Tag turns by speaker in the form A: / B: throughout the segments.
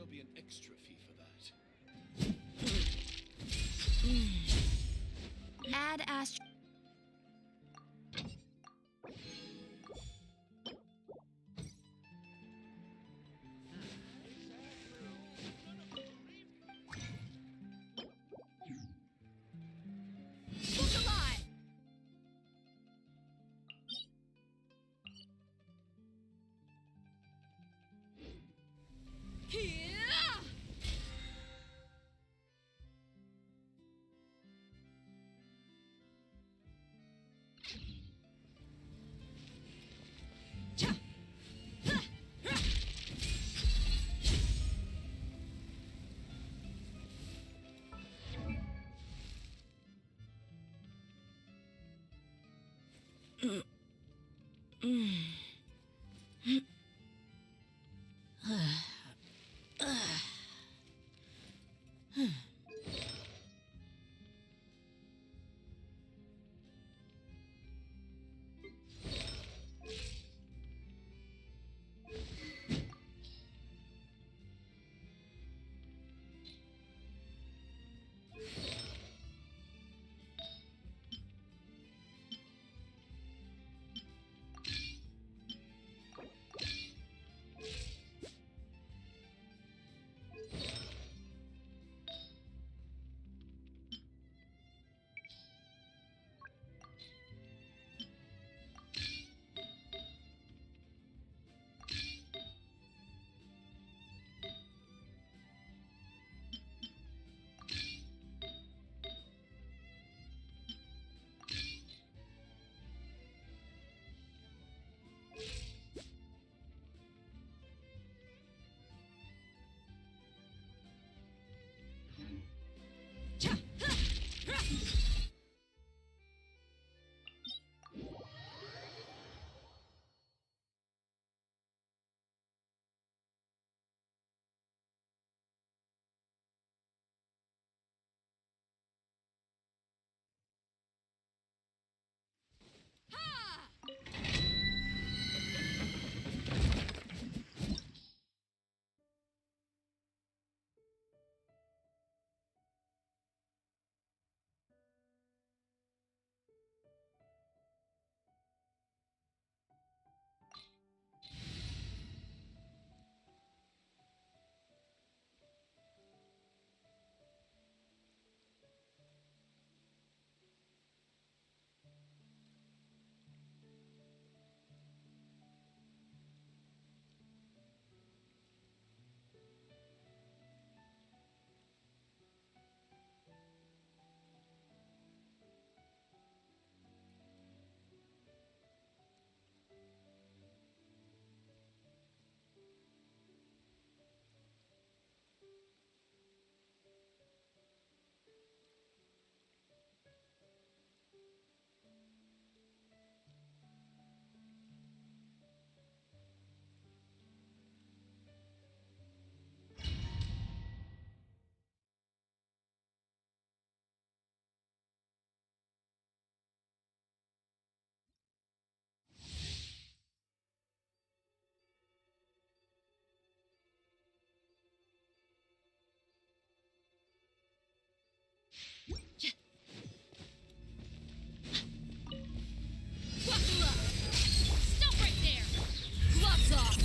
A: there'll be an extra fee for that.
B: Add Ast. Look alive! Stop right there! Gloves off!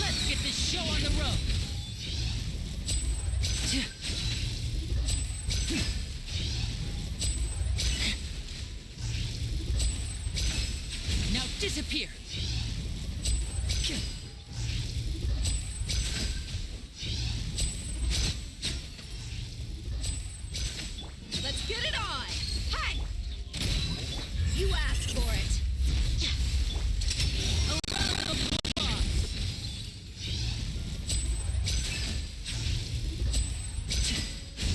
B: Let's get this show on the road! Now disappear! Let's get it on! Hi! You asked for it! A round of applause!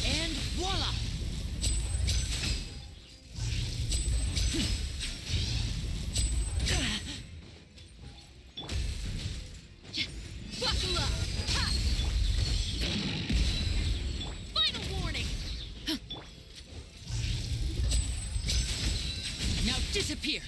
B: And voila! Buckle up! Ha! Final warning! Now disappear!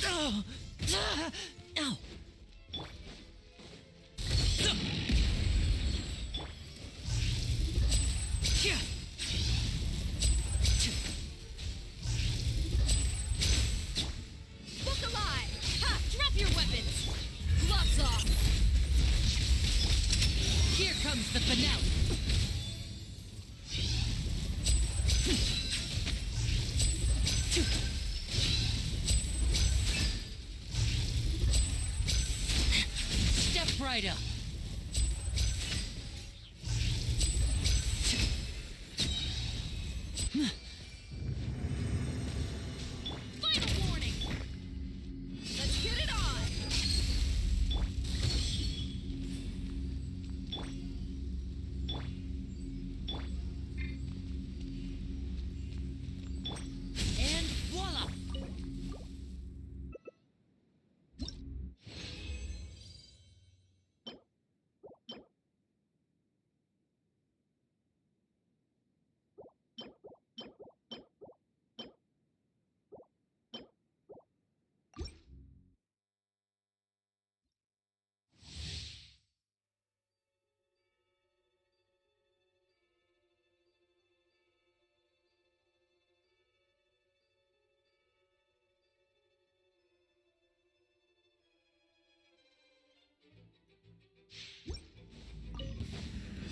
C: Oh! Ow!
B: Look alive! Ha! Drop your weapons! Gloves off!
C: Here comes the finale. Step right up.
B: Final warning! Let's get it on!
C: And voila!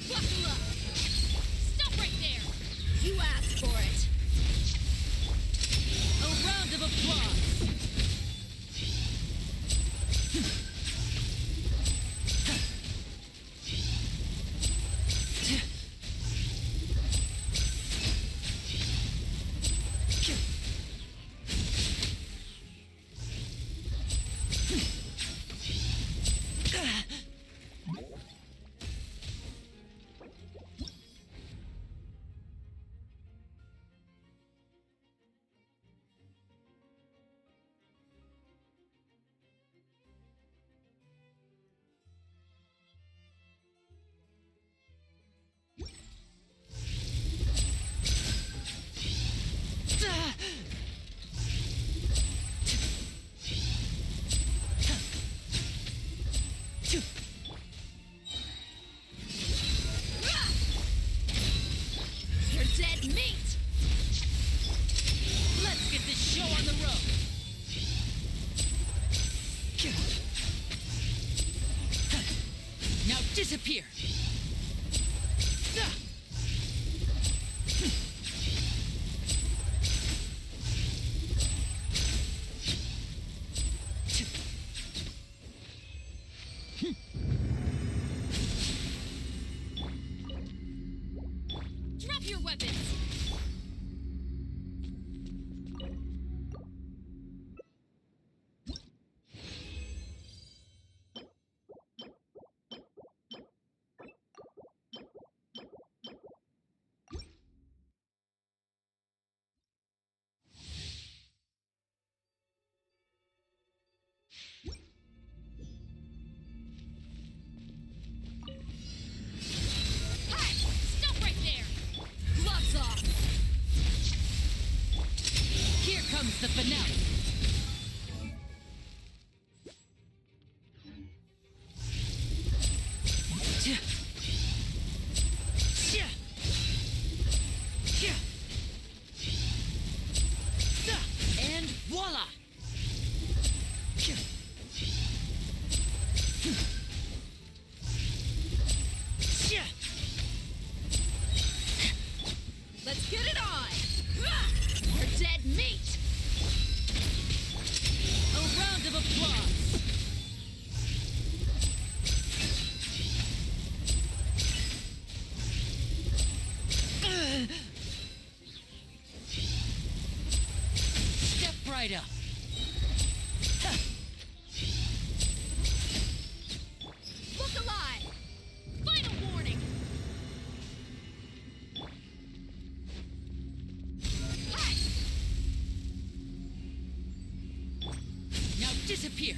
B: Buckle up! Stop right there! You asked for it!
C: A round of applause.
B: You're dead meat!
C: Let's get this show on the road. Now disappear.
B: Drop your weapons! Hey! Stop right there! Gloves off!
C: Here comes the finale. And voila!
B: Let's get it on! You're dead meat!
C: A round of applause. Step right up.
B: Look alive! Final warning! Hey!
C: Now disappear.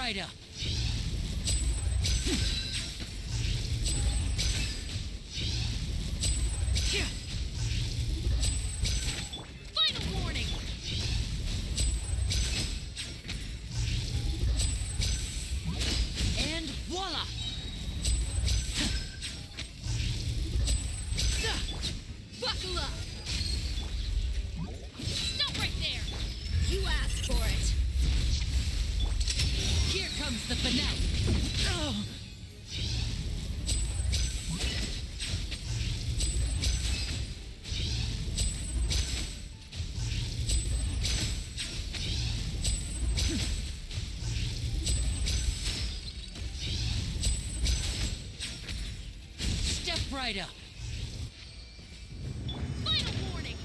C: right up.
B: Final warning!
C: And voila!
B: Buckle up! Stop right there! You asked for it!
C: Here comes the finale. Oh. Step right up.
B: Final warning!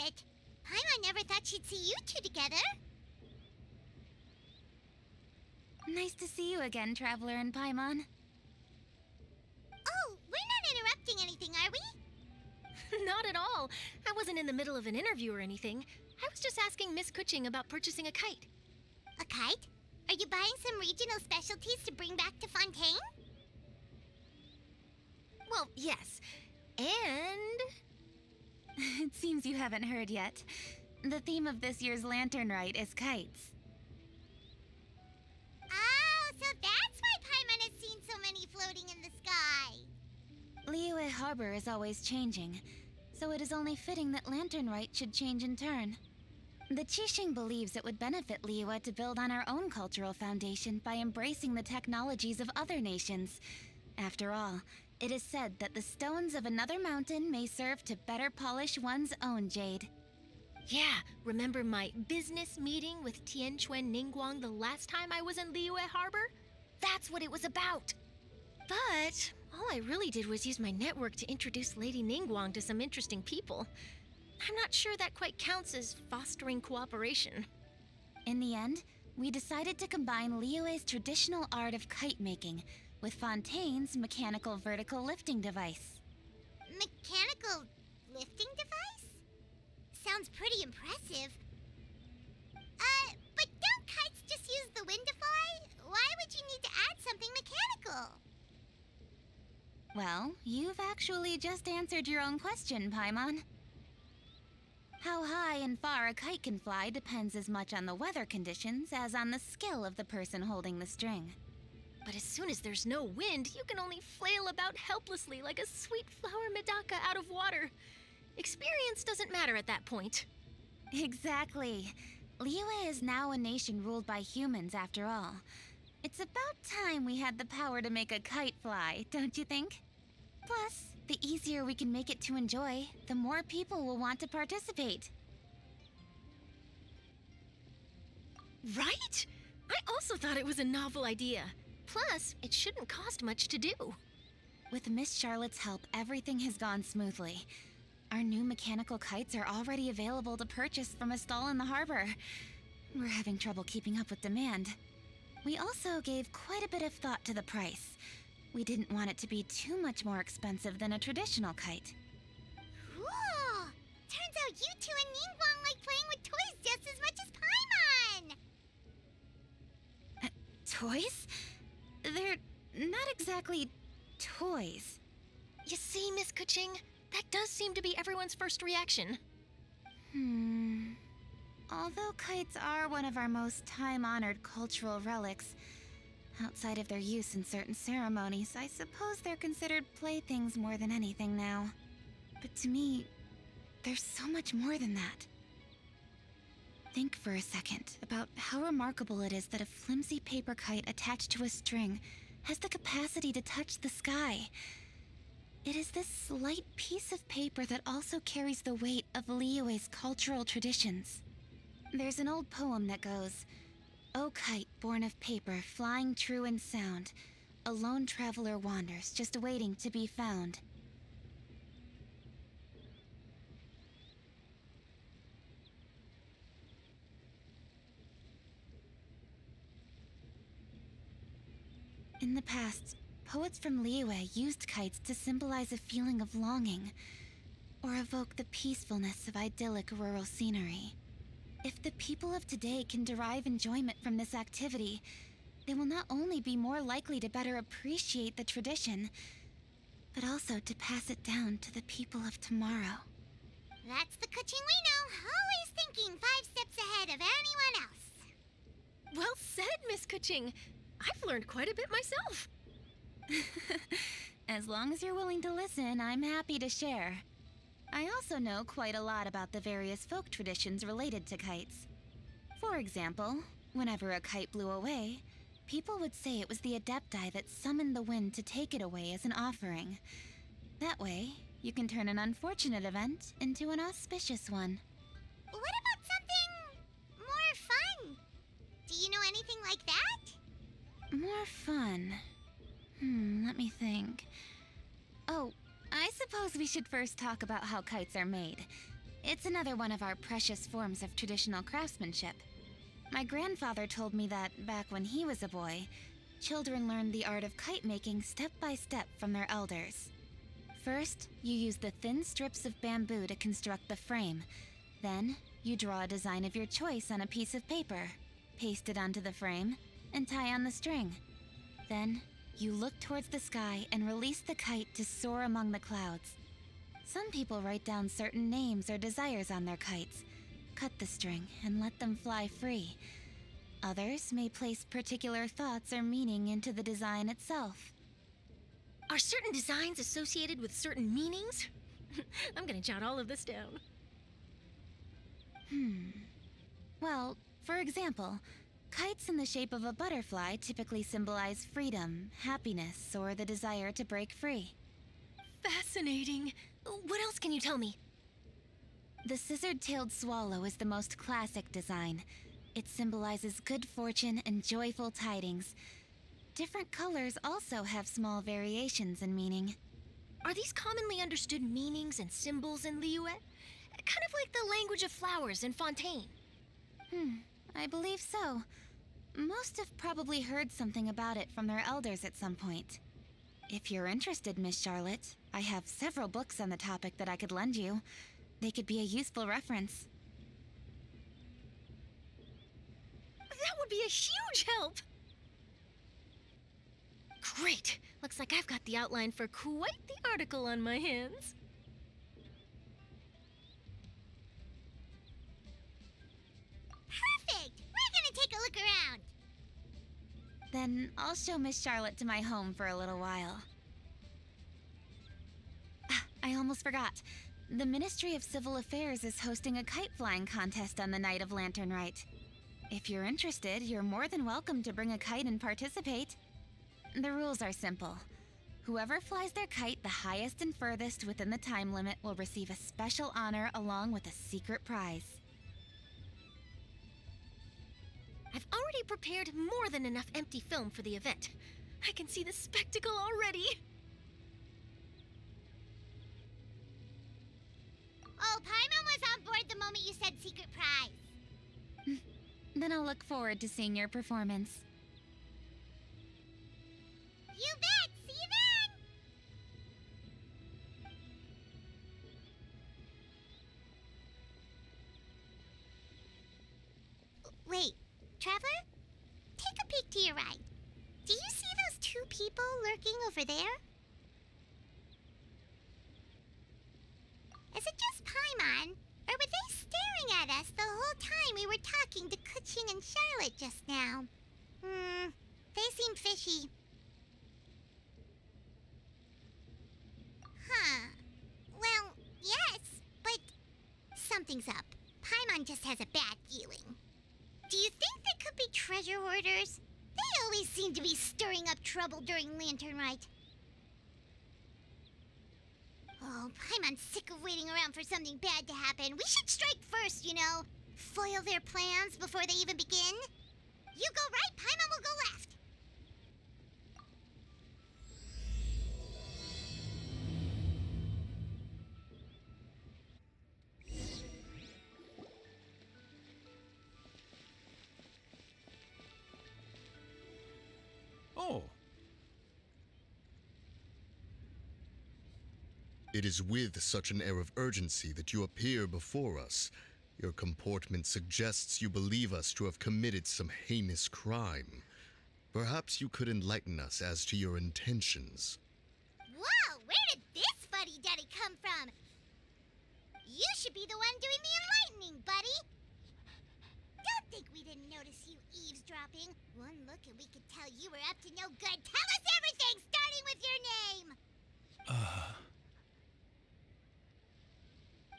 D: it. Paimon never thought she'd see you two together.
E: Nice to see you again, Traveler and Paimon.
D: Oh, we're not interrupting anything, are we?
B: Not at all. I wasn't in the middle of an interview or anything. I was just asking Miss Kuching about purchasing a kite.
D: A kite? Are you buying some regional specialties to bring back to Fontaine?
B: Well, yes. And...
E: It seems you haven't heard yet. The theme of this year's Lantern Rite is kites.
D: Oh, so that's why Paimon has seen so many floating in the sky.
E: Liyue Harbor is always changing, so it is only fitting that Lantern Rite should change in turn. The Qixing believes it would benefit Liyue to build on our own cultural foundation by embracing the technologies of other nations. After all, it is said that the stones of another mountain may serve to better polish one's own jade.
B: yeah, remember my business meeting with Tianquan Ningguang the last time I was in Liyue Harbor? That's what it was about. But all I really did was use my network to introduce Lady Ningguang to some interesting people. I'm not sure that quite counts as fostering cooperation.
E: In the end, we decided to combine Liyue's traditional art of kite making with Fontaine's mechanical vertical lifting device.
D: Mechanical lifting device? Sounds pretty impressive. But don't kites just use the wind to fly? Why would you need to add something mechanical?
E: Well, you've actually just answered your own question, Paimon. How high and far a kite can fly depends as much on the weather conditions as on the skill of the person holding the string.
B: But as soon as there's no wind, you can only flail about helplessly like a sweet flower medaka out of water. Experience doesn't matter at that point.
E: Exactly. Liyue is now a nation ruled by humans, after all. It's about time we had the power to make a kite fly, don't you think? Plus, the easier we can make it to enjoy, the more people will want to participate.
B: Right? I also thought it was a novel idea. Plus, it shouldn't cost much to do.
E: With Miss Charlotte's help, everything has gone smoothly. Our new mechanical kites are already available to purchase from a stall in the harbor. We're having trouble keeping up with demand. We also gave quite a bit of thought to the price. We didn't want it to be too much more expensive than a traditional kite.
D: Cool! Turns out you two and Ningguang like playing with toys just as much as Paimon!
E: Toys? They're not exactly toys.
B: You see, Miss Kuching, that does seem to be everyone's first reaction.
E: Although kites are one of our most time-honored cultural relics, outside of their use in certain ceremonies, I suppose they're considered playthings more than anything now. But to me, there's so much more than that. Think for a second about how remarkable it is that a flimsy paper kite attached to a string has the capacity to touch the sky. It is this slight piece of paper that also carries the weight of Liyue's cultural traditions. There's an old poem that goes, "O kite born of paper, flying true in sound, a lone traveler wanders, just waiting to be found." In the past, poets from Liyue used kites to symbolize a feeling of longing, or evoke the peacefulness of idyllic rural scenery. If the people of today can derive enjoyment from this activity, they will not only be more likely to better appreciate the tradition, but also to pass it down to the people of tomorrow.
D: That's the Kuching we know, always thinking 5 steps ahead of anyone else.
B: Well said, Miss Kuching. I've learned quite a bit myself.
E: As long as you're willing to listen, I'm happy to share. I also know quite a lot about the various folk traditions related to kites. For example, whenever a kite blew away, people would say it was the Adepti that summoned the wind to take it away as an offering. That way, you can turn an unfortunate event into an auspicious one.
D: What about something more fun? Do you know anything like that?
E: More fun. Let me think. Oh, I suppose we should first talk about how kites are made. It's another one of our precious forms of traditional craftsmanship. My grandfather told me that back when he was a boy, children learned the art of kite making step by step from their elders. First, you use the thin strips of bamboo to construct the frame. Then, you draw a design of your choice on a piece of paper, paste it onto the frame, and tie on the string. Then, you look towards the sky and release the kite to soar among the clouds. Some people write down certain names or desires on their kites, cut the string, and let them fly free. Others may place particular thoughts or meaning into the design itself.
B: Are certain designs associated with certain meanings? I'm gonna jot all of this down.
E: Well, for example, kites in the shape of a butterfly typically symbolize freedom, happiness, or the desire to break free.
B: Fascinating. What else can you tell me?
E: The scissor-tailed swallow is the most classic design. It symbolizes good fortune and joyful tidings. Different colors also have small variations in meaning.
B: Are these commonly understood meanings and symbols in Liyue? Kind of like the language of flowers in Fontaine.
E: I believe so. Most have probably heard something about it from their elders at some point. If you're interested, Miss Charlotte, I have several books on the topic that I could lend you. They could be a useful reference.
B: That would be a huge help! Great! Looks like I've got the outline for quite the article on my hands.
D: Perfect! We're gonna take a look around.
E: Then I'll show Miss Charlotte to my home for a little while. I almost forgot. The Ministry of Civil Affairs is hosting a kite flying contest on the night of Lantern Rite. If you're interested, you're more than welcome to bring a kite and participate. The rules are simple. Whoever flies their kite the highest and furthest within the time limit will receive a special honor along with a secret prize.
B: I've already prepared more than enough empty film for the event. I can see the spectacle already.
D: Oh, Paimon was on board the moment you said secret prize.
E: Then I'll look forward to seeing your performance.
D: You bet! See you then! Wait, Traveler? Take a peek to your right. Do you see those two people lurking over there? Is it just Paimon? Or were they staring at us the whole time we were talking to Kuching and Charlotte just now? They seem fishy. Huh. Well, yes, but something's up. Paimon just has a bad feeling. Do you think they could be treasure hoarders? They always seem to be stirring up trouble during Lantern Rite. Oh, Paimon's sick of waiting around for something bad to happen. We should strike first, you know. Foil their plans before they even begin. You go right, Paimon will go left.
A: Oh,
F: It is with such an air of urgency that you appear before us. Your comportment suggests you believe us to have committed some heinous crime. Perhaps you could enlighten us as to your intentions.
D: Whoa, where did this fuddy-duddy come from? You should be the one doing the enlightening, buddy. Don't think we didn't notice you eavesdropping. One look and we could tell you were up to no good. Tell us everything, starting with your name.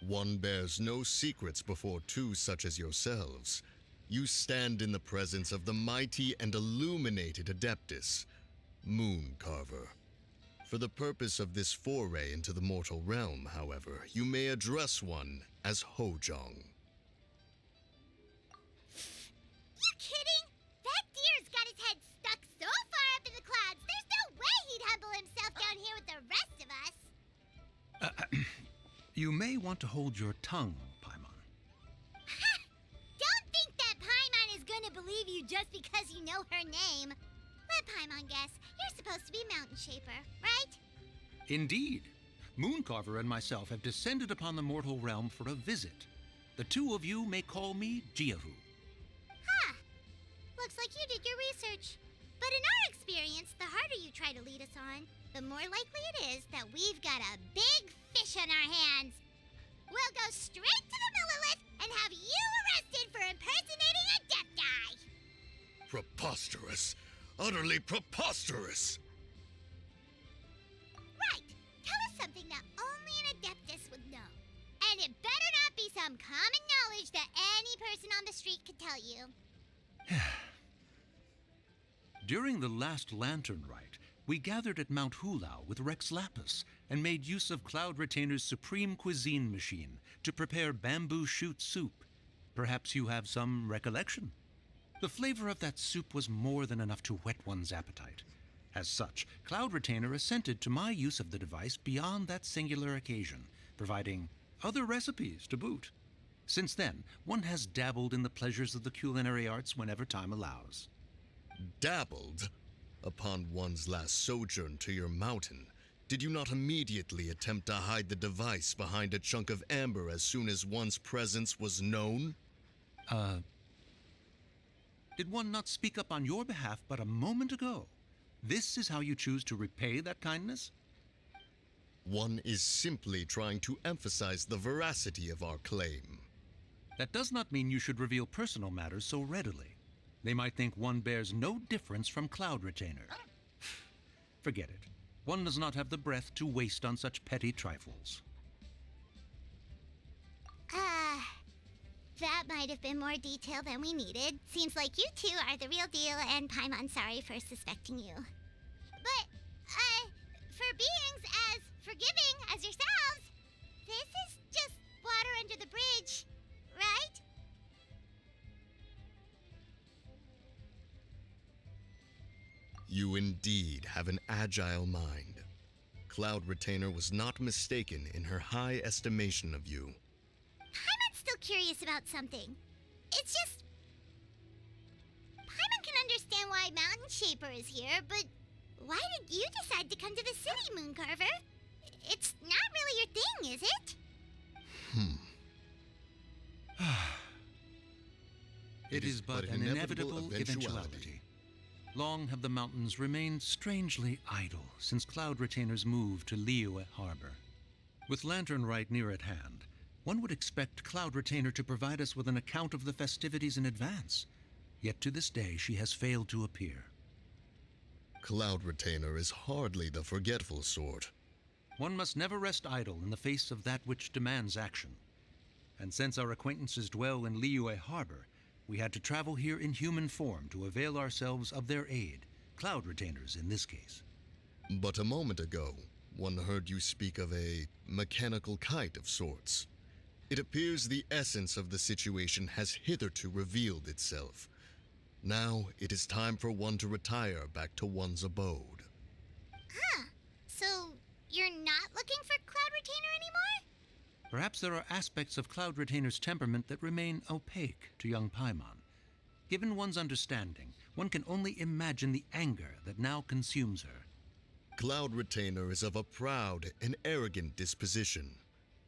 F: One bears no secrets before two such as yourselves. You stand in the presence of the mighty and illuminated Adeptus, Moon Carver. For the purpose of this foray into the mortal realm, however, you may address one as Hojong.
D: You kidding? That deer's got his head stuck so far up in the clouds, there's no way he'd humble himself down here with the rest of us.
G: You may want to hold your tongue,
D: your name. Let Paimon guess. You're supposed to be Mountain Shaper, right?
G: Indeed. Mooncarver and myself have descended upon the mortal realm for a visit. The two of you may call me Jiahu.
D: Huh. Looks like you did your research. But in our experience, the harder you try to lead us on, the more likely it is that we've got a big fish on our hands. We'll go straight to the Millilith and have you arrested for impersonating a Adepti.
F: Preposterous. Utterly preposterous.
D: Right. Tell us something that only an Adeptus would know. And it better not be some common knowledge that any person on the street could tell you.
G: During the last Lantern Rite, we gathered at Mount Hulao with Rex Lapis and made use of Cloud Retainer's supreme cuisine machine to prepare bamboo shoot soup. Perhaps you have some recollection? The flavor of that soup was more than enough to whet one's appetite. As such, Cloud Retainer assented to my use of the device beyond that singular occasion, providing other recipes to boot. Since then, one has dabbled in the pleasures of the culinary arts whenever time allows.
F: Dabbled? Upon one's last sojourn to your mountain, did you not immediately attempt to hide the device behind a chunk of amber as soon as one's presence was known?
G: Did one not speak up on your behalf but a moment ago? This is how you choose to repay that kindness?
F: One is simply trying to emphasize the veracity of our claim.
G: That does not mean you should reveal personal matters so readily. They might think one bears no difference from Cloud Retainer. Forget it. One does not have the breath to waste on such petty trifles.
D: That might have been more detail than we needed. Seems like you two are the real deal, and Paimon's sorry for suspecting you. But, for beings as forgiving as yourselves, this is just water under the bridge, right?
F: You indeed have an agile mind. Cloud Retainer was not mistaken in her high estimation of you.
D: Paimon's still curious about something. It's just... Paimon can understand why Mountain Shaper is here, but why did you decide to come to the city, Mooncarver? It's not really your thing, is it?
G: It is but an inevitable eventuality. Long have the mountains remained strangely idle since Cloud Retainer's move to Liyue Harbor. With Lantern Rite near at hand, one would expect Cloud Retainer to provide us with an account of the festivities in advance. Yet to this day she has failed to appear.
F: Cloud Retainer is hardly the forgetful sort.
G: One must never rest idle in the face of that which demands action. And since our acquaintances dwell in Liyue Harbor, we had to travel here in human form to avail ourselves of their aid, Cloud Retainers in this case.
F: But a moment ago, one heard you speak of a mechanical kite of sorts. It appears the essence of the situation has hitherto revealed itself. Now it is time for one to retire back to one's abode.
D: Huh. So, you're not looking for Cloud Retainer anymore?
G: Perhaps there are aspects of Cloud Retainer's temperament that remain opaque to young Paimon. Given one's understanding, one can only imagine the anger that now consumes her.
F: Cloud Retainer is of a proud and arrogant disposition.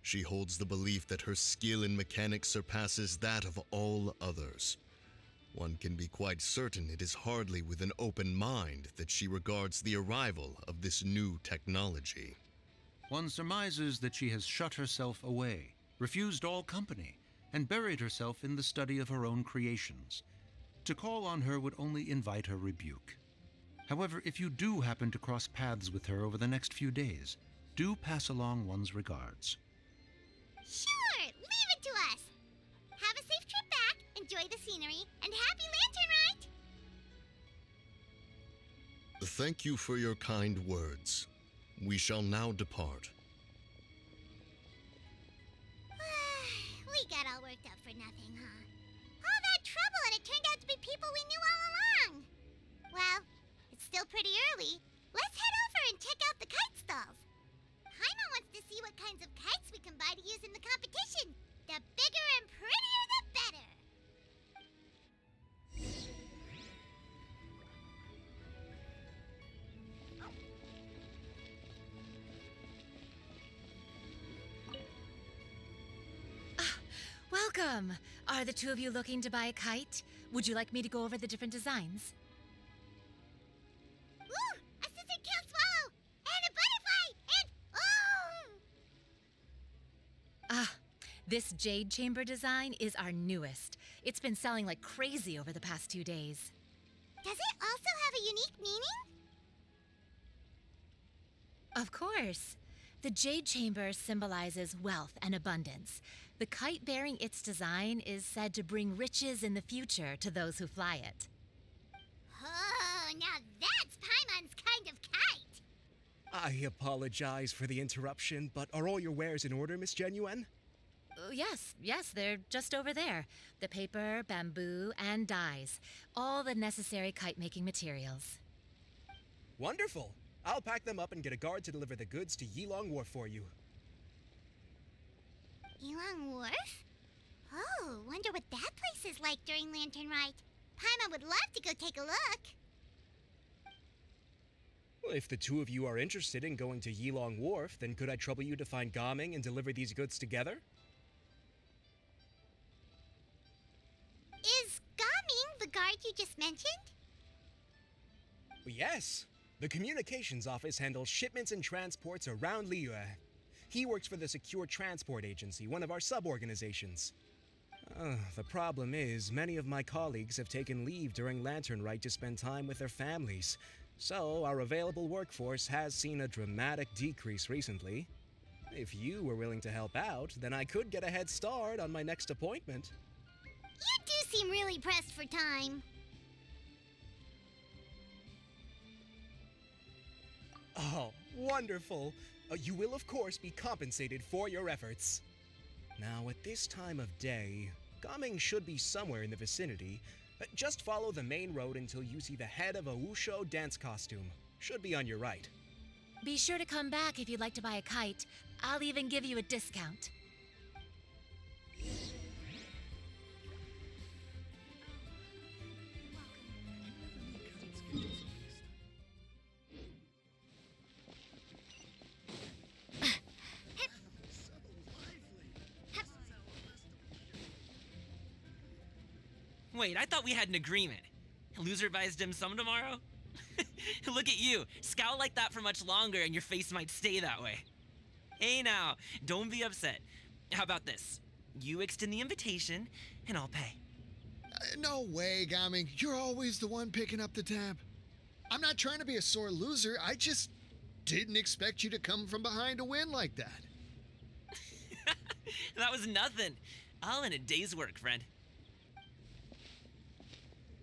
F: She holds the belief that her skill in mechanics surpasses that of all others. One can be quite certain it is hardly with an open mind that she regards the arrival of this new technology.
G: One surmises that she has shut herself away, refused all company, and buried herself in the study of her own creations. To call on her would only invite her rebuke. However, if you do happen to cross paths with her over the next few days, do pass along one's regards.
D: Sure, leave it to us. Have a safe trip back, enjoy the scenery, and happy Lantern Rite!
F: Thank you for your kind words. We shall now depart.
D: We got all worked up for nothing, huh? All that trouble and it turned out to be people we knew all along. Well, it's still pretty early. Let's head over and check out the kite stalls. Paimon wants to see what kinds of kites we can buy to use in the competition. The bigger and prettier, the better.
H: Welcome! Are the two of you looking to buy a kite? Would you like me to go over the different designs?
D: Ooh! A scissor-tail swallow! And a butterfly! And... oh!
H: Ah, this jade chamber design is our newest. It's been selling like crazy over the past 2 days.
D: Does it also have a unique meaning?
H: Of course. The jade chamber symbolizes wealth and abundance. The kite bearing its design is said to bring riches in the future to those who fly it.
D: Oh, now that's Paimon's kind of kite!
I: I apologize for the interruption, but are all your wares in order, Miss Genuine?
H: Yes, they're just over there. The paper, bamboo, and dyes. All the necessary kite-making materials.
I: Wonderful! I'll pack them up and get a guard to deliver the goods to Yilong Wharf for you.
D: Yilong Wharf? Oh, wonder what that place is like during Lantern Rite. Paimon would love to go take a look.
I: Well, if the two of you are interested in going to Yilong Wharf, then could I trouble you to find Gaming and deliver these goods together?
D: Is Gaming the guard you just mentioned?
I: Well, yes. The communications office handles shipments and transports around Liyue. He works for the Secure Transport Agency, one of our sub-organizations. The problem is, many of my colleagues have taken leave during Lantern Rite to spend time with their families. So, our available workforce has seen a dramatic decrease recently. If you were willing to help out, then I could get a head start on my next appointment.
D: You do seem really pressed for time.
I: Oh, wonderful! You will, of course, be compensated for your efforts. Now, at this time of day, Gaming should be somewhere in the vicinity. Just follow the main road until you see the head of a Wushu dance costume. Should be on your right.
H: Be sure to come back if you'd like to buy a kite. I'll even give you a discount.
J: Wait, I thought we had an agreement. Loser buys dim sum tomorrow? Look at you. Scowl like that for much longer and your face might stay that way. Hey now, don't be upset. How about this? You extend the invitation and I'll pay.
K: No way, Gaming. You're always the one picking up the tab. I'm not trying to be a sore loser. I just didn't expect you to come from behind to win like that.
J: That was nothing. All in a day's work, friend.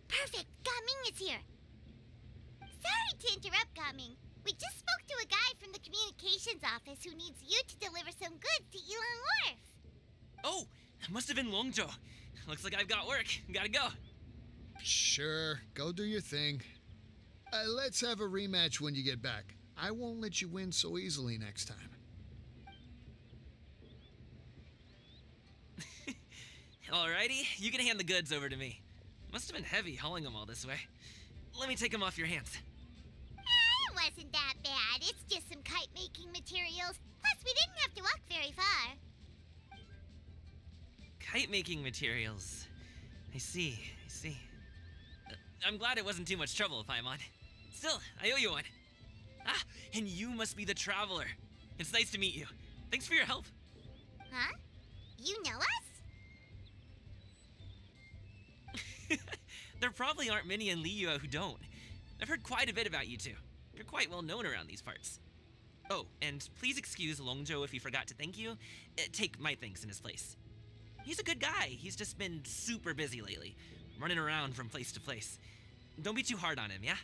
D: Perfect! Gaming is here! Sorry to interrupt, Gaming. We just spoke to a guy from the communications office who needs you to deliver some goods to Yilong Wharf.
J: Oh, that must have been Longzhou. Looks like I've got work. Gotta go.
K: Sure, go do your thing. Let's have a rematch when you get back. I won't let you win so easily next time.
J: Alrighty, you can hand the goods over to me. Must have been heavy hauling them all this way. Let me take them off your hands.
D: It wasn't that bad. It's just some kite-making materials. Plus, we didn't have to walk very far.
J: Kite-making materials. I see. I'm glad it wasn't too much trouble, Paimon. Still, I owe you one. Ah, and you must be the traveler. It's nice to meet you. Thanks for your help.
D: Huh? You know us?
J: There probably aren't many in Liyue who don't. I've heard quite a bit about you two. You're quite well known around these parts. Oh, and please excuse Longzhou if he forgot to thank you. Take my thanks in his place. He's a good guy. He's just been super busy lately, running around from place to place. Don't be too hard on him, yeah?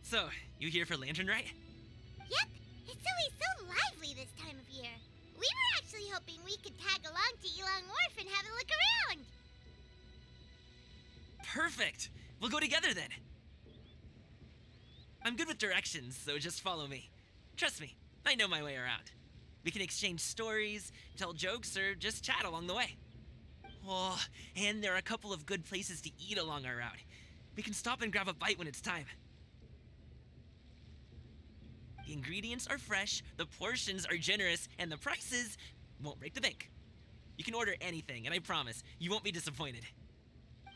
J: So, you here for Lantern Rite?
D: Yep. It's always so lively this time of year. We were actually hoping we could tag along to Yilong Wharf and have a look around.
J: Perfect! We'll go together then. I'm good with directions, so just follow me. Trust me, I know my way around. We can exchange stories, tell jokes, or just chat along the way. Oh, and there are a couple of good places to eat along our route. We can stop and grab a bite when it's time. The ingredients are fresh, the portions are generous, and the prices, Won't break the bank. You can order anything, and I promise, you won't be disappointed.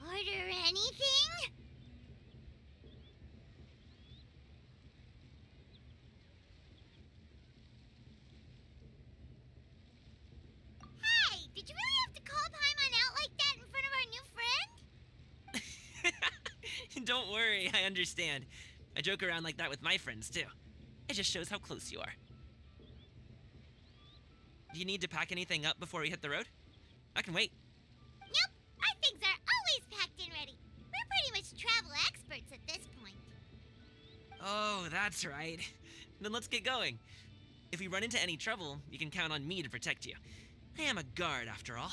D: Order anything? Hey, did you really have to call Paimon out like that in front of our new friend?
J: Don't worry, I understand. I joke around like that with my friends, too. It just shows how close you are. Do you need to pack anything up before we hit the road? I can wait.
D: Nope, our things are always packed and ready. We're pretty much travel experts at this point.
J: Oh, that's right. Then let's get going. If we run into any trouble, you can count on me to protect you. I am a guard, after all.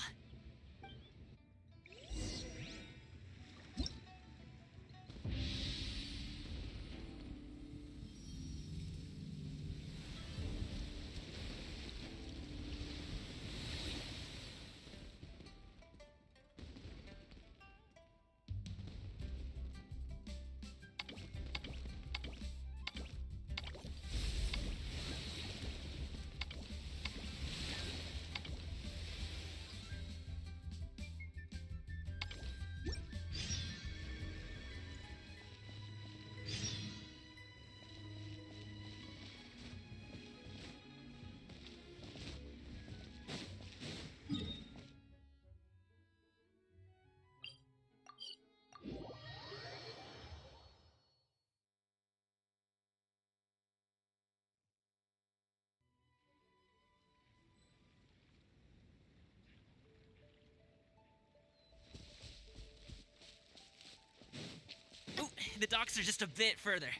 J: Oh, the docks are just a bit further.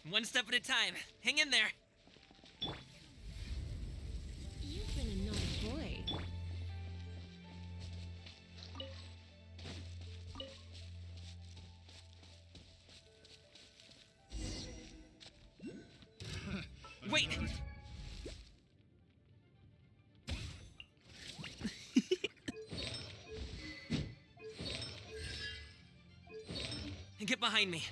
J: One step at a time. Hang in there.
B: You've been a naughty boy.
J: Wait! Get behind me.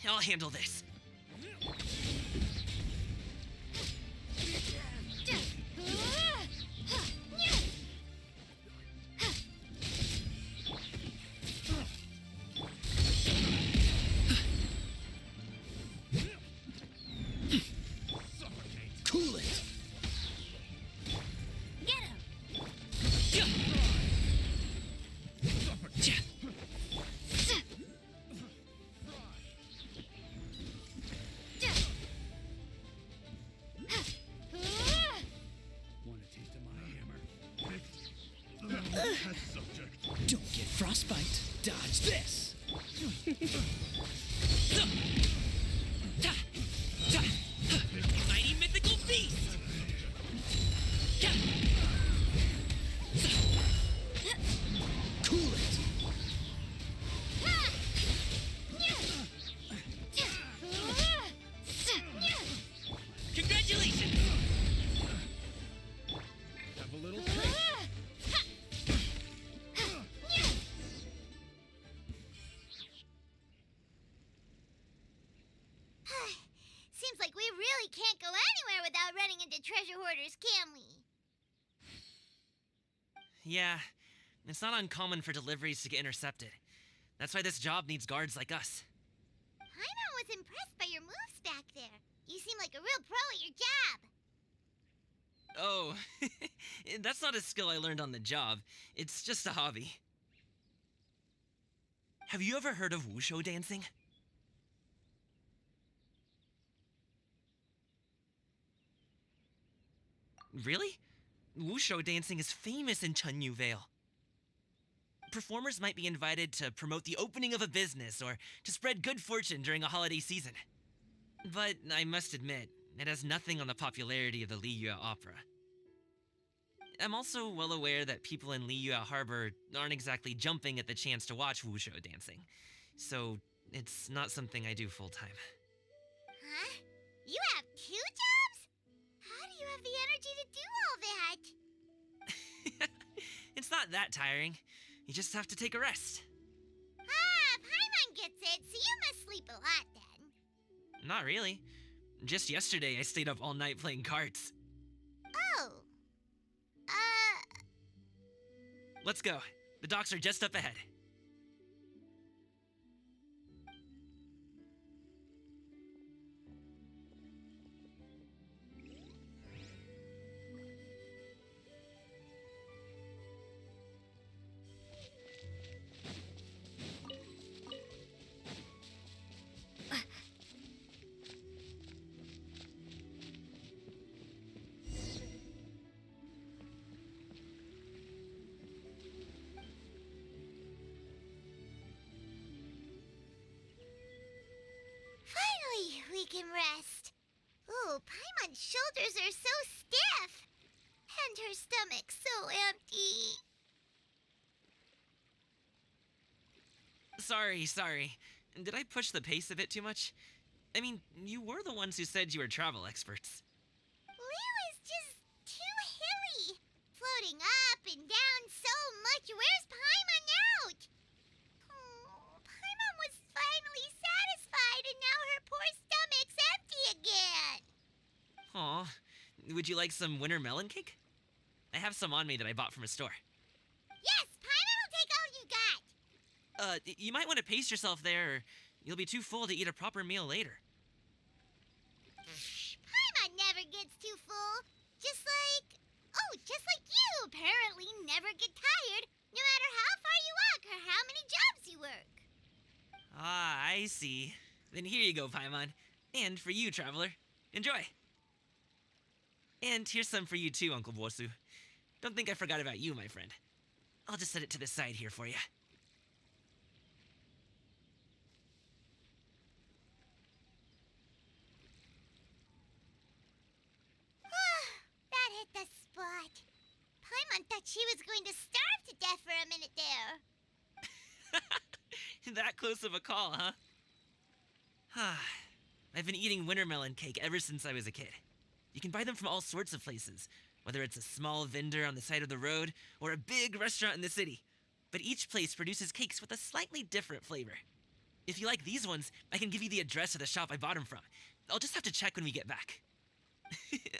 J: I'll handle this.
C: Cool it. Don't get frostbite. Dodge this.
J: Mighty mythical beast!
C: Cool it.
J: Congratulations!
K: Have a little cake.
D: Seems like we really can't go anywhere without running into treasure hoarders, can we?
J: Yeah, it's not uncommon for deliveries to get intercepted. That's why this job needs guards like us.
D: Paimon was impressed by your moves back there. You seem like a real pro at your job.
J: Oh, that's not a skill I learned on the job. It's just a hobby. Have you ever heard of wushu dancing? Really? Wushu dancing is famous in Chunyu Vale. Performers might be invited to promote the opening of a business or to spread good fortune during a holiday season. But I must admit, it has nothing on the popularity of the Liyue Opera. I'm also well aware that people in Liyue Harbor aren't exactly jumping at the chance to watch wushu dancing, so it's not something I do full-time.
D: Huh? You have 2 jobs? How do you have the energy to do all that?
J: It's not that tiring. You just have to take a rest.
D: Ah, Paimon gets it, so you must sleep a lot then.
J: Not really. Just yesterday, I stayed up all night playing cards.
D: Oh.
J: Let's go. The docks are just up ahead.
D: Finally, we can rest. Ooh, Paimon's shoulders are so stiff. And her stomach so empty.
J: Sorry. Did I push the pace a bit too much? I mean, you were the ones who said you were travel experts.
D: Leo is just too hilly. Floating up and down so much. Where's Paimon out? Oh, Paimon was finally satisfied and now her poor stomach's empty again.
J: Aw, would you like some winter melon cake? I have some on me that I bought from a store.
D: Yes, Paimon will take all you got.
J: You might want to pace yourself there, or you'll be too full to eat a proper meal later.
D: Paimon never gets too full. Just like you apparently never get tired, no matter how far you walk or how many jobs you work.
J: Ah, I see. Then here you go, Paimon. And for you, traveler. Enjoy. And here's some for you too, Uncle Bosu. Don't think I forgot about you, my friend. I'll just set it to the side here for you.
D: That hit the spot. Paimon thought she was going to starve to death for a minute there.
J: That close of a call, huh? I've been eating winter melon cake ever since I was a kid. You can buy them from all sorts of places, whether it's a small vendor on the side of the road or a big restaurant in the city. But each place produces cakes with a slightly different flavor. If you like these ones, I can give you the address of the shop I bought them from. I'll just have to check when we get back.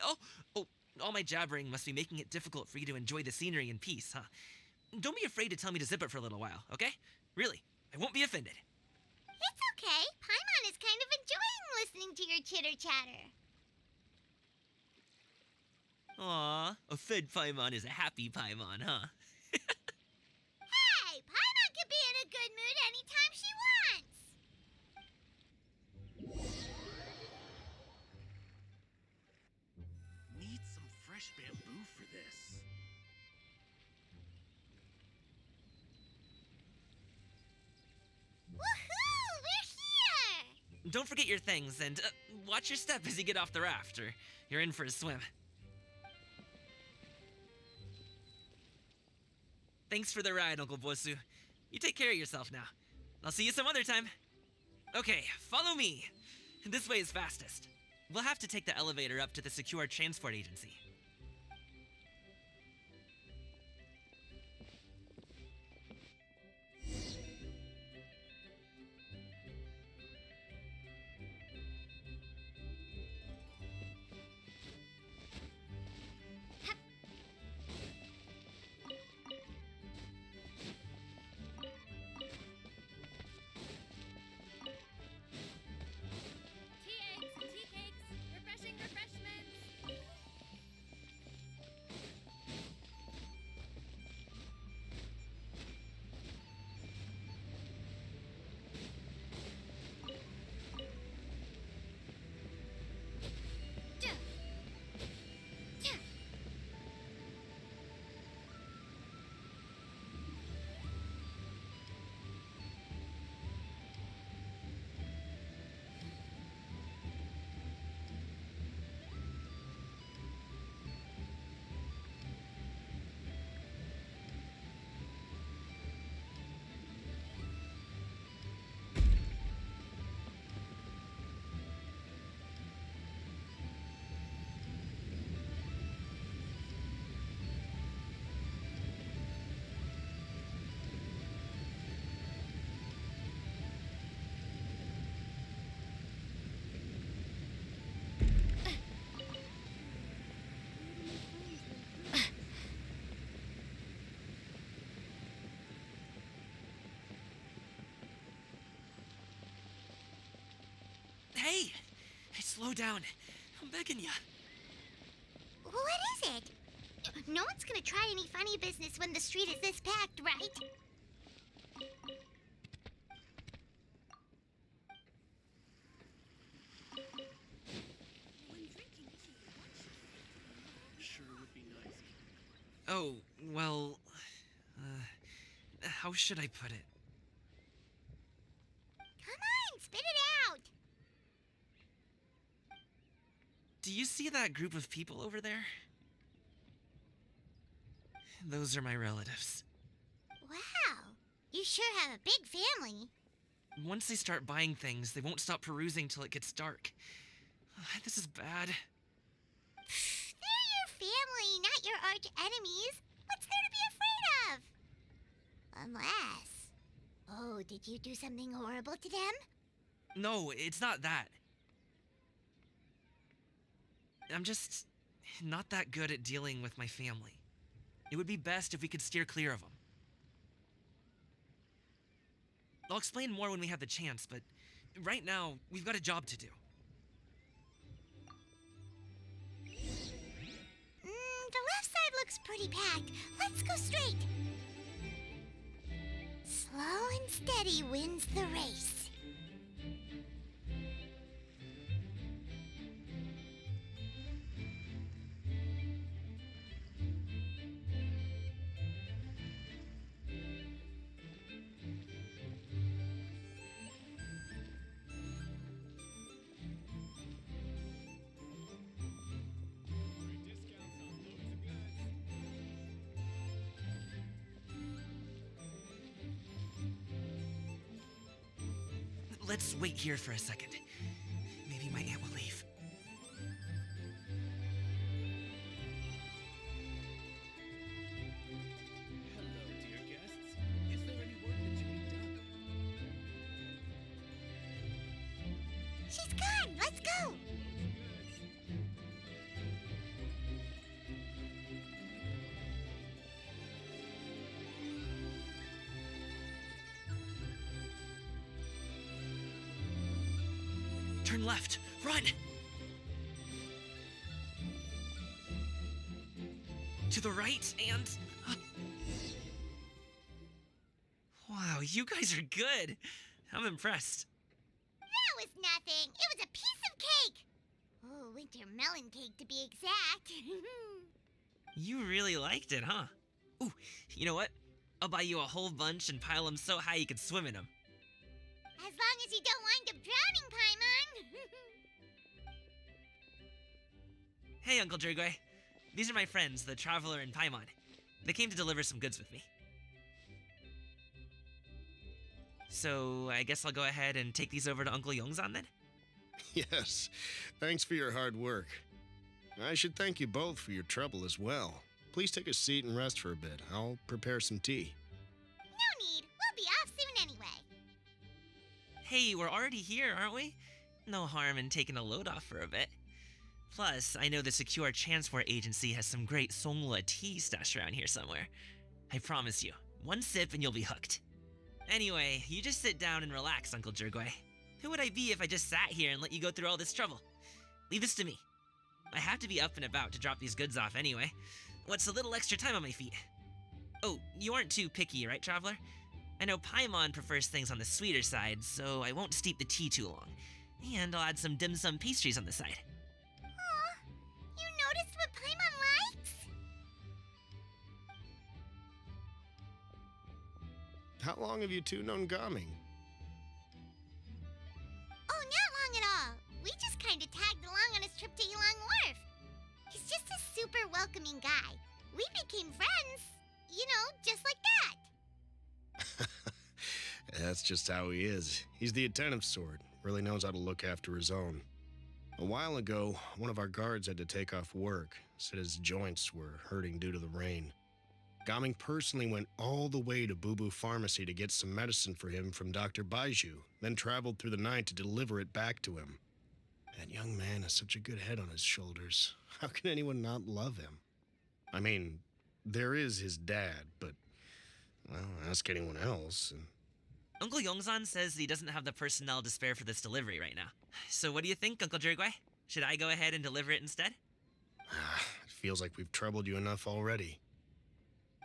J: Oh, all my jabbering must be making it difficult for you to enjoy the scenery in peace, huh? Don't be afraid to tell me to zip it for a little while, okay? Really, I won't be offended.
D: It's okay. Paimon is kind of enjoying listening to your chitter-chatter.
J: Aw, a fed Paimon is a happy Paimon, huh?
D: Hey, Paimon can be in a good mood anytime she wants.
C: Need some fresh bamboo for this.
D: Woohoo! We're here!
J: Don't forget your things, and watch your step as you get off the raft, or you're in for a swim. Thanks for the ride, Uncle Bosu. You take care of yourself now. I'll see you some other time. Okay, follow me. This way is fastest. We'll have to take the elevator up to the secure transport agency.
E: Tea eggs, tea cakes, refreshing refreshments.
J: Hey! Slow down. I'm begging ya.
D: What is it? No one's gonna try any funny business when the street is this packed, right?
A: Sure would be nice.
J: Oh, well... how should I put it?
D: Come on, spit it out!
J: Do you see that group of people over there? Those are my relatives.
D: Wow, you sure have a big family.
J: Once they start buying things, they won't stop perusing till it gets dark. This is bad.
D: They're your family, not your arch enemies. What's there to be afraid of? Unless... Oh, did you do something horrible to them?
J: No, it's not that. I'm just not that good at dealing with my family. It would be best if we could steer clear of them. I'll explain more when we have the chance, but right now, we've got a job to do.
D: The left side looks pretty packed. Let's go straight. Slow and steady wins the race.
J: Let's wait here for a second. Maybe my aunt will leave.
A: Hello, dear guests. Is there any work that you need done?
D: She's gone. Let's go.
J: Turn left. Run! To the right and... Wow, you guys are good. I'm impressed.
D: That was nothing. It was a piece of cake. Oh, winter melon cake to be exact.
J: You really liked it, huh? Ooh, you know what? I'll buy you a whole bunch and pile them so high you could swim in them.
D: As long as you don't wind up drowning, Paimon.
J: Hey, Uncle Drugway. These are my friends, the Traveler and Paimon. They came to deliver some goods with me. So, I guess I'll go ahead and take these over to Uncle Yongzan then?
L: Yes, thanks for your hard work. I should thank you both for your trouble as well. Please take a seat and rest for a bit. I'll prepare some tea.
D: No need. We'll be off soon anyway.
J: Hey, we're already here, aren't we? No harm in taking a load off for a bit. Plus, I know the Secure Transport Agency has some great Songhua tea stashed around here somewhere. I promise you, one sip and you'll be hooked. Anyway, you just sit down and relax, Uncle Jergway. Who would I be if I just sat here and let you go through all this trouble? Leave this to me. I have to be up and about to drop these goods off anyway. What's a little extra time on my feet? Oh, you aren't too picky, right, Traveler? I know Paimon prefers things on the sweeter side, so I won't steep the tea too long. And I'll add some dim sum pastries on the side.
D: Aw, you noticed what Paimon likes?
L: How long have you two known Gaming?
D: Oh, not long at all. We just kind of tagged along on his trip to Yulong Wharf. He's just a super welcoming guy. We became friends, you know, just like that.
L: That's just how he is. He's the attentive sort, really knows how to look after his own. A while ago, one of our guards had to take off work, said his joints were hurting due to the rain. Gaming personally went all the way to Boo Boo Pharmacy to get some medicine for him from Dr. Baiju, then traveled through the night to deliver it back to him. That young man has such a good head on his shoulders. How can anyone not love him? I mean, there is his dad, but, well, ask anyone else. And...
J: Uncle Yongzan says that he doesn't have the personnel to spare for this delivery right now. So what do you think, Uncle Jirgwei? Should I go ahead and deliver it instead?
L: It feels like we've troubled you enough already.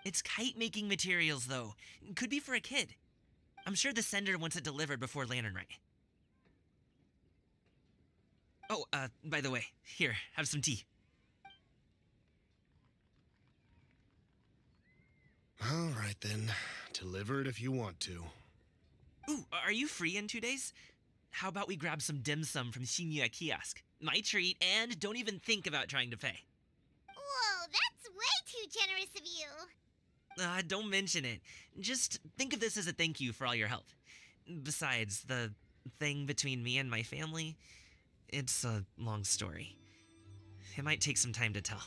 J: It's kite-making materials, though. Could be for a kid. I'm sure the sender wants it delivered before Lantern Rite. Oh, by the way, here, have some tea.
L: All right, then. Deliver it if you want to.
J: Ooh, are you free in 2 days? How about we grab some dim sum from Shinya Kiosk? My treat, and don't even think about trying to pay.
D: Whoa, that's way too generous of you.
J: Don't mention it. Just think of this as a thank you for all your help. Besides, the thing between me and my family, it's a long story. It might take some time to tell.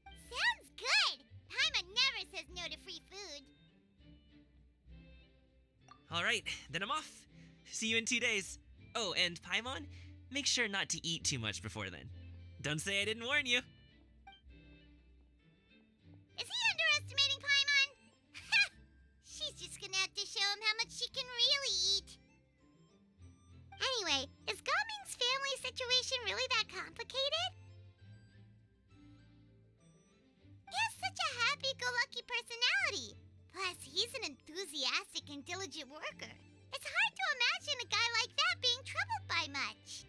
D: Sounds good. Paimon never says no to free food.
J: All right, then I'm off. See you in 2 days. Oh, and Paimon, make sure not to eat too much before then. Don't say I didn't warn you.
D: Is he underestimating Paimon? Ha! She's just gonna have to show him how much she can really eat. Anyway, is Gaming's family situation really that complicated? He has such a happy-go-lucky personality. Plus, he's an enthusiastic and diligent worker. It's hard to imagine a guy like that being troubled by much.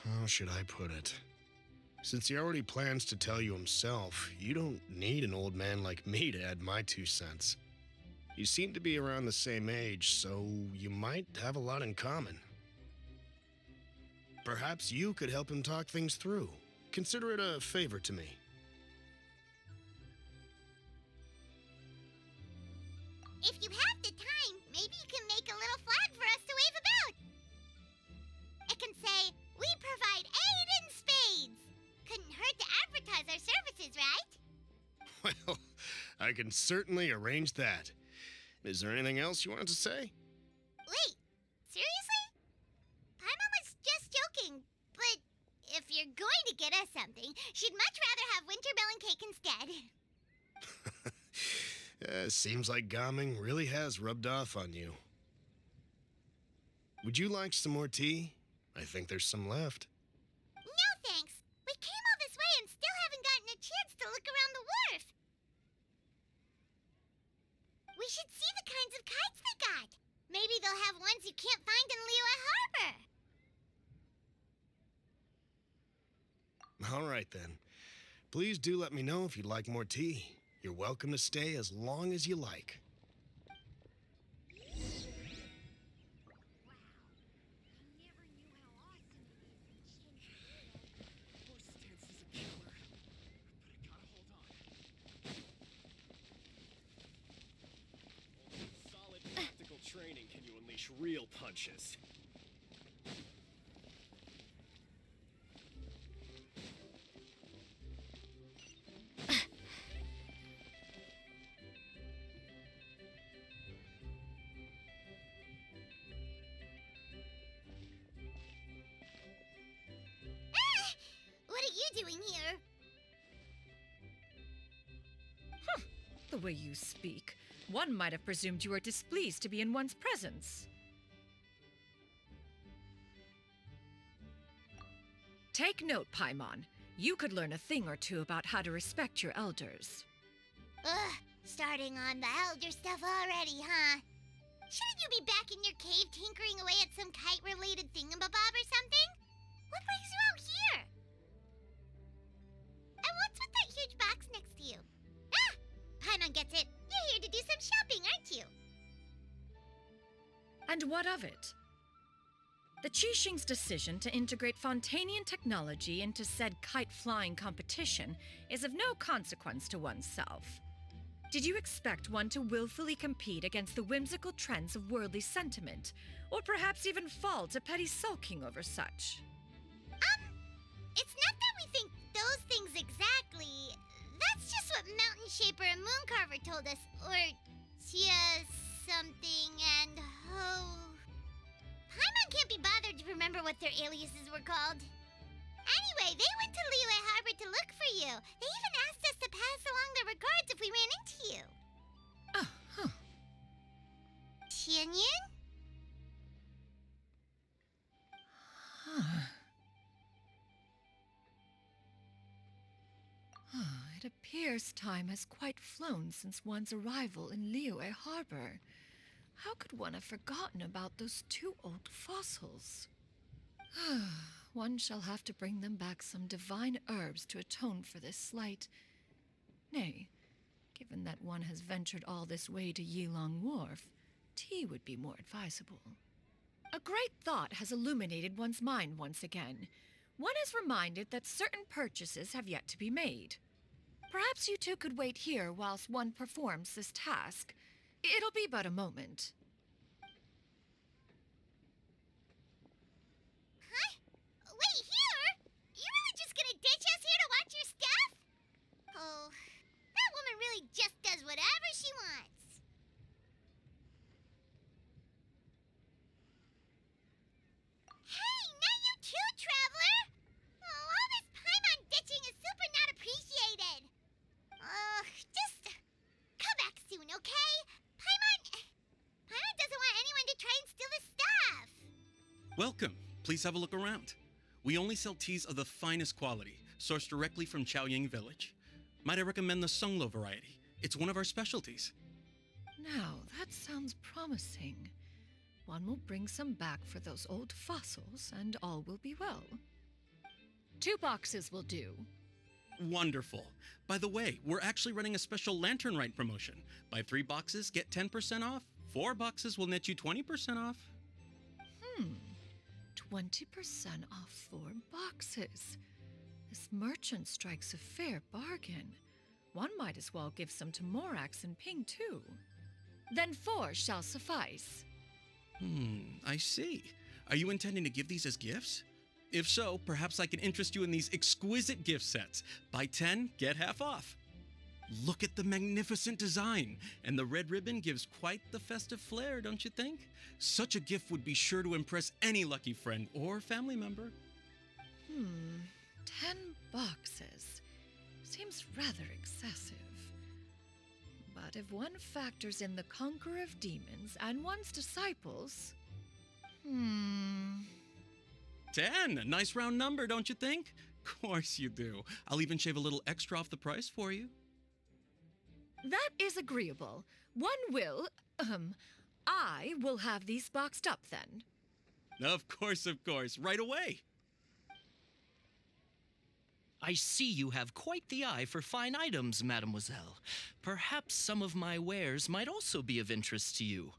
L: How should I put it? Since he already plans to tell you himself, you don't need an old man like me to add my 2 cents. You seem to be around the same age, so you might have a lot in common. Perhaps you could help him talk things through. Consider it a favor to me.
D: If you have the time, maybe you can make a little flag for us to wave about. It can say, "We provide aid in spades." Couldn't hurt to advertise our services, right?
L: Well, I can certainly arrange that. Is there anything else you wanted to say?
D: Wait, seriously? Paimon was just joking, but if you're going to get us something, she'd much rather have wintermelon cake instead.
L: Seems like Gaming really has rubbed off on you. Would you like some more tea? I think there's some left.
D: No thanks. We came all this way and still haven't gotten a chance to look around the wharf. We should see the kinds of kites they got. Maybe they'll have ones you can't find in Liyue Harbor.
L: All right, then. Please do let me know if you'd like more tea. You're welcome to stay as long as you like.
M: Solid practical training can you unleash real punches.
D: What are you doing here?
N: The way you speak, one might have presumed you were displeased to be in one's presence. Take note, Paimon. You could learn a thing or two about how to respect your elders.
D: Ugh, starting on the elder stuff already, huh? Shouldn't you be back in your cave tinkering away at some kite-related thingamabob or something? What brings you out here? And what's with that huge box next to you? Ah! Paimon gets it. You're here to do some shopping, aren't you?
N: And what of it? The Qixing's decision to integrate Fontanian technology into said kite-flying competition is of no consequence to oneself. Did you expect one to willfully compete against the whimsical trends of worldly sentiment, or perhaps even fall to petty sulking over such?
D: It's not that we think those things exactly. That's just what Mountain Shaper and Mooncarver told us. Or Tia something and Ho. Paimon can't be bothered to remember what their aliases were called. Anyway, they went to Liyue Harbor to look for you. They even asked us to pass along their regards if we ran into you.
N: Oh, huh.
D: Tia
N: It appears time has quite flown since one's arrival in Liyue Harbor. How could one have forgotten about those two old fossils? One shall have to bring them back some divine herbs to atone for this slight. Nay, given that one has ventured all this way to Yilong Wharf, tea would be more advisable. A great thought has illuminated one's mind once again. One is reminded that certain purchases have yet to be made. Perhaps you two could wait here whilst one performs this task. It'll be but a moment.
D: Huh? Wait, here? You really just gonna ditch us here to watch your stuff? Oh, that woman really just does whatever she wants. Hey, not you too, Traveler! Oh, all this Paimon ditching is super not appreciated. Just come back soon, okay? Paimon doesn't want anyone to try and steal his stuff.
O: Welcome. Please have a look around. We only sell teas of the finest quality, sourced directly from Chaoying Village. Might I recommend the Sunglo variety? It's one of our specialties.
N: Now, that sounds promising. One will bring some back for those old fossils, and all will be well.
H: 2 boxes will do.
O: Wonderful. By the way, we're actually running a special Lantern Rite promotion. Buy 3 boxes, get 10% off. 4 boxes will net you 20% off.
N: 20% off 4 boxes. This merchant strikes a fair bargain. One might as well give some to Morax and Ping, too.
H: Then 4 shall suffice.
O: I see. Are you intending to give these as gifts? If so, perhaps I can interest you in these exquisite gift sets. Buy 10, get half off. Look at the magnificent design, and the red ribbon gives quite the festive flair, don't you think? Such a gift would be sure to impress any lucky friend or family member.
N: 10 boxes. Seems rather excessive. But if one factors in the Conqueror of Demons and one's disciples...
O: 10! A nice round number, don't you think? Of course you do. I'll even shave a little extra off the price for you.
N: That is agreeable. One will, I will have these boxed up then.
O: Of course, right away.
C: I see you have quite the eye for fine items, mademoiselle. Perhaps some of my wares might also be of interest to you.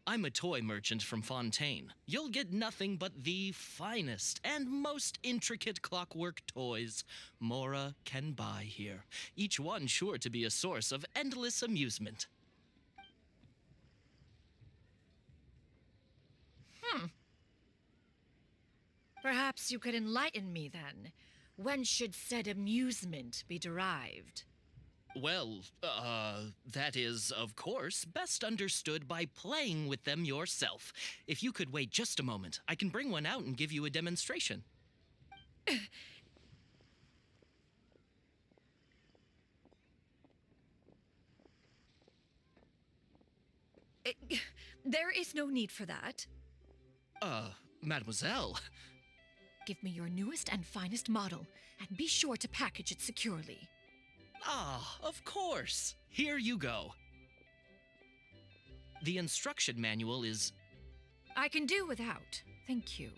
C: I'm a toy merchant from Fontaine. You'll get nothing but the finest and most intricate clockwork toys Mora can buy here. Each one sure to be a source of endless amusement.
N: Perhaps you could enlighten me then. When should said amusement be derived?
C: Well, that is, of course, best understood by playing with them yourself. If you could wait just a moment, I can bring one out and give you a demonstration.
N: There is no need for that.
C: Mademoiselle.
N: Give me your newest and finest model, and be sure to package it securely.
C: Ah, of course. Here you go. The instruction manual is...
N: I can do without, thank you.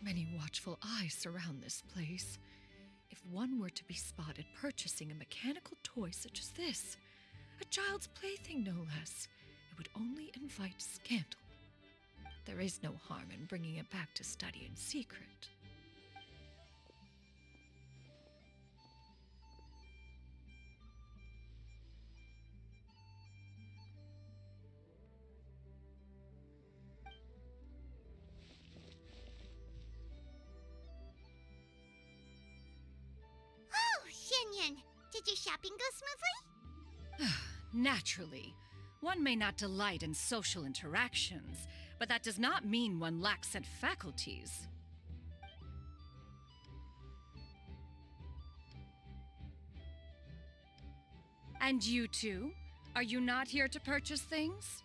N: Many watchful eyes surround this place. If one were to be spotted purchasing a mechanical toy such as this, a child's plaything no less, it would only invite scandal. There is no harm in bringing it back to study in secret.
D: Oh, Shenyan, did your shopping go smoothly?
N: Naturally. One may not delight in social interactions, but that does not mean one lacks said faculties. And you two? Are you not here to purchase things?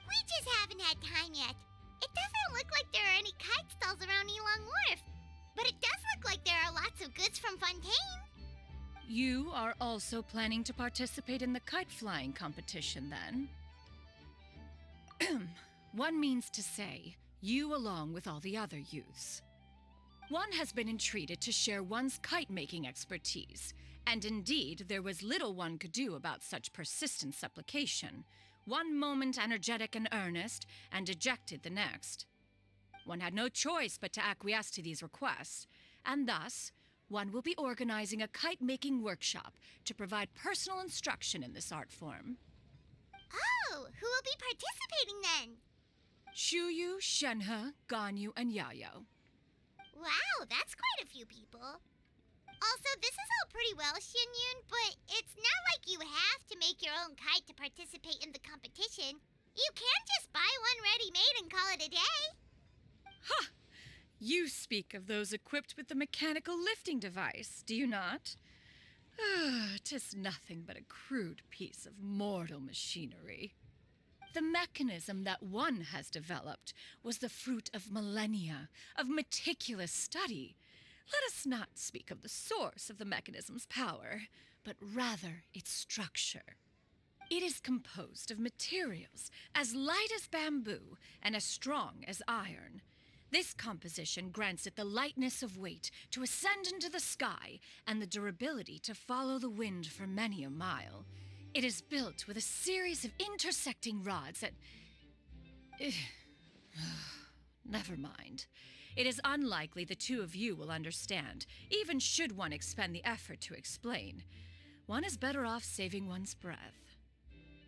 D: We just haven't had time yet. It doesn't look like there are any kite stalls around Yilong Wharf. But it does look like there are lots of goods from Fontaine.
N: You are also planning to participate in the kite flying competition, then? One means to say, you along with all the other youths. One has been entreated to share one's kite-making expertise, and indeed there was little one could do about such persistent supplication. One moment energetic and earnest, and dejected the next. One had no choice but to acquiesce to these requests, and thus, one will be organizing a kite-making workshop to provide personal instruction in this art form.
D: Oh, who will be participating then?
N: Shuyu, Shenhe, Ganyu, and Yayo.
D: Wow, that's quite a few people. Also, this is all pretty well, Xianyun, but it's not like you have to make your own kite to participate in the competition. You can just buy one ready-made and call it a day.
N: Ha! You speak of those equipped with the mechanical lifting device, do you not? "'Tis nothing but a crude piece of mortal machinery. The mechanism that one has developed was the fruit of millennia of meticulous study. Let us not speak of the source of the mechanism's power, but rather its structure. It is composed of materials as light as bamboo and as strong as iron. This composition grants it the lightness of weight to ascend into the sky and the durability to follow the wind for many a mile. It is built with a series of intersecting rods that... Never mind. It is unlikely the two of you will understand, even should one expend the effort to explain. One is better off saving one's breath.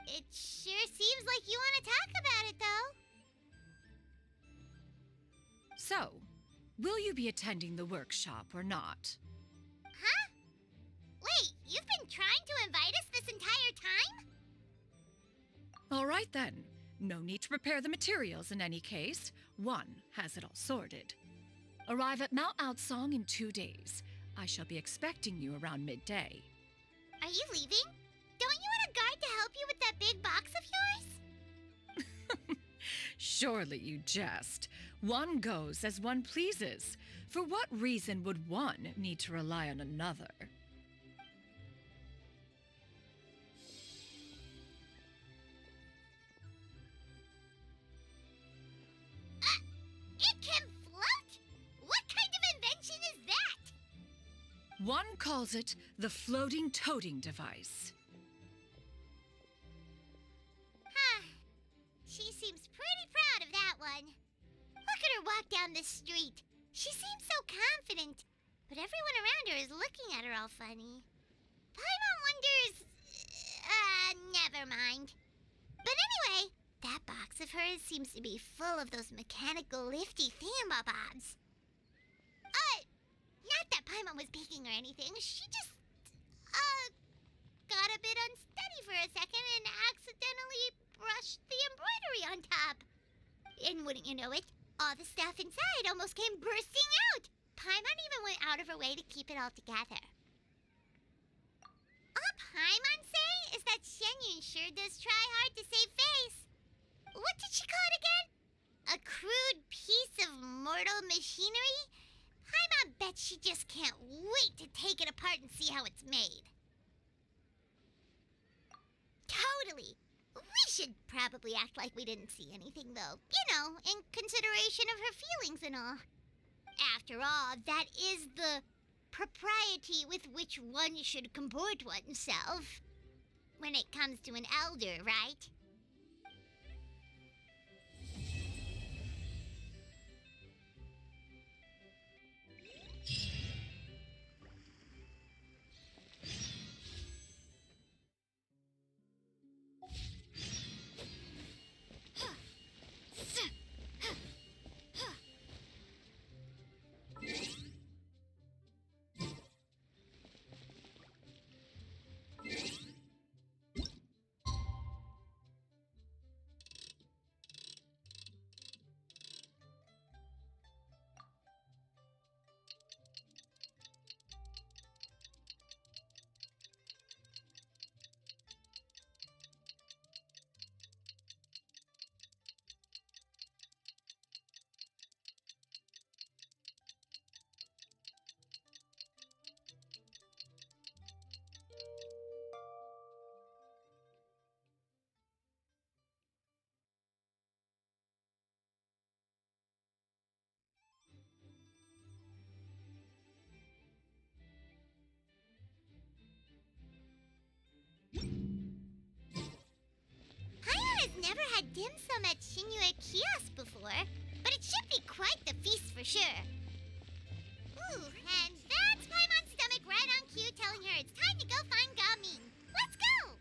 D: It sure seems like you want to talk about it, though.
N: So, will you be attending the workshop or not?
D: Huh? Wait, you've been trying to invite us this entire time?
N: All right then. No need to prepare the materials in any case. One has it all sorted. Arrive at Mount Outsong in 2 days. I shall be expecting you around midday.
D: Are you leaving? Don't you want a guard to help you with that big box of yours?
N: Surely you jest. One goes as one pleases. For what reason would one need to rely on another?
D: It can float? What kind of invention is that?
N: One calls it the floating toting device.
D: Huh. She seems pretty proud of that one. Look at her walk down the street. She seems so confident, but everyone around her is looking at her all funny. Paimon wonders... never mind. But anyway, that box of hers seems to be full of those mechanical lifty thingamabobs. Not that Paimon was peeking or anything. She just, got a bit unsteady for a second and accidentally brushed the embroidery on top. And wouldn't you know it, all the stuff inside almost came bursting out. Paimon even went out of her way to keep it all together. All Paimon say is that Xianyun sure does try hard to save face. What did she call it again? A crude piece of mortal machinery? Paimon bet she just can't wait to take it apart and see how it's made. Totally. We should probably act like we didn't see anything, though. You know, in consideration of her feelings and all. After all, that is the propriety with which one should comport oneself. When it comes to an elder, right? dim sum at Shinyue Kiosk before, but it should be quite the feast for sure. Ooh, and that's Paimon's stomach right on cue telling her it's time to go find Gaming. Let's go!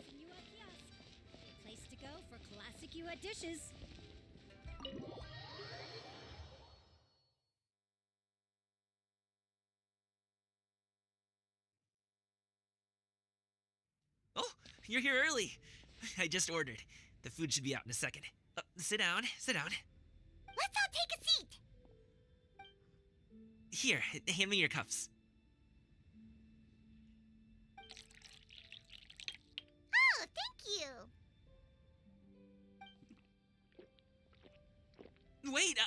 P: Senua Kiosk. Place to go for classic Yua dishes.
J: Oh, you're here early. I just ordered. The food should be out in a second. Sit down, sit down.
D: Let's all take a seat!
J: Here, hand me your cups.
D: Oh, thank you!
J: Wait,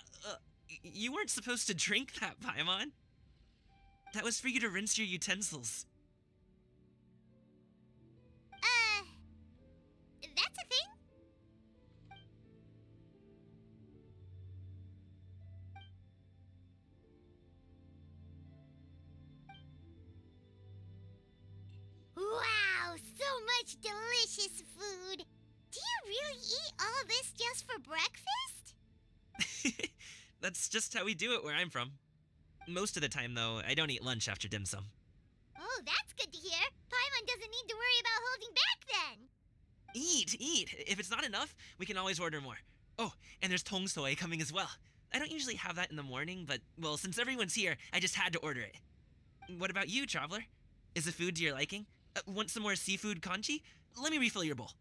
J: you weren't supposed to drink that, Paimon. That was for you to rinse your utensils.
D: That's a thing? Wow, so much delicious food! Do you really eat all this just for breakfast?
J: That's just how we do it where I'm from. Most of the time, though, I don't eat lunch after dim sum.
D: Oh, that's good to hear. Paimon doesn't need to worry about holding back then.
J: Eat! If it's not enough, we can always order more. Oh, and there's tong soy coming as well. I don't usually have that in the morning, but, well, since everyone's here, I just had to order it. What about you, Traveler? Is the food to your liking? Want some more seafood kanchi? Let me refill your bowl.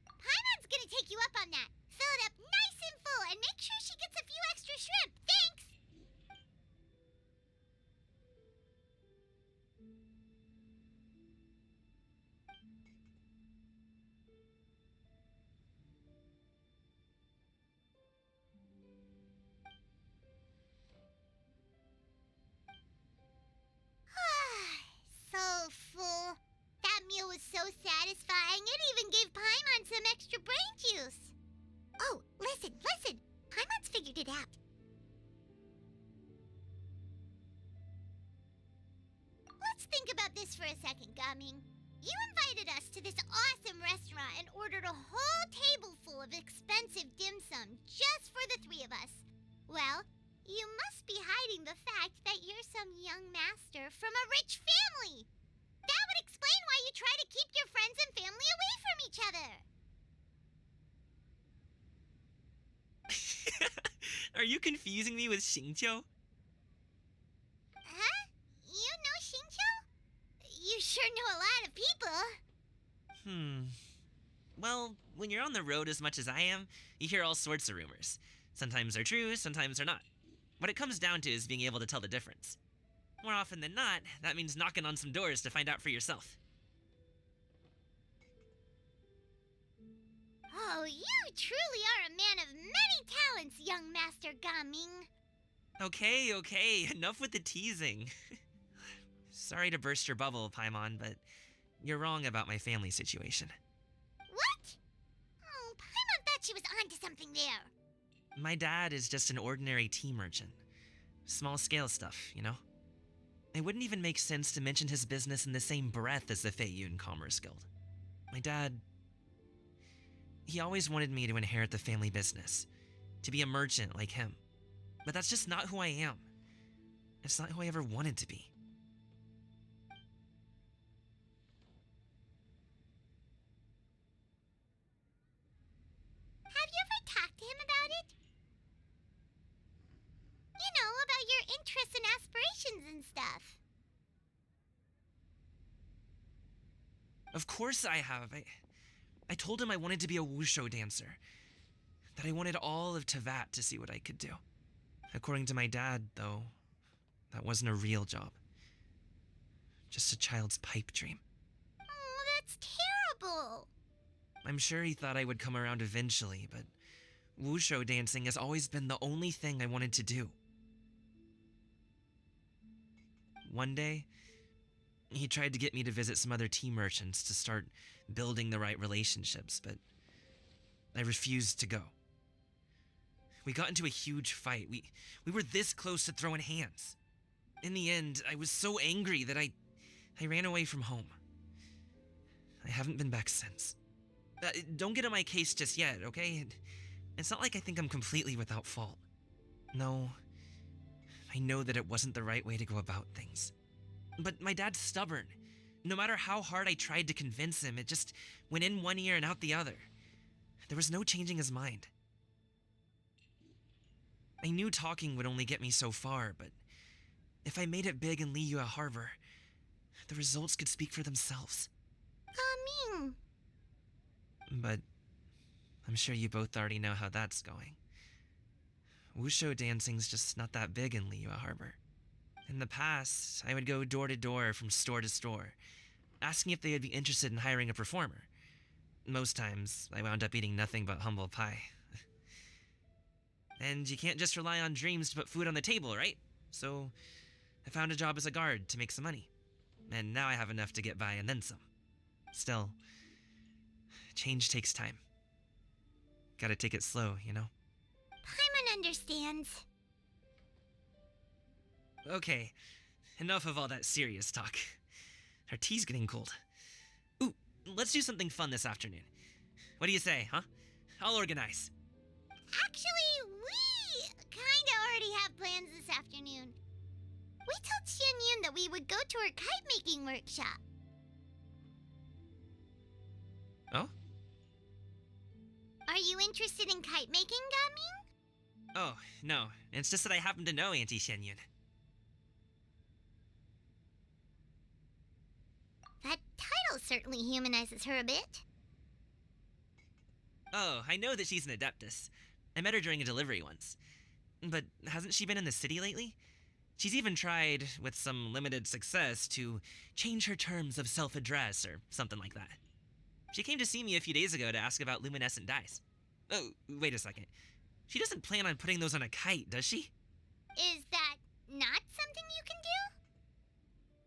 D: Paimon's gonna take you up on that. Fill it up nice and full and make sure she gets a few extra shrimp. Thanks! So full. That meal was so satisfying, it even gave Paimon some extra brain juice. Oh, listen! Paimon's figured it out. Let's think about this for a second, Gaming. You invited us to this awesome restaurant and ordered a whole table full of expensive dim sum just for the three of us. Well, you must be hiding the fact that you're some young master from a rich family. That would explain why you try to keep your friends and family away from each other.
J: Are you confusing me with Xingqiu?
D: Huh? You know Xingqiu? You sure know a lot of people.
J: Well, when you're on the road as much as I am, you hear all sorts of rumors. Sometimes they're true, sometimes they're not. What it comes down to is being able to tell the difference. More often than not, that means knocking on some doors to find out for yourself.
D: Oh, you truly are a man of many talents, young Master Gaming.
J: Okay, enough with the teasing. Sorry to burst your bubble, Paimon, but you're wrong about my family situation.
D: What? Oh, Paimon thought she was onto something there.
J: My dad is just an ordinary tea merchant. Small scale stuff, you know? It wouldn't even make sense to mention his business in the same breath as the Feiyun Commerce Guild. My dad... he always wanted me to inherit the family business, to be a merchant like him. But that's just not who I am. It's not who I ever wanted to be.
D: Have you ever talked to him about it? You know, about your interests and aspirations. competitions and stuff.
J: Of course I have. I told him I wanted to be a wushu dancer. That I wanted all of Tevat to see what I could do. According to my dad, though, that wasn't a real job. Just a child's pipe dream.
D: Oh, that's terrible.
J: I'm sure he thought I would come around eventually, but wushu dancing has always been the only thing I wanted to do. One day, he tried to get me to visit some other tea merchants to start building the right relationships, but I refused to go. We got into a huge fight. We were this close to throwing hands. In the end, I was so angry that I ran away from home. I haven't been back since. Don't get on my case just yet, okay? It's not like I think I'm completely without fault. No, I know that it wasn't the right way to go about things. But my dad's stubborn. No matter how hard I tried to convince him, it just went in one ear and out the other. There was no changing his mind. I knew talking would only get me so far, but if I made it big in Liyue Harbor, the results could speak for themselves.
D: Ming.
J: But I'm sure you both already know how that's going. Wushu dancing's just not that big in Liyue Harbor. In the past, I would go door to door from store to store, asking if they would be interested in hiring a performer. Most times, I wound up eating nothing but humble pie. And you can't just rely on dreams to put food on the table, right? So, I found a job as a guard to make some money. And now I have enough to get by and then some. Still, change takes time. Gotta take it slow, you know?
D: Paimon understands.
J: Okay, enough of all that serious talk. Our tea's getting cold. Ooh, let's do something fun this afternoon. What do you say, huh? I'll organize.
D: Actually, we kinda already have plans this afternoon. We told Xianyun that we would go to her kite-making workshop.
J: Oh?
D: Are you interested in kite-making, Gaming?
J: Oh, no. It's just that I happen to know Auntie Xianyun.
D: That title certainly humanizes her a bit.
J: Oh, I know that she's an adeptus. I met her during a delivery once. But hasn't she been in the city lately? She's even tried, with some limited success, to change her terms of self-address or something like that. She came to see me a few days ago to ask about luminescent dyes. Oh, wait a second. She doesn't plan on putting those on a kite, does she?
D: Is that not something you can do?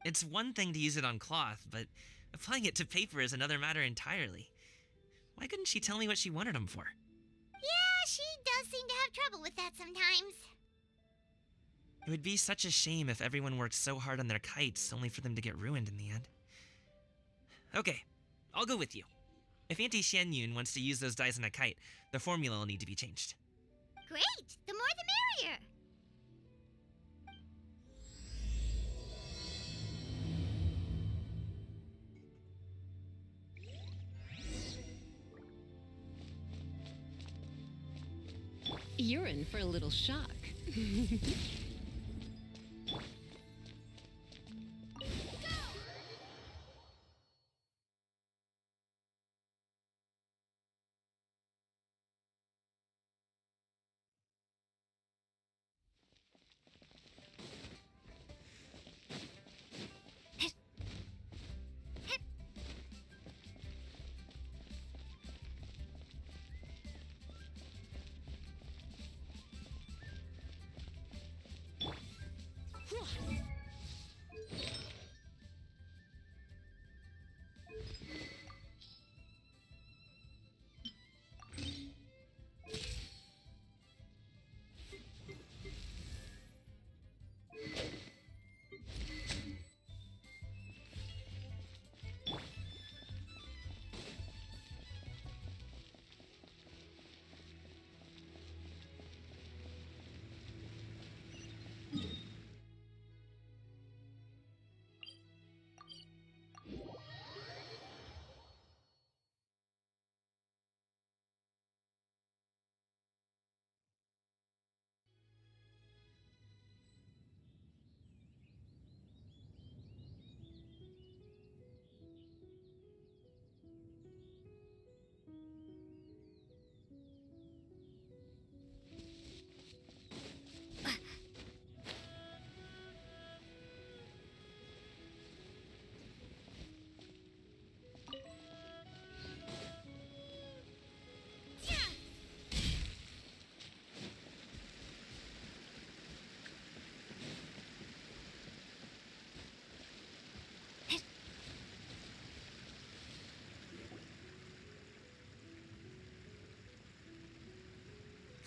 J: It's one thing to use it on cloth, but applying it to paper is another matter entirely. Why couldn't she tell me what she wanted them for?
D: Yeah, she does seem to have trouble with that sometimes.
J: It would be such a shame if everyone worked so hard on their kites only for them to get ruined in the end. Okay, I'll go with you. If Auntie Xianyun wants to use those dyes on a kite, the formula will need to be changed.
D: Great! The more the merrier!
Q: You're in for a little shock.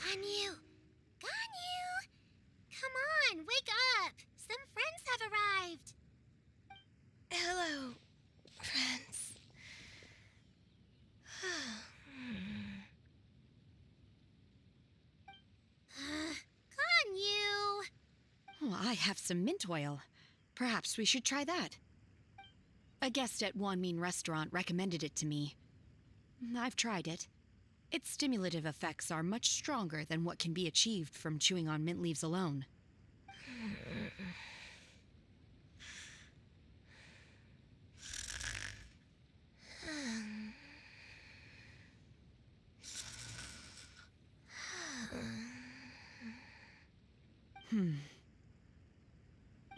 D: Ganyu! Ganyu! Come on, wake up! Some friends have arrived!
B: Hello, friends.
D: Ganyu!
R: Oh, I have some mint oil. Perhaps we should try that. A guest at Wanmin Restaurant recommended it to me. I've tried it. Its stimulative effects are much stronger than what can be achieved from chewing on mint leaves alone.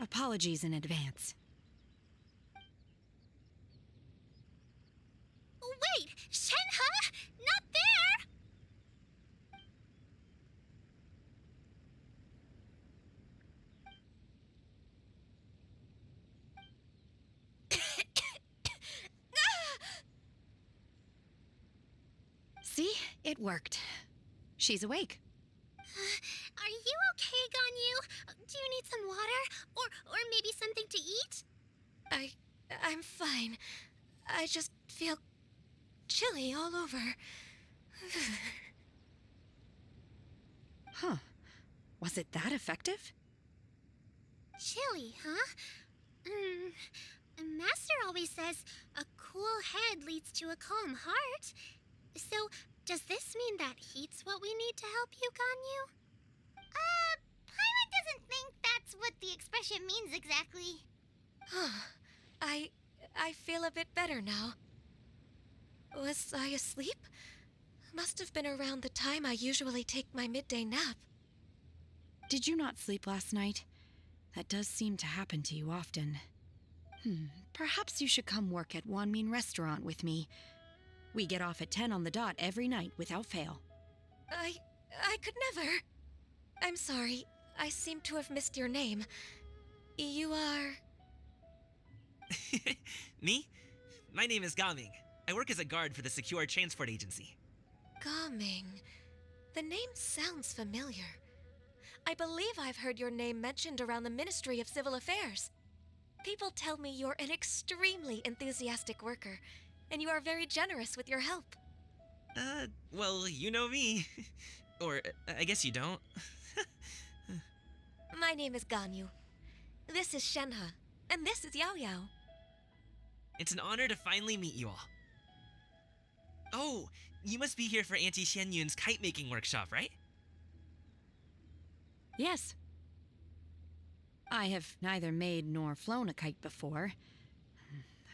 R: Apologies in advance.
D: Wait! Shenhe? Not there!
R: See? It worked. She's awake.
D: Are you okay, Ganyu? Do you need some water? Or maybe something to eat?
B: I'm fine. I just feel chilly all over.
R: Huh. Was it that effective?
D: Chilly, huh? Master always says a cool head leads to a calm heart. So, does this mean that heat's what we need to help you, Ganyu? Paimon doesn't think that's what the expression means exactly.
B: I feel a bit better now. Was I asleep? Must have been around the time I usually take my midday nap.
R: Did you not sleep last night? That does seem to happen to you often. Perhaps you should come work at Wanmin Restaurant with me. We get off at 10 on the dot every night without fail.
B: I could never. I'm sorry. I seem to have missed your name. You are...
J: Me? My name is Gaming. I work as a guard for the Secure Transport Agency.
B: Gaming. The name sounds familiar. I believe I've heard your name mentioned around the Ministry of Civil Affairs. People tell me you're an extremely enthusiastic worker, and you are very generous with your help.
J: Well, you know me. Or, I guess you don't.
B: My name is Ganyu. This is Shenhe, and this is Yao Yao.
J: It's an honor to finally meet you all. Oh, you must be here for Auntie Xianyun's kite-making workshop, right?
R: Yes. I have neither made nor flown a kite before.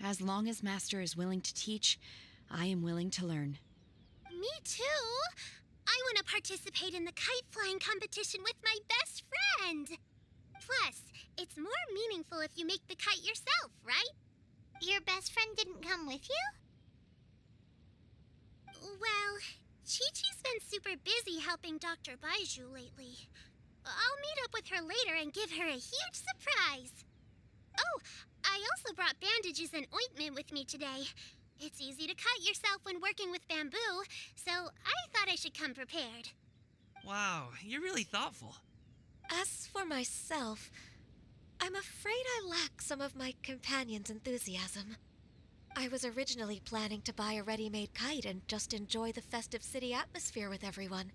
R: As long as Master is willing to teach, I am willing to learn.
D: Me too. I want to participate in the kite flying competition with my best friend. Plus, it's more meaningful if you make the kite yourself, right? Your best friend didn't come with you? Well, Chi-Chi's been super busy helping Dr. Baiju lately. I'll meet up with her later and give her a huge surprise. Oh, I also brought bandages and ointment with me today. It's easy to cut yourself when working with bamboo, so I thought I should come prepared.
J: Wow, you're really thoughtful.
B: As for myself, I'm afraid I lack some of my companion's enthusiasm. I was originally planning to buy a ready-made kite and just enjoy the festive city atmosphere with everyone.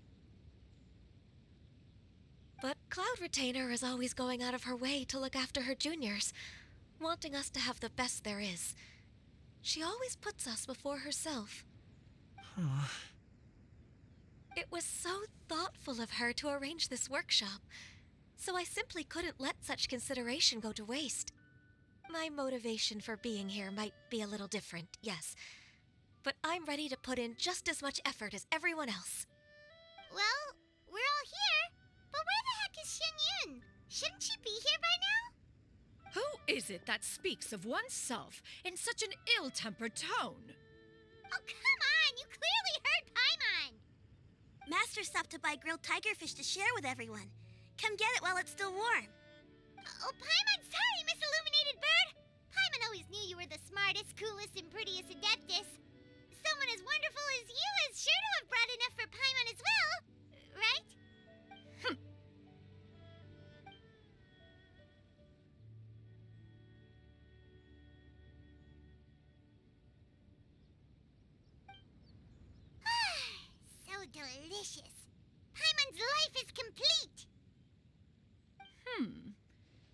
B: But Cloud Retainer is always going out of her way to look after her juniors, wanting us to have the best there is. She always puts us before herself. It was so thoughtful of her to arrange this workshop, so I simply couldn't let such consideration go to waste. My motivation for being here might be a little different, yes, but I'm ready to put in just as much effort as everyone else.
D: Well, we're all here, but where the heck is Xianyun? Shouldn't she be here by now?
N: Who is it that speaks of oneself in such an ill-tempered tone?
D: Oh, come on! You clearly heard Paimon! Master stopped to buy grilled tigerfish to share with everyone. Come get it while it's still warm. Oh, Paimon, sorry, Miss Illuminated Bird! Paimon always knew you were the smartest, coolest, and prettiest Adeptus. Someone as wonderful as you is sure to have brought enough for Paimon as well, right? delicious. Paimon's life is complete.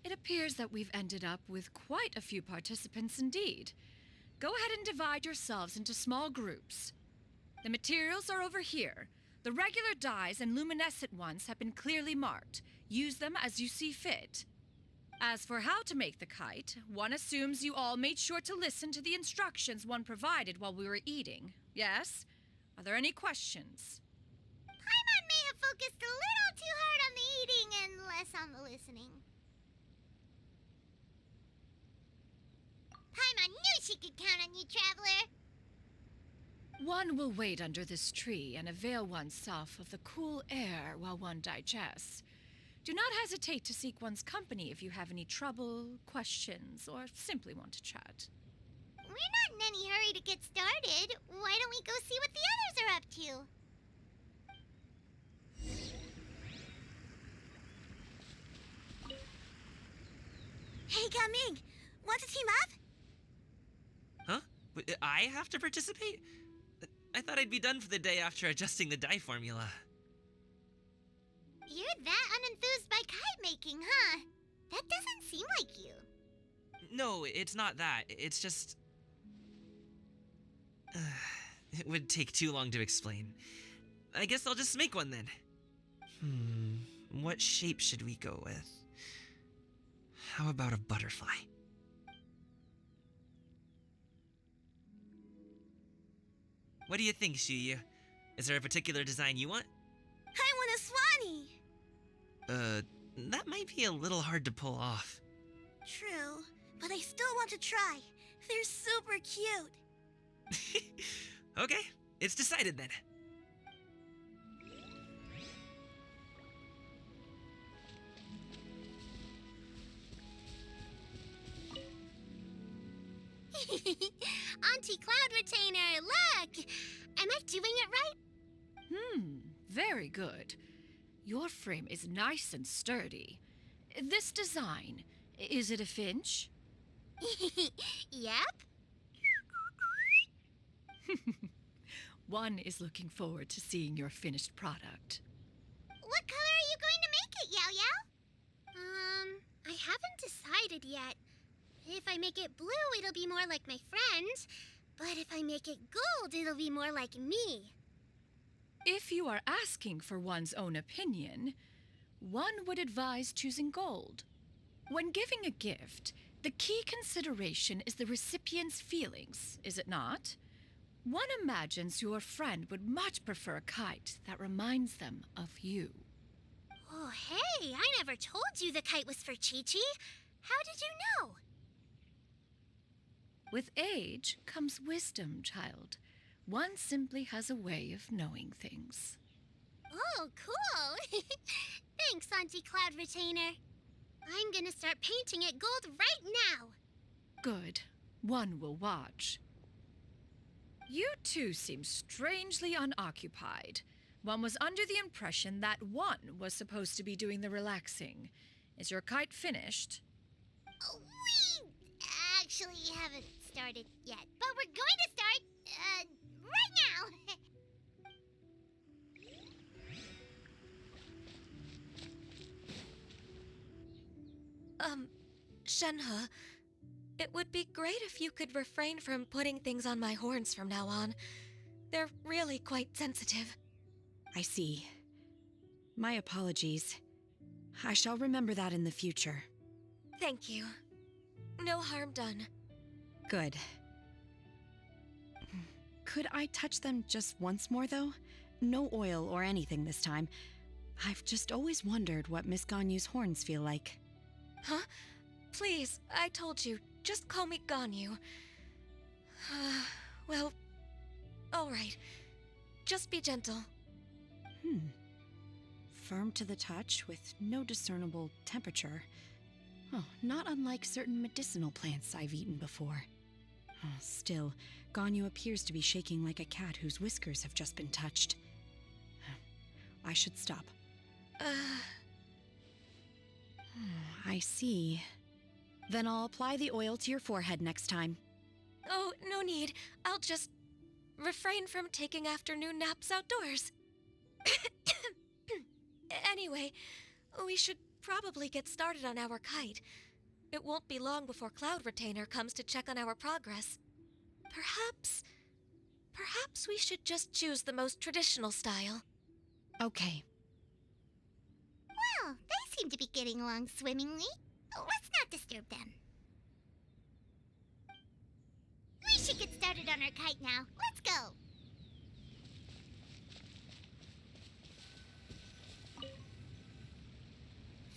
N: It appears that we've ended up with quite a few participants indeed. Go ahead and divide yourselves into small groups. The materials are over here. The regular dyes and luminescent ones have been clearly marked. Use them as you see fit. As for how to make the kite, one assumes you all made sure to listen to the instructions one provided while we were eating. Yes? Are there any questions?
D: Paimon may have focused a little too hard on the eating and less on the listening. Paimon knew she could count on you, Traveler.
N: One will wait under this tree and avail oneself of the cool air while one digests. Do not hesitate to seek one's company if you have any trouble, questions, or simply want to chat.
D: We're not in any hurry to get started. Why don't we go see what the others are up to?
B: Hey, Gaming! Want to team up?
J: Huh? I have to participate? I thought I'd be done for the day after adjusting the dye formula.
D: You're that unenthused by kite making, huh? That doesn't seem like you.
J: No, it's not that. It's just... it would take too long to explain. I guess I'll just make one then. What shape should we go with? How about a butterfly? What do you think, Shuyu? Is there a particular design you want?
B: I want a swanee!
J: That might be a little hard to pull off.
B: True, but I still want to try. They're super cute.
J: Okay, it's decided then.
D: Auntie Cloud Retainer, look! Am I doing it right?
N: Very good. Your frame is nice and sturdy. This design, is it a finch?
D: Yep.
N: One is looking forward to seeing your finished product.
D: What color are you going to make it, Yao Yao? I haven't decided yet. If I make it blue, it'll be more like my friend. But if I make it gold, it'll be more like me.
N: If you are asking for one's own opinion, one would advise choosing gold. When giving a gift, the key consideration is the recipient's feelings, is it not? One imagines your friend would much prefer a kite that reminds them of you.
D: Oh, hey, I never told you the kite was for Chi-Chi. How did you know?
N: With age comes wisdom, child. One simply has a way of knowing things.
D: Oh, cool. Thanks, Auntie Cloud Retainer. I'm gonna start painting it gold right now.
N: Good. One will watch. You two seem strangely unoccupied. One was under the impression that one was supposed to be doing the relaxing. Is your kite finished?
D: We actually haven't started yet, but we're going to start, right now.
B: Shenhe, it would be great if you could refrain from putting things on my horns from now on. They're really quite sensitive.
R: I see. My apologies. I shall remember that in the future.
B: Thank you. No harm done.
R: Good. Could I touch them just once more, though? No oil or anything this time. I've just always wondered what Miss Ganyu's horns feel like.
B: Huh? Please, I told you. Just call me Ganyu. Well, all right. Just be gentle.
R: Firm to the touch with no discernible temperature. Oh, not unlike certain medicinal plants I've eaten before. Oh, still, Ganyu appears to be shaking like a cat whose whiskers have just been touched. I should stop. I see. Then I'll apply the oil to your forehead next time.
B: Oh, no need. I'll just refrain from taking afternoon naps outdoors.
S: Anyway, we should probably get started on our kite. It won't be long before Cloud Retainer comes to check on our progress. Perhaps we should just choose the most traditional style.
R: Okay.
D: Well, they seem to be getting along swimmingly. Let's not disturb them. We should get started on our kite now. Let's go.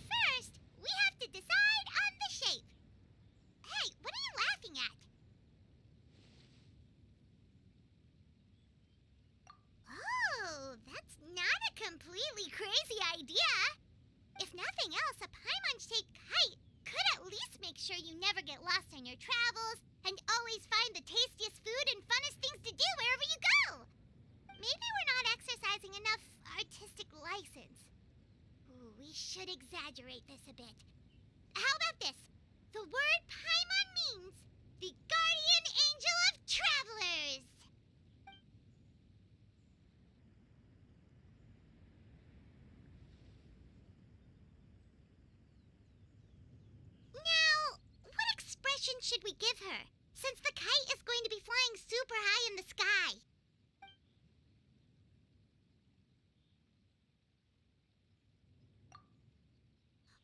D: First, we have to decide on the shape. Hey, what are you laughing at? Oh, that's not a completely crazy idea. If nothing else, a Paimon-shaped kite could at least make sure you never get lost on your travels and always find the tastiest food and funnest things to do wherever you go. Maybe we're not exercising enough artistic license. Ooh, we should exaggerate this a bit. How about this? The word Paimon means the guardian angel of travelers. Now, what expression should we give her, since the kite is going to be flying super high in the sky?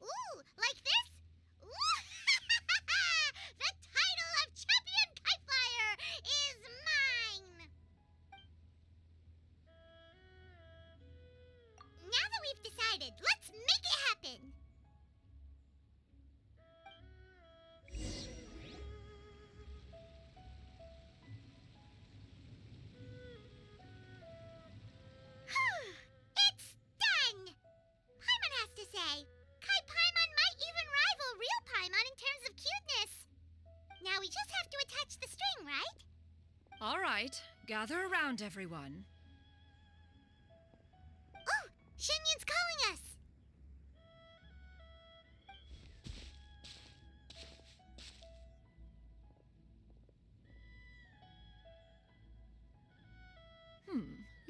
D: Ooh, like this? Ooh, the title of Champion Kite Flyer is mine! Now that we've decided, let's make it happen! It's done! Paimon has to say, Kai Paimon might even rival real Paimon in terms of cuteness. Now we just have to attach the string, right?
N: All right, gather around, everyone.
D: Oh, Shenyun's calling us!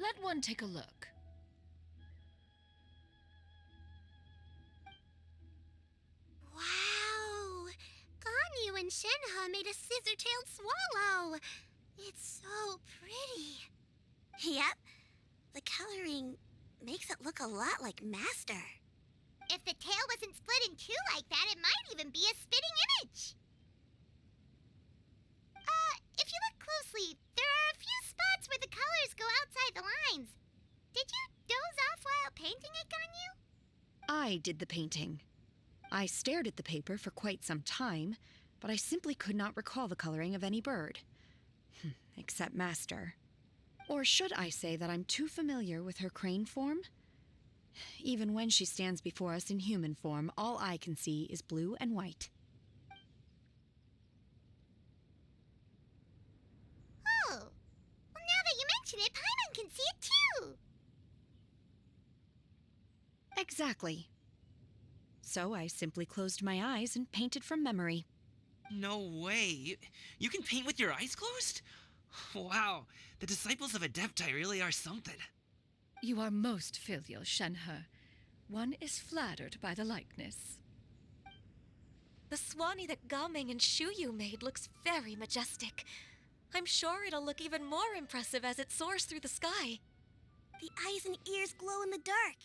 N: Let one take a look.
D: Wow! Ganyu and Shenhe made a scissor-tailed swallow! It's so pretty. Yep. The coloring makes it look a lot like Master. If the tail wasn't split in two like that, it might even be a spitting image. If you look closely, there are a few spots where the colors go outside the lines. Did you doze off while painting it, Ganyu?
R: I did the painting. I stared at the paper for quite some time, but I simply could not recall the coloring of any bird. Except Master. Or should I say that I'm too familiar with her crane form? Even when she stands before us in human form, all I can see is blue and white.
D: Oh, well, now that you mention it, Paimon can see it too.
R: Exactly. So I simply closed my eyes and painted from memory.
J: No way. You can paint with your eyes closed? Wow, the disciples of Adepti really are something.
N: You are most filial, Shenhe. One is flattered by the likeness.
S: The Swanee that Gaming and Shuyu made looks very majestic. I'm sure it'll look even more impressive as it soars through the sky.
D: The eyes and ears glow in the dark,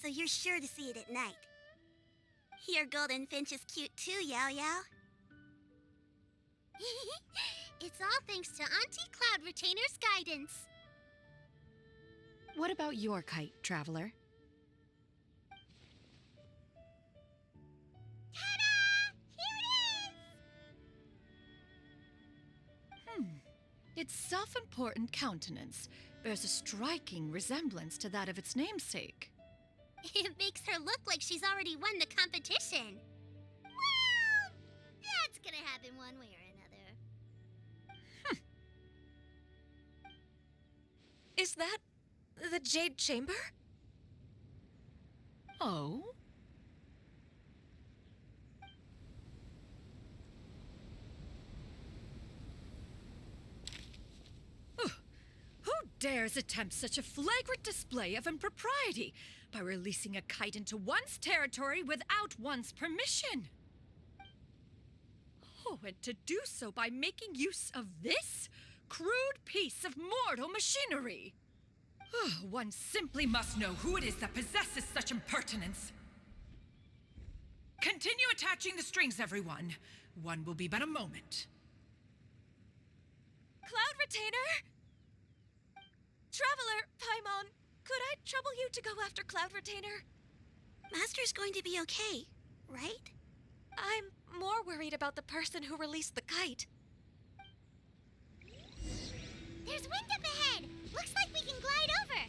D: so you're sure to see it at night. Your golden finch is cute too, Yao Yao. It's all thanks to Auntie Cloud Retainer's guidance.
R: What about your kite, Traveler?
D: Ta-da! Here it is!
N: Its self-important countenance bears a striking resemblance to that of its namesake.
D: It makes her look like she's already won the competition. Well, that's gonna happen one way or another.
S: Is that the Jade Chamber?
N: Oh? Who dares attempt such a flagrant display of impropriety by releasing a kite into one's territory without one's permission? Oh, and to do so by making use of this crude piece of mortal machinery. One simply must know who it is that possesses such impertinence. Continue attaching the strings, everyone. One will be but a moment.
S: Cloud Retainer! Traveler, Paimon, could I trouble you to go after Cloud Retainer?
D: Master's going to be okay, right?
S: I'm more worried about the person who released the kite.
D: There's wind up ahead! Looks like we can glide over!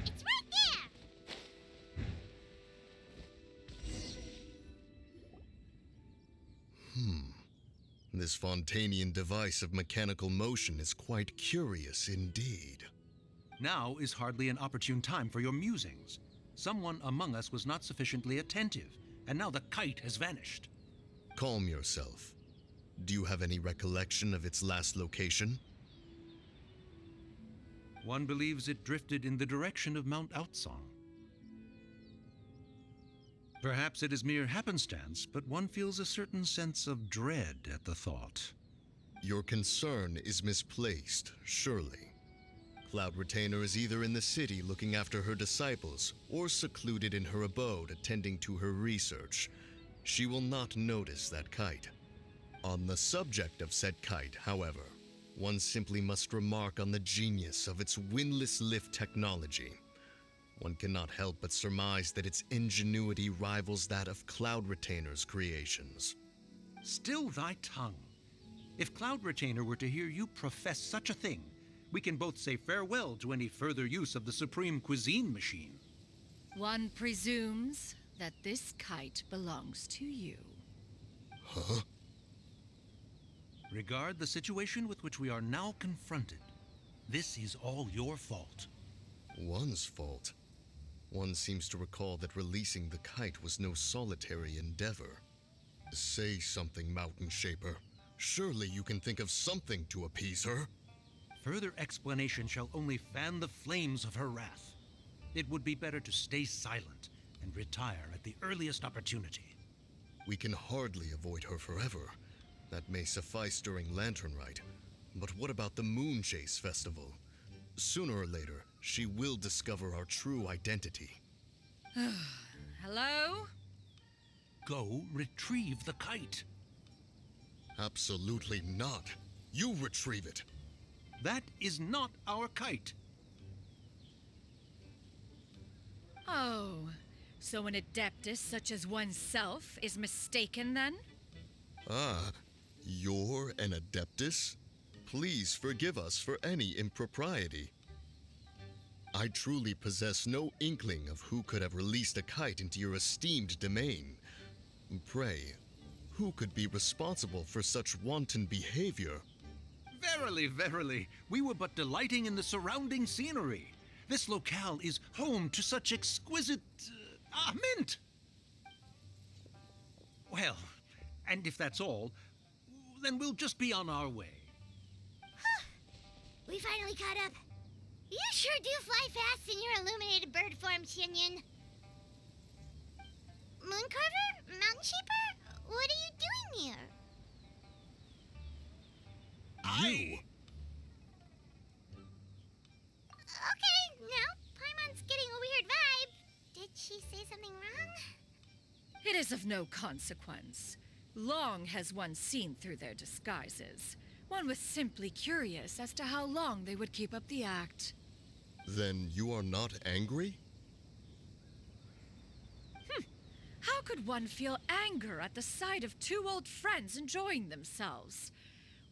D: It's right there!
F: This Fontanian device of mechanical motion is quite curious indeed.
G: Now is hardly an opportune time for your musings. Someone among us was not sufficiently attentive, and now the kite has vanished.
F: Calm yourself. Do you have any recollection of its last location?
G: One believes it drifted in the direction of Mount Outsong. Perhaps it is mere happenstance, but one feels a certain sense of dread at the thought.
F: Your concern is misplaced, surely. Cloud Retainer is either in the city looking after her disciples, or secluded in her abode attending to her research. She will not notice that kite. On the subject of said kite, however, one simply must remark on the genius of its windless lift technology. One cannot help but surmise that its ingenuity rivals that of Cloud Retainer's creations.
G: Still thy tongue. If Cloud Retainer were to hear you profess such a thing, we can both say farewell to any further use of the Supreme Cuisine machine.
N: One presumes that this kite belongs to you.
F: Huh?
G: Regard the situation with which we are now confronted. This is all your fault.
F: One's fault? One seems to recall that releasing the kite was no solitary endeavor. Say something, Mountain Shaper. Surely you can think of something to appease her.
G: Further explanation shall only fan the flames of her wrath. It would be better to stay silent and retire at the earliest opportunity.
F: We can hardly avoid her forever. That may suffice during Lantern Rite. But what about the Moon Chase Festival? Sooner or later, she will discover our true identity.
N: Hello?
G: Go retrieve the kite.
F: Absolutely not. You retrieve it.
G: That is not our kite.
N: Oh, so an adeptus such as oneself is mistaken then?
F: Ah, you're an Adeptus? Please forgive us for any impropriety. I truly possess no inkling of who could have released a kite into your esteemed domain. Pray, who could be responsible for such wanton behavior?
G: Verily, verily, we were but delighting in the surrounding scenery. This locale is home to such exquisite... mint! Well, and if that's all, then we'll just be on our way.
D: We finally caught up. You sure do fly fast in your illuminated bird form, Xinyan. Mooncarver? Mountain Shaper? What are you doing here?
F: You?
D: Okay, now Paimon's getting a weird vibe. Did she say something wrong?
N: It is of no consequence. Long has one seen through their disguises. One was simply curious as to how long they would keep up the act.
F: Then you are not angry?
N: How could one feel anger at the sight of two old friends enjoying themselves?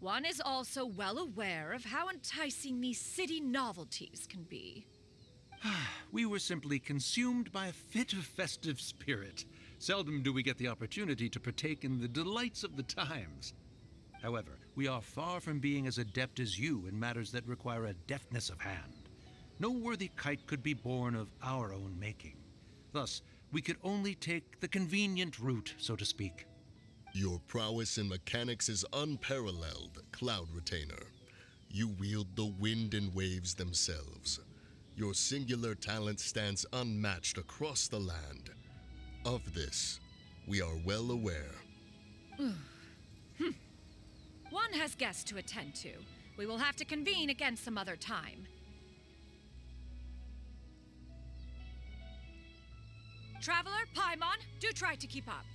N: One is also well aware of how enticing these city novelties can be.
G: We were simply consumed by a fit of festive spirit. Seldom do we get the opportunity to partake in the delights of the times. However, we are far from being as adept as you in matters that require a deftness of hand. No worthy kite could be born of our own making. Thus, we could only take the convenient route, so to speak.
F: Your prowess in mechanics is unparalleled, Cloud Retainer. You wield the wind and waves themselves. Your singular talent stands unmatched across the land. Of this, we are well aware.
N: One has guests to attend to. We will have to convene again some other time. Traveler, Paimon, do try to keep up.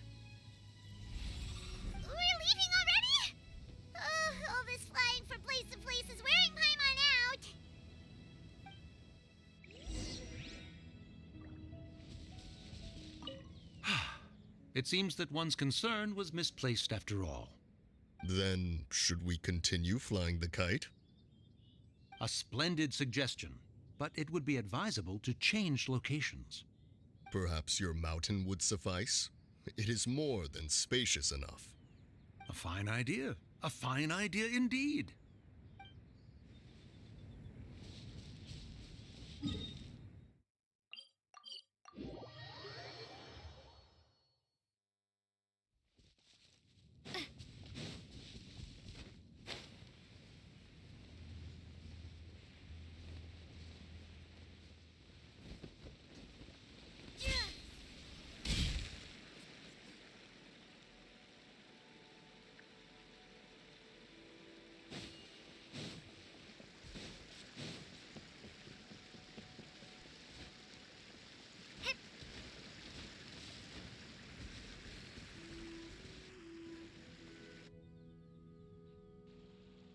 D: We're leaving already? All this flying from place to place is wearing Paimon out.
G: It seems that one's concern was misplaced after all.
F: Then, should we continue flying the kite?
G: A splendid suggestion, but it would be advisable to change locations.
F: Perhaps your mountain would suffice? It is more than spacious enough.
G: A fine idea. A fine idea indeed.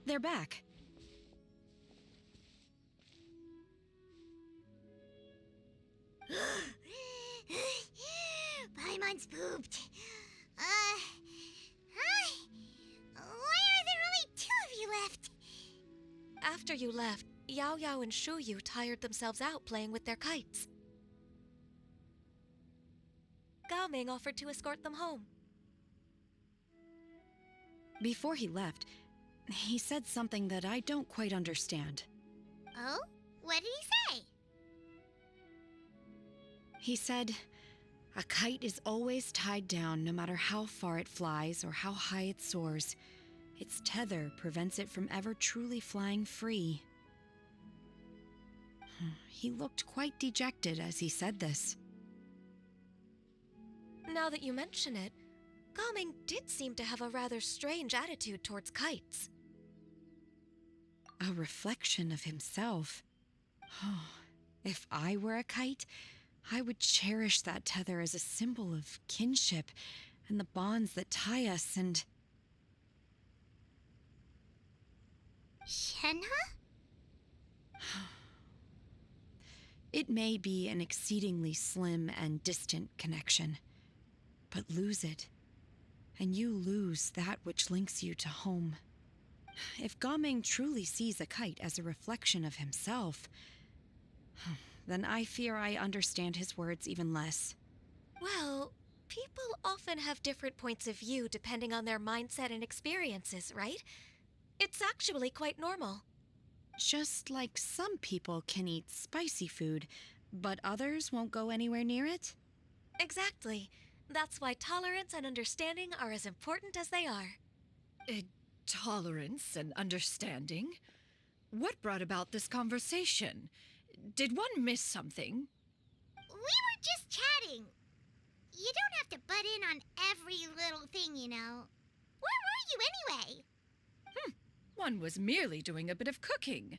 R: They're back.
D: Paimon's pooped. Hi. Why are there only 2 of you left?
S: After you left, Yao Yao and Shu Yu tired themselves out playing with their kites. Gao Ming offered to escort them home.
R: Before he left, he said something that I don't quite understand.
D: Oh? What did he say?
R: He said, a kite is always tied down no matter how far it flies or how high it soars. Its tether prevents it from ever truly flying free. He looked quite dejected as he said this.
S: Now that you mention it, Gao Ming did seem to have a rather strange attitude towards kites.
R: A reflection of himself. If I were a kite, I would cherish that tether as a symbol of kinship and the bonds that tie us and...
D: Shenhe?
R: It may be an exceedingly slim and distant connection, but lose it, and you lose that which links you to home. If Gao Ming truly sees a kite as a reflection of himself, then I fear I understand his words even less.
S: Well, people often have different points of view depending on their mindset and experiences, right? It's actually quite normal.
R: Just like some people can eat spicy food, but others won't go anywhere near it?
S: Exactly. That's why tolerance and understanding are as important as they are.
N: Tolerance and understanding? What brought about this conversation? Did one miss something?
D: We were just chatting. You don't have to butt in on every little thing, you know. Where were you anyway?
N: One was merely doing a bit of cooking.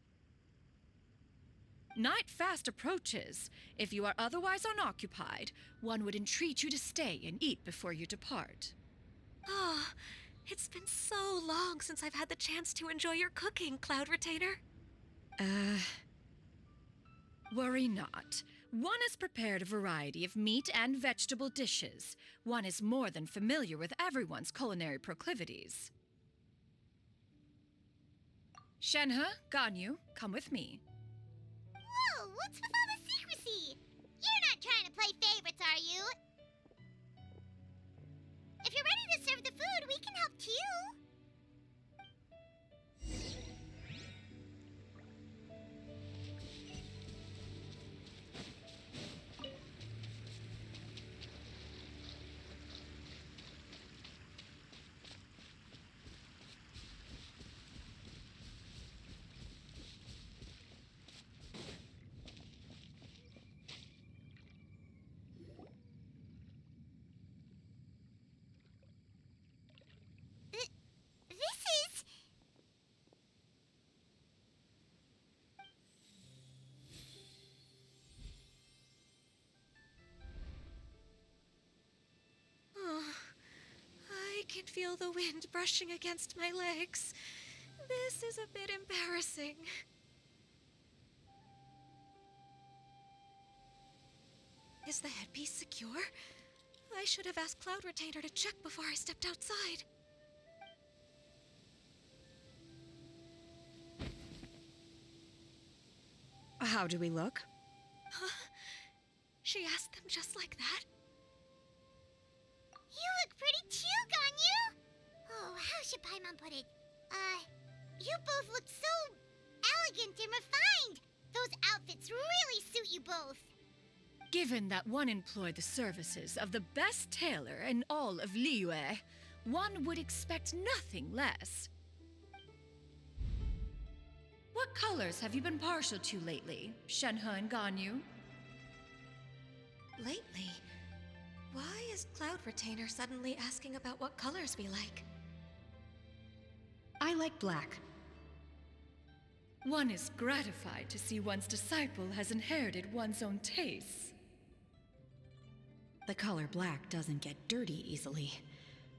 N: Night fast approaches. If you are otherwise unoccupied, one would entreat you to stay and eat before you depart.
S: Oh, it's been so long since I've had the chance to enjoy your cooking, Cloud Retainer.
N: Worry not. One has prepared a variety of meat and vegetable dishes. One is more than familiar with everyone's culinary proclivities. Shenhe, Ganyu, come with me.
D: Whoa, what's with all the trying to play favorites, are you? If you're ready to serve the food, we can help too. This is...
S: Oh, I can feel the wind brushing against my legs. This is a bit embarrassing. Is the headpiece secure? I should have asked Cloud Retainer to check before I stepped outside.
R: How do we look?
S: Huh? She asked them just like that?
D: You look pretty too, Ganyu! Oh, how should Paimon put it? You both look so elegant and refined! Those outfits really suit you both!
N: Given that one employed the services of the best tailor in all of Liyue, one would expect nothing less. What colors have you been partial to lately, Shenhe and Ganyu?
S: Lately? Why is Cloud Retainer suddenly asking about what colors we like?
R: I like black.
N: One is gratified to see one's disciple has inherited one's own tastes.
R: The color black doesn't get dirty easily,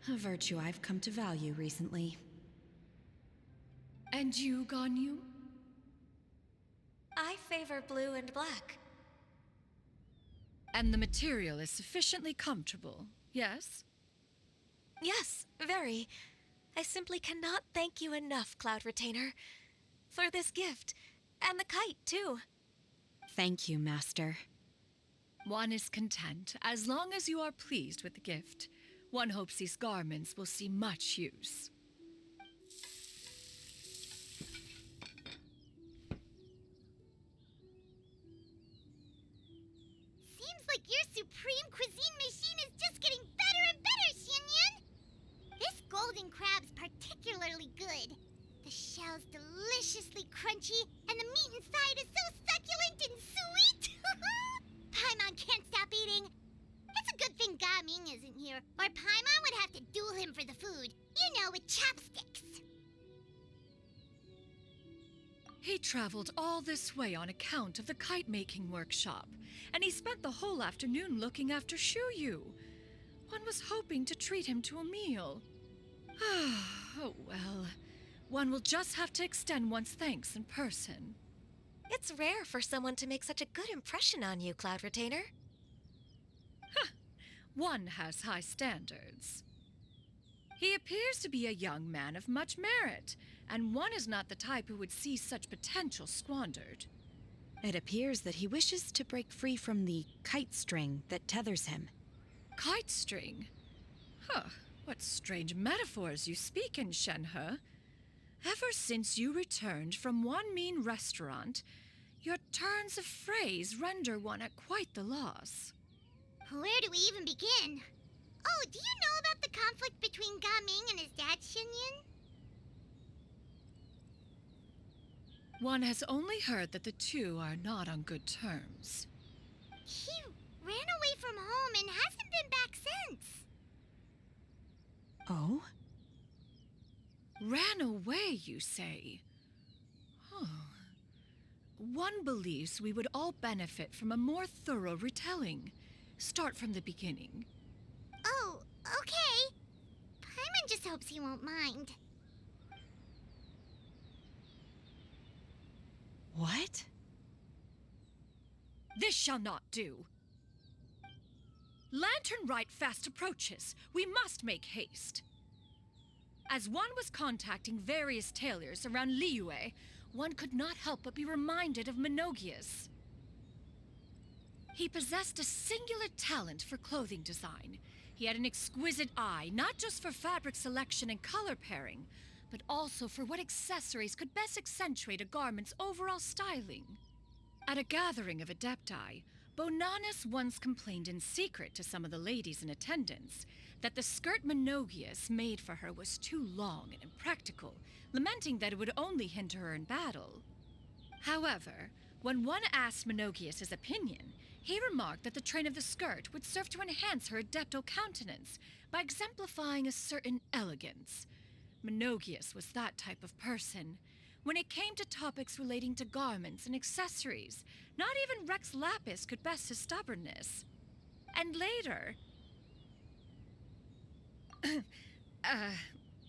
R: a virtue I've come to value recently.
N: And you, Ganyu?
S: I favor blue and black.
N: And the material is sufficiently comfortable, yes?
S: Yes, very. I simply cannot thank you enough, Cloud Retainer, for this gift, and the kite, too.
R: Thank you, Master.
N: One is content, as long as you are pleased with the gift. One hopes these garments will see much use.
D: Seems like your supreme cuisine machine is just getting better and better, Xinyun! This golden crab's particularly good. The shell's deliciously crunchy, and the meat inside is so succulent and sweet! Paimon can't stop eating. It's a good thing Gaming isn't here, or Paimon would have to duel him for the food. You know, with chopsticks.
N: He traveled all this way on account of the kite-making workshop, and he spent the whole afternoon looking after Shuyu. One was hoping to treat him to a meal. Oh well. One will just have to extend one's thanks in person.
S: It's rare for someone to make such a good impression on you, Cloud Retainer.
N: One has high standards. He appears to be a young man of much merit, and one is not the type who would see such potential squandered.
R: It appears that he wishes to break free from the kite string that tethers him.
N: Kite string? Huh, what strange metaphors you speak in, Shenhe. Ever since you returned from one mean restaurant, your turns of phrase render one at quite the loss.
D: Where do we even begin? Oh, do you know about the conflict between Gaming and his dad, Xinyun?
N: One has only heard that the two are not on good terms.
D: He ran away from home and hasn't been back since.
R: Oh?
N: Ran away, you say? Huh. One believes we would all benefit from a more thorough retelling. Start from the beginning.
D: Oh, okay. Paimon just hopes he won't mind.
R: What?
N: This shall not do. Lantern Rite fast approaches. We must make haste. As one was contacting various tailors around Liyue, one could not help but be reminded of Menogias. He possessed a singular talent for clothing design. He had an exquisite eye, not just for fabric selection and color pairing, but also for what accessories could best accentuate a garment's overall styling. At a gathering of Adepti, Bonanis once complained in secret to some of the ladies in attendance that the skirt Menogius made for her was too long and impractical, lamenting that it would only hinder her in battle. However, when one asked Menogius' opinion, he remarked that the train of the skirt would serve to enhance her adeptal countenance by exemplifying a certain elegance. Menogius was that type of person. When it came to topics relating to garments and accessories, not even Rex Lapis could best his stubbornness. And later...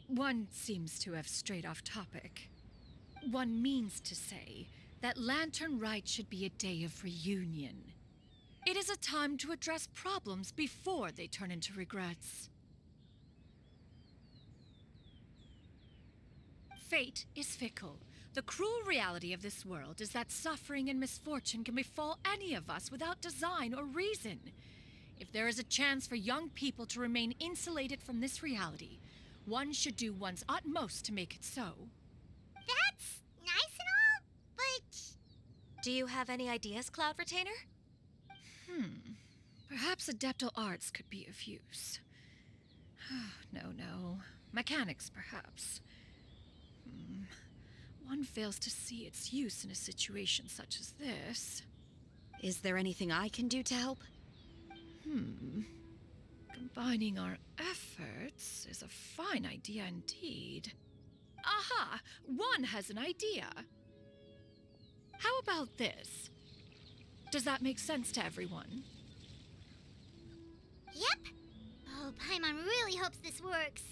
N: one seems to have strayed off topic. One means to say that Lantern Rite should be a day of reunion. It is a time to address problems before they turn into regrets. Fate is fickle. The cruel reality of this world is that suffering and misfortune can befall any of us without design or reason. If there is a chance for young people to remain insulated from this reality, one should do one's utmost to make it so.
D: That's nice and all, but...
S: Do you have any ideas, Cloud Retainer?
N: Perhaps adeptal arts could be of use. No. Mechanics, perhaps. One fails to see its use in a situation such as this.
R: Is there anything I can do to help?
N: Combining our efforts is a fine idea indeed. Aha! One has an idea. How about this? Does that make sense to everyone?
D: Yep. Oh, Paimon really hopes this works.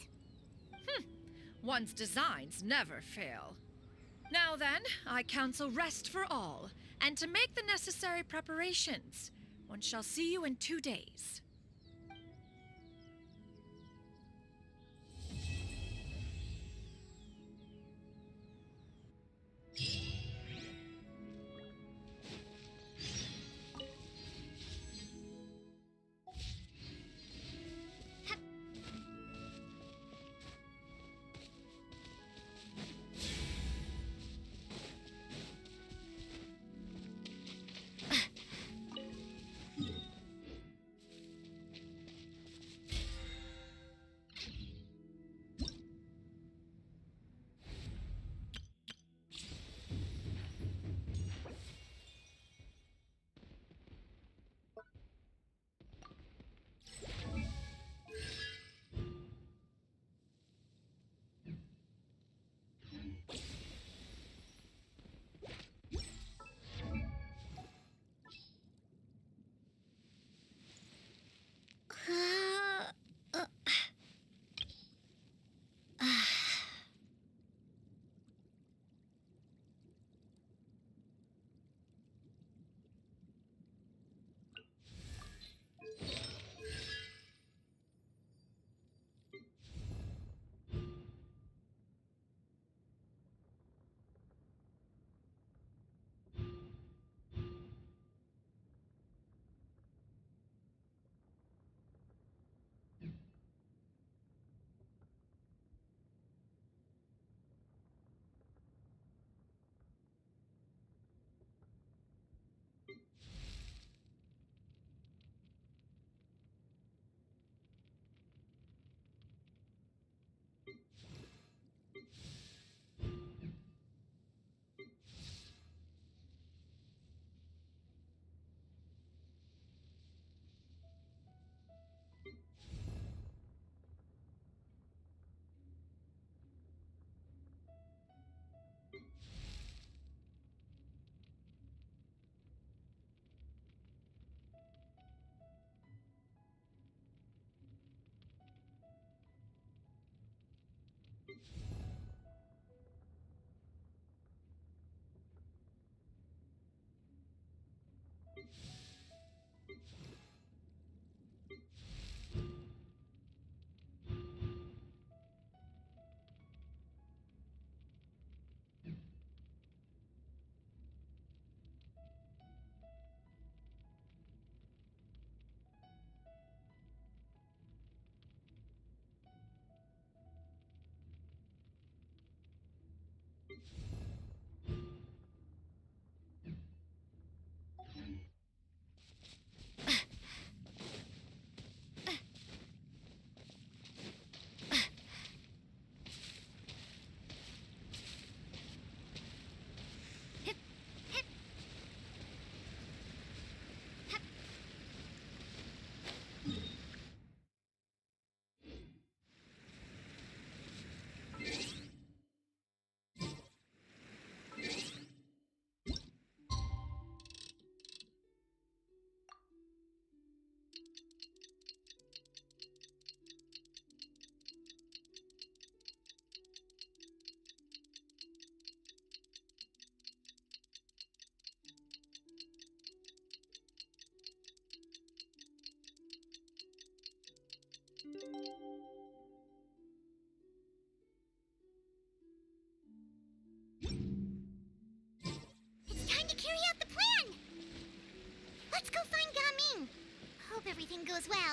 N: One's designs never fail. Now then, I counsel rest for all, and to make the necessary preparations. One shall see you in 2 days.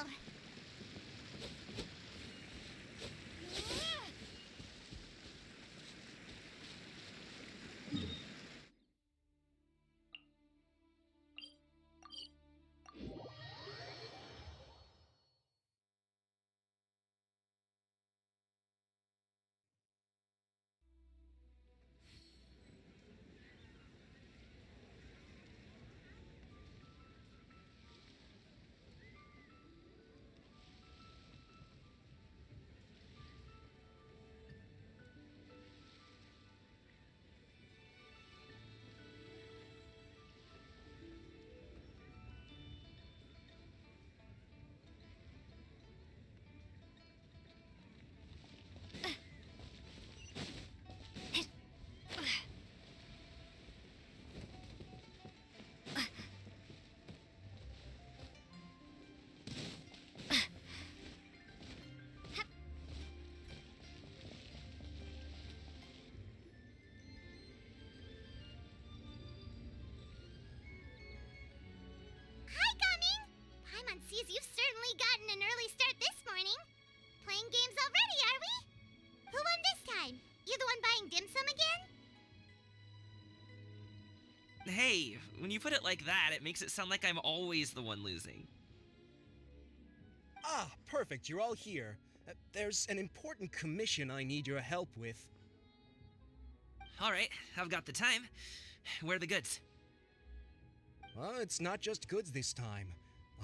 D: now. Hi, Gumming! Paimon sees you've certainly gotten an early start this morning. Playing games already, are we? Who won this time? You the one buying dim sum again?
J: Hey, when you put it like that, it makes it sound like I'm always the one losing.
I: Ah, perfect. You're all here. There's an important commission I need your help with.
J: All right, I've got the time. Where are the goods?
I: Well, it's not just goods this time.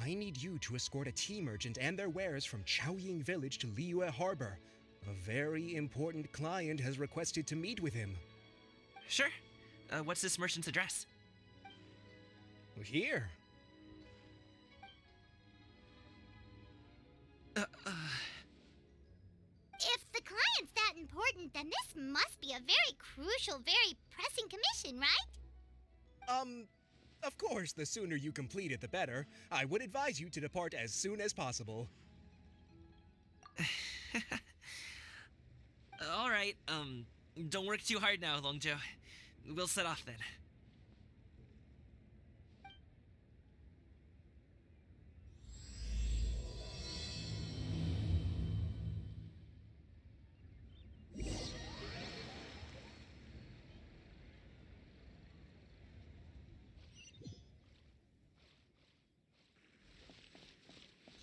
I: I need you to escort a tea merchant and their wares from Chaoying Village to Liyue Harbor. A very important client has requested to meet with him.
J: Sure. What's this merchant's address?
I: Here.
D: If the client's that important, then this must be a very crucial, very pressing commission, right?
I: Of course, the sooner you complete it, the better. I would advise you to depart as soon as possible.
J: All right, don't work too hard now, Longjo. We'll set off then.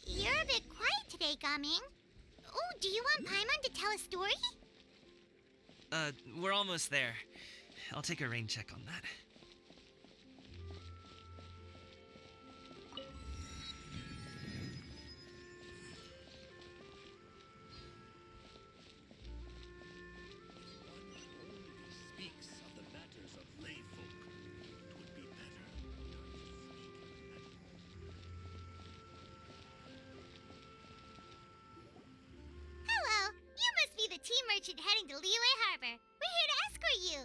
D: You're a bit quiet today, Gumming. Oh, do you want Paimon to tell a story?
J: We're almost there. I'll take a rain check on that.
M: Speaks of the matters of lay folk. It would be better not to speak at all.
D: Hello, you must be the tea merchant heading to Liyue Harbor. We're here to escort you.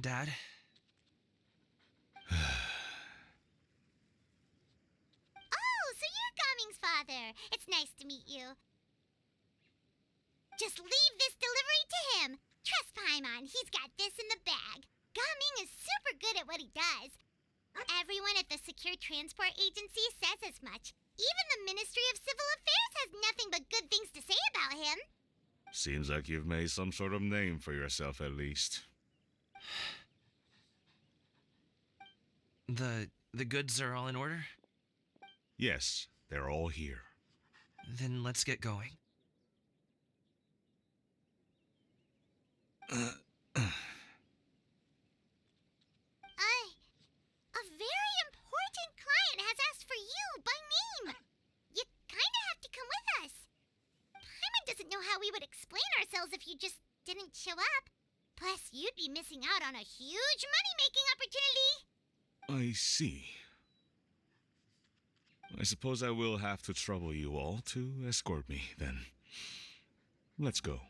J: Dad?
D: Oh, so you're Gumming's father. It's nice to meet you. Just leave this delivery to him. Trust Paimon, he's got this in the bag. Gumming is super good at what he does. Everyone at the Secure Transport Agency says as much. Even the Ministry of Civil Affairs has nothing but good things to say about him.
T: Seems like you've made some sort of name for yourself, at least.
J: The goods are all in order?
T: Yes, they're all here.
J: Then let's get going.
D: A very important client has asked for you by name. You kinda have to come with us. Paimon doesn't know how we would explain ourselves if you just didn't show up. Plus, you'd be missing out on a huge money-making opportunity.
T: I see. I suppose I will have to trouble you all to escort me, then. Let's go.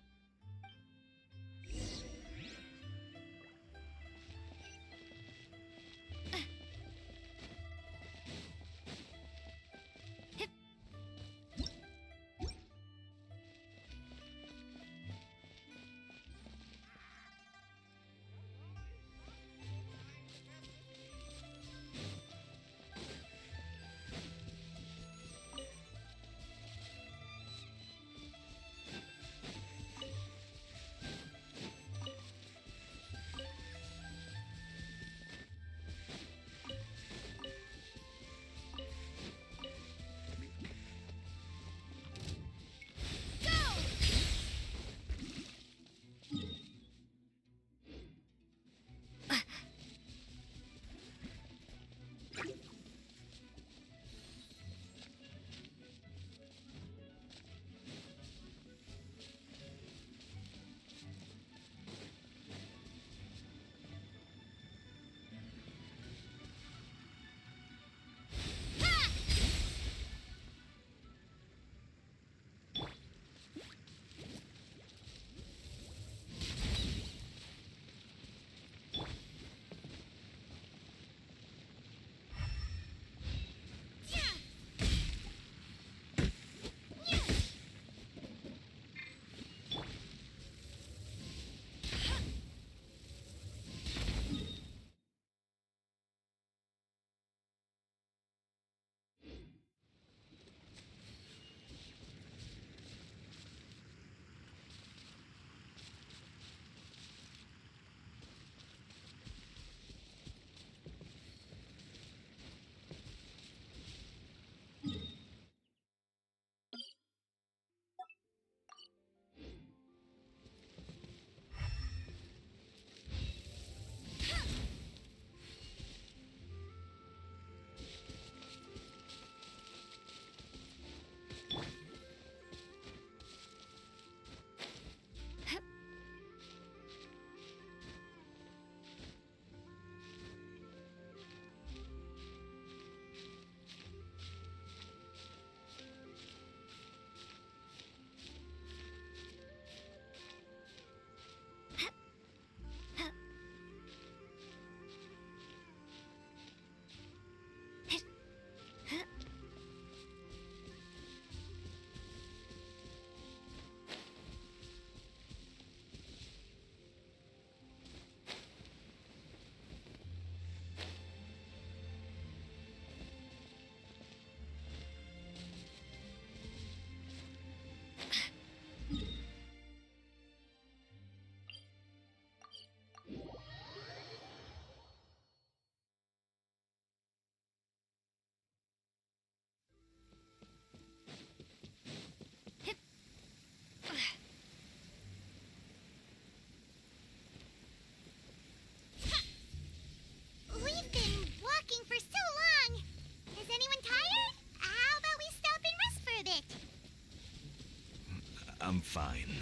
T: fine.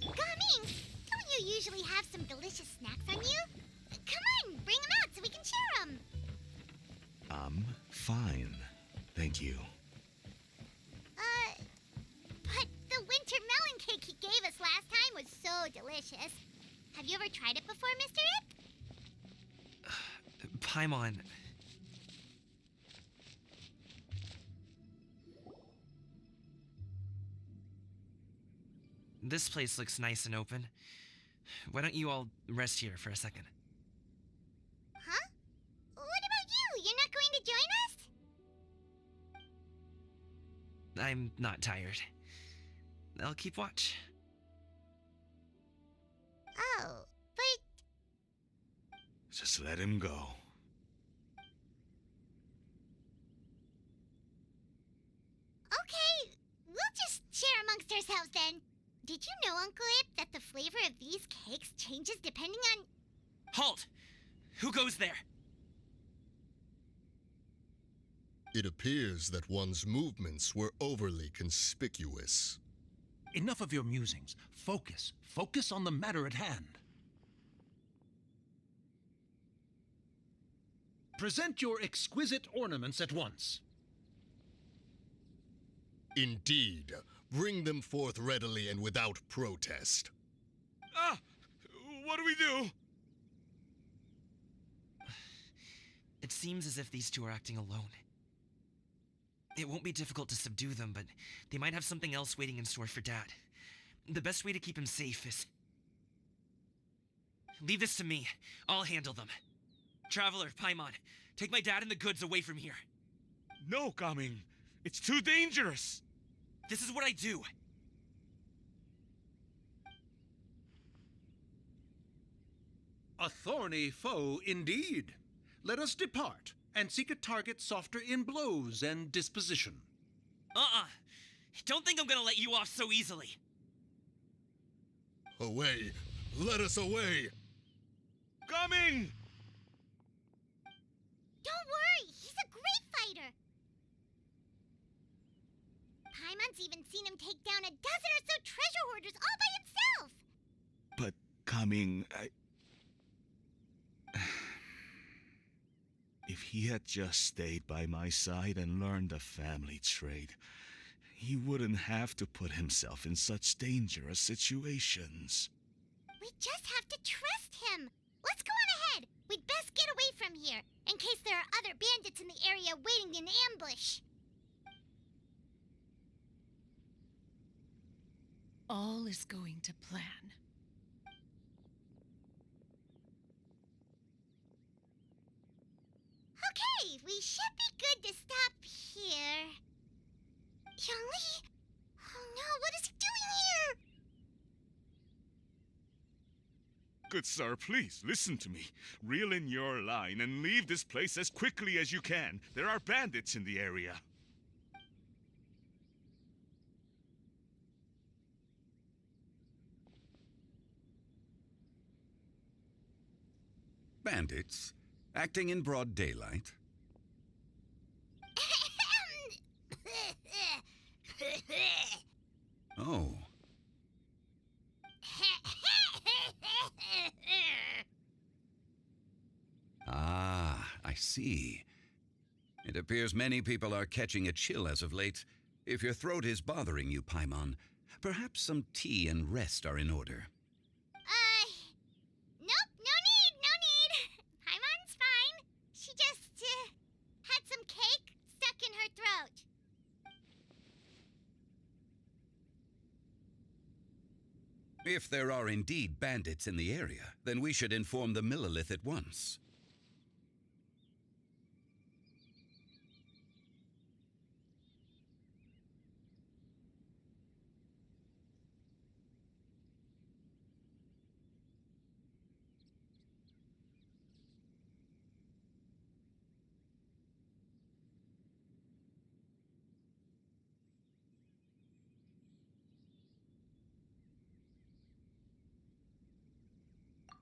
D: Gaming, don't you usually have some delicious snacks on you? Come on, bring them out so we can share them.
T: I'm fine. Thank you.
D: But the winter melon cake he gave us last time was so delicious. Have you ever tried it before, Mr. Ip?
J: Paimon. This place looks nice and open. Why don't you all rest here for a second?
D: Huh? What about you? You're not going to join us?
J: I'm not tired. I'll keep watch.
D: Oh, but
T: Just let him go.
D: okay, we'll just share amongst ourselves then. Did you know, Uncle Ip, that the flavor of these cakes changes depending on...
J: Halt! Who goes there?
F: It appears that one's movements were overly conspicuous.
G: Enough of your musings. Focus. Focus on the matter at hand. Present your exquisite ornaments at once.
F: Indeed. Bring them forth readily and without protest.
T: Ah! What do we do?
J: It seems as if these two are acting alone. It won't be difficult to subdue them, but they might have something else waiting in store for Dad. The best way to keep him safe is... Leave this to me. I'll handle them. Traveler, Paimon, take my dad and the goods away from here.
T: No, Gaming. It's too dangerous.
J: This is what I do.
G: A thorny foe indeed. Let us depart and seek a target softer in blows and disposition.
J: Don't think I'm gonna let you off so easily.
F: Away! Let us away!
T: Coming!
D: Don't worry, he's a great fighter. Paimon's even seen him take down a dozen or so treasure hoarders all by himself.
T: But Coming, If he had just stayed by my side and learned the family trade, he wouldn't have to put himself in such dangerous situations.
D: We just have to trust him. Let's go on ahead. We'd best get away from here, in case there are other bandits in the area waiting in ambush.
U: All is going to plan.
D: Okay, we should be good to stop here. Yangli? Oh no, what is he doing here?
T: Good sir, please listen to me. Reel in your line and leave this place as quickly as you can. There are bandits in the area.
V: Bandits? Acting in broad daylight? Oh. Ah, I see. It appears many people are catching a chill as of late. If your throat is bothering you, Paimon, perhaps some tea and rest are in order.
D: Nope, no need. Paimon's fine. She just, had some cake stuck in her throat.
V: If there are indeed bandits in the area, then we should inform the Millilith at once.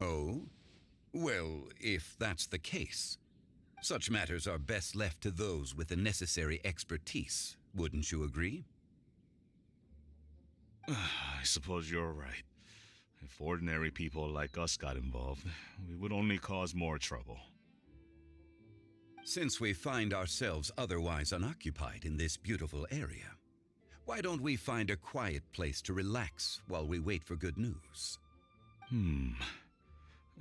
V: Oh? Well, if that's the case, such matters are best left to those with the necessary expertise, wouldn't you agree?
T: I suppose you're right. If ordinary people like us got involved, we would only cause more trouble.
V: Since we find ourselves otherwise unoccupied in this beautiful area, why don't we find a quiet place to relax while we wait for good news?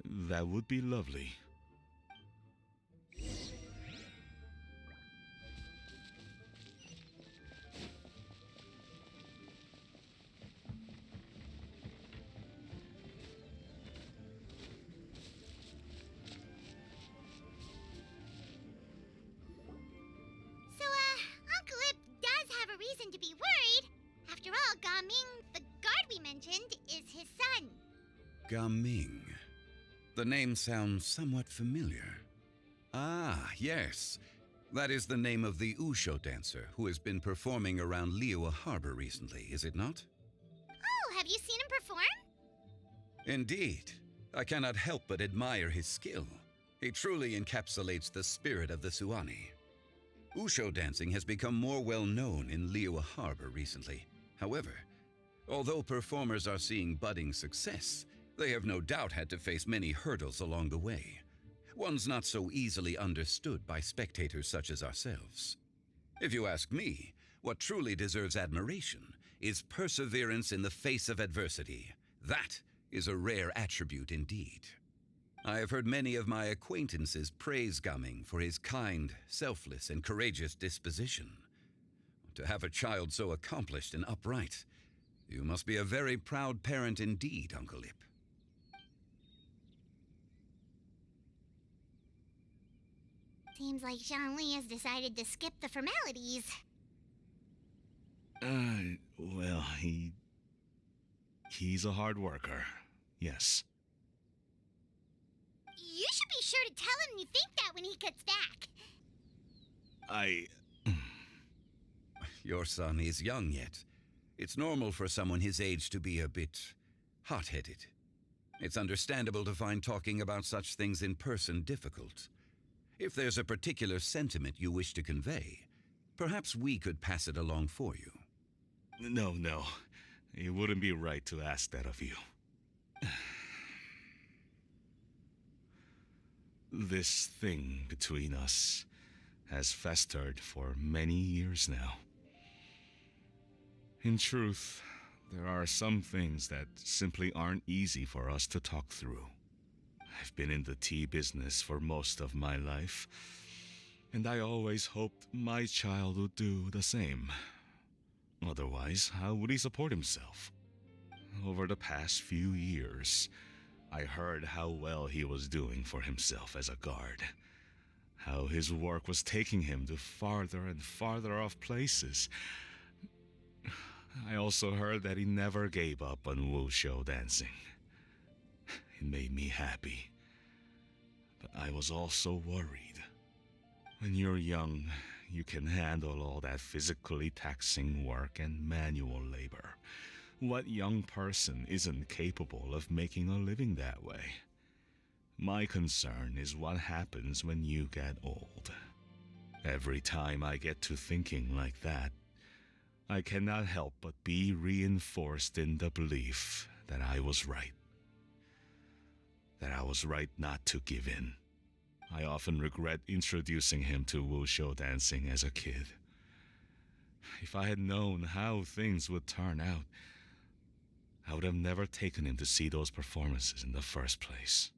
T: That would be lovely.
D: So, Uncle Ip does have a reason to be worried. After all, Gaming, the guard we mentioned, is his son.
V: Gaming. The name sounds somewhat familiar. Ah, yes. That is the name of the Usho dancer who has been performing around Liyue Harbor recently, is it not?
D: Oh, have you seen him perform?
V: Indeed. I cannot help but admire his skill. He truly encapsulates the spirit of the Suwani. Usho dancing has become more well known in Liyue Harbor recently. However, although performers are seeing budding success, they have no doubt had to face many hurdles along the way. Ones not so easily understood by spectators such as ourselves. If you ask me, what truly deserves admiration is perseverance in the face of adversity. That is a rare attribute indeed. I have heard many of my acquaintances praise Gaming for his kind, selfless, and courageous disposition. To have a child so accomplished and upright, you must be a very proud parent indeed, Uncle Ip.
D: Seems like Zhongli has decided to skip the formalities.
T: Well, he's a hard worker. Yes.
D: You should be sure to tell him you think that when he gets back.
V: Your son is young yet. It's normal for someone his age to be a bit hot-headed. It's understandable to find talking about such things in person difficult. If there's a particular sentiment you wish to convey, perhaps we could pass it along for you.
T: No. It wouldn't be right to ask that of you. This thing between us has festered for many years now. In truth, there are some things that simply aren't easy for us to talk through. I've been in the tea business for most of my life, and I always hoped my child would do the same. Otherwise, how would he support himself? Over the past few years, I heard how well he was doing for himself as a guard. How his work was taking him to farther and farther off places. I also heard that he never gave up on wushu dancing. It made me happy. But I was also worried. When you're young, you can handle all that physically taxing work and manual labor. What young person isn't capable of making a living that way? My concern is what happens when you get old. Every time I get to thinking like that, I cannot help but be reinforced in the belief that I was right. That I was right not to give in. I often regret introducing him to wushu dancing as a kid. If I had known how things would turn out, I would have never taken him to see those performances in the first place.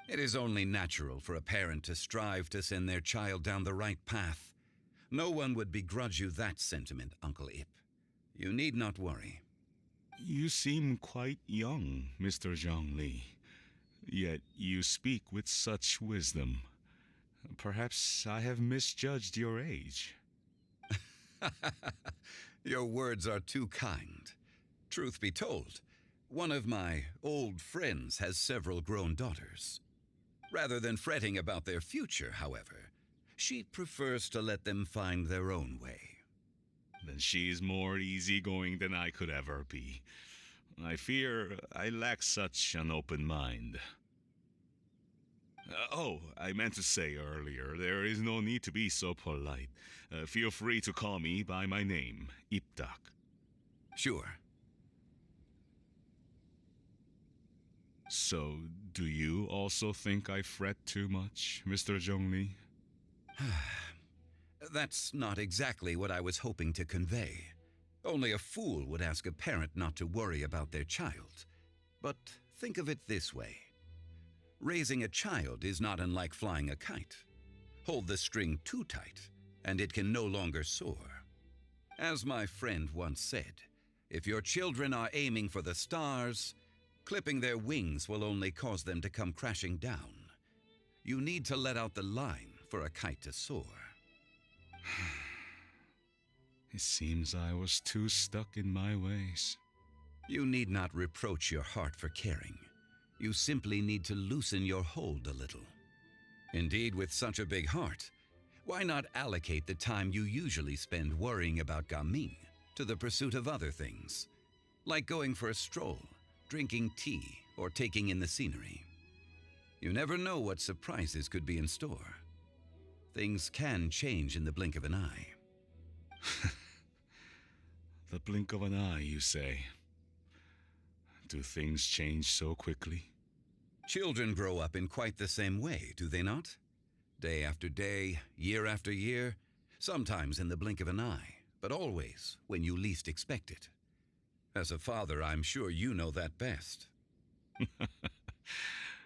V: It is only natural for a parent to strive to send their child down the right path. No one would begrudge you that sentiment, Uncle Ip. You need not worry.
T: You seem quite young, Mr. Zhongli. Yet you speak with such wisdom. Perhaps I have misjudged your age.
V: Your words are too kind. Truth be told, one of my old friends has several grown daughters. Rather than fretting about their future, however, she prefers to let them find their own way.
T: Then she's more easygoing than I could ever be. I fear I lack such an open mind. I meant to say earlier, there is no need to be so polite. Feel free to call me by my name, Iptak.
V: Sure.
T: So, do you also think I fret too much, Mr. Zhongli?
V: That's not exactly what I was hoping to convey. Only a fool would ask a parent not to worry about their child. But think of it this way. Raising a child is not unlike flying a kite. Hold the string too tight, and it can no longer soar. As my friend once said, if your children are aiming for the stars, clipping their wings will only cause them to come crashing down. You need to let out the line for a kite to soar.
T: It seems I was too stuck in my ways.
V: You need not reproach your heart for caring. You simply need to loosen your hold a little. Indeed, with such a big heart, why not allocate the time you usually spend worrying about Gaming to the pursuit of other things, like going for a stroll, drinking tea, or taking in the scenery? You never know what surprises could be in store. Things can change in the blink of an eye.
T: The blink of an eye, you say? Do things change so quickly?
V: Children grow up in quite the same way, do they not? Day after day, year after year, sometimes in the blink of an eye, but always when you least expect it. As a father, I'm sure you know that best.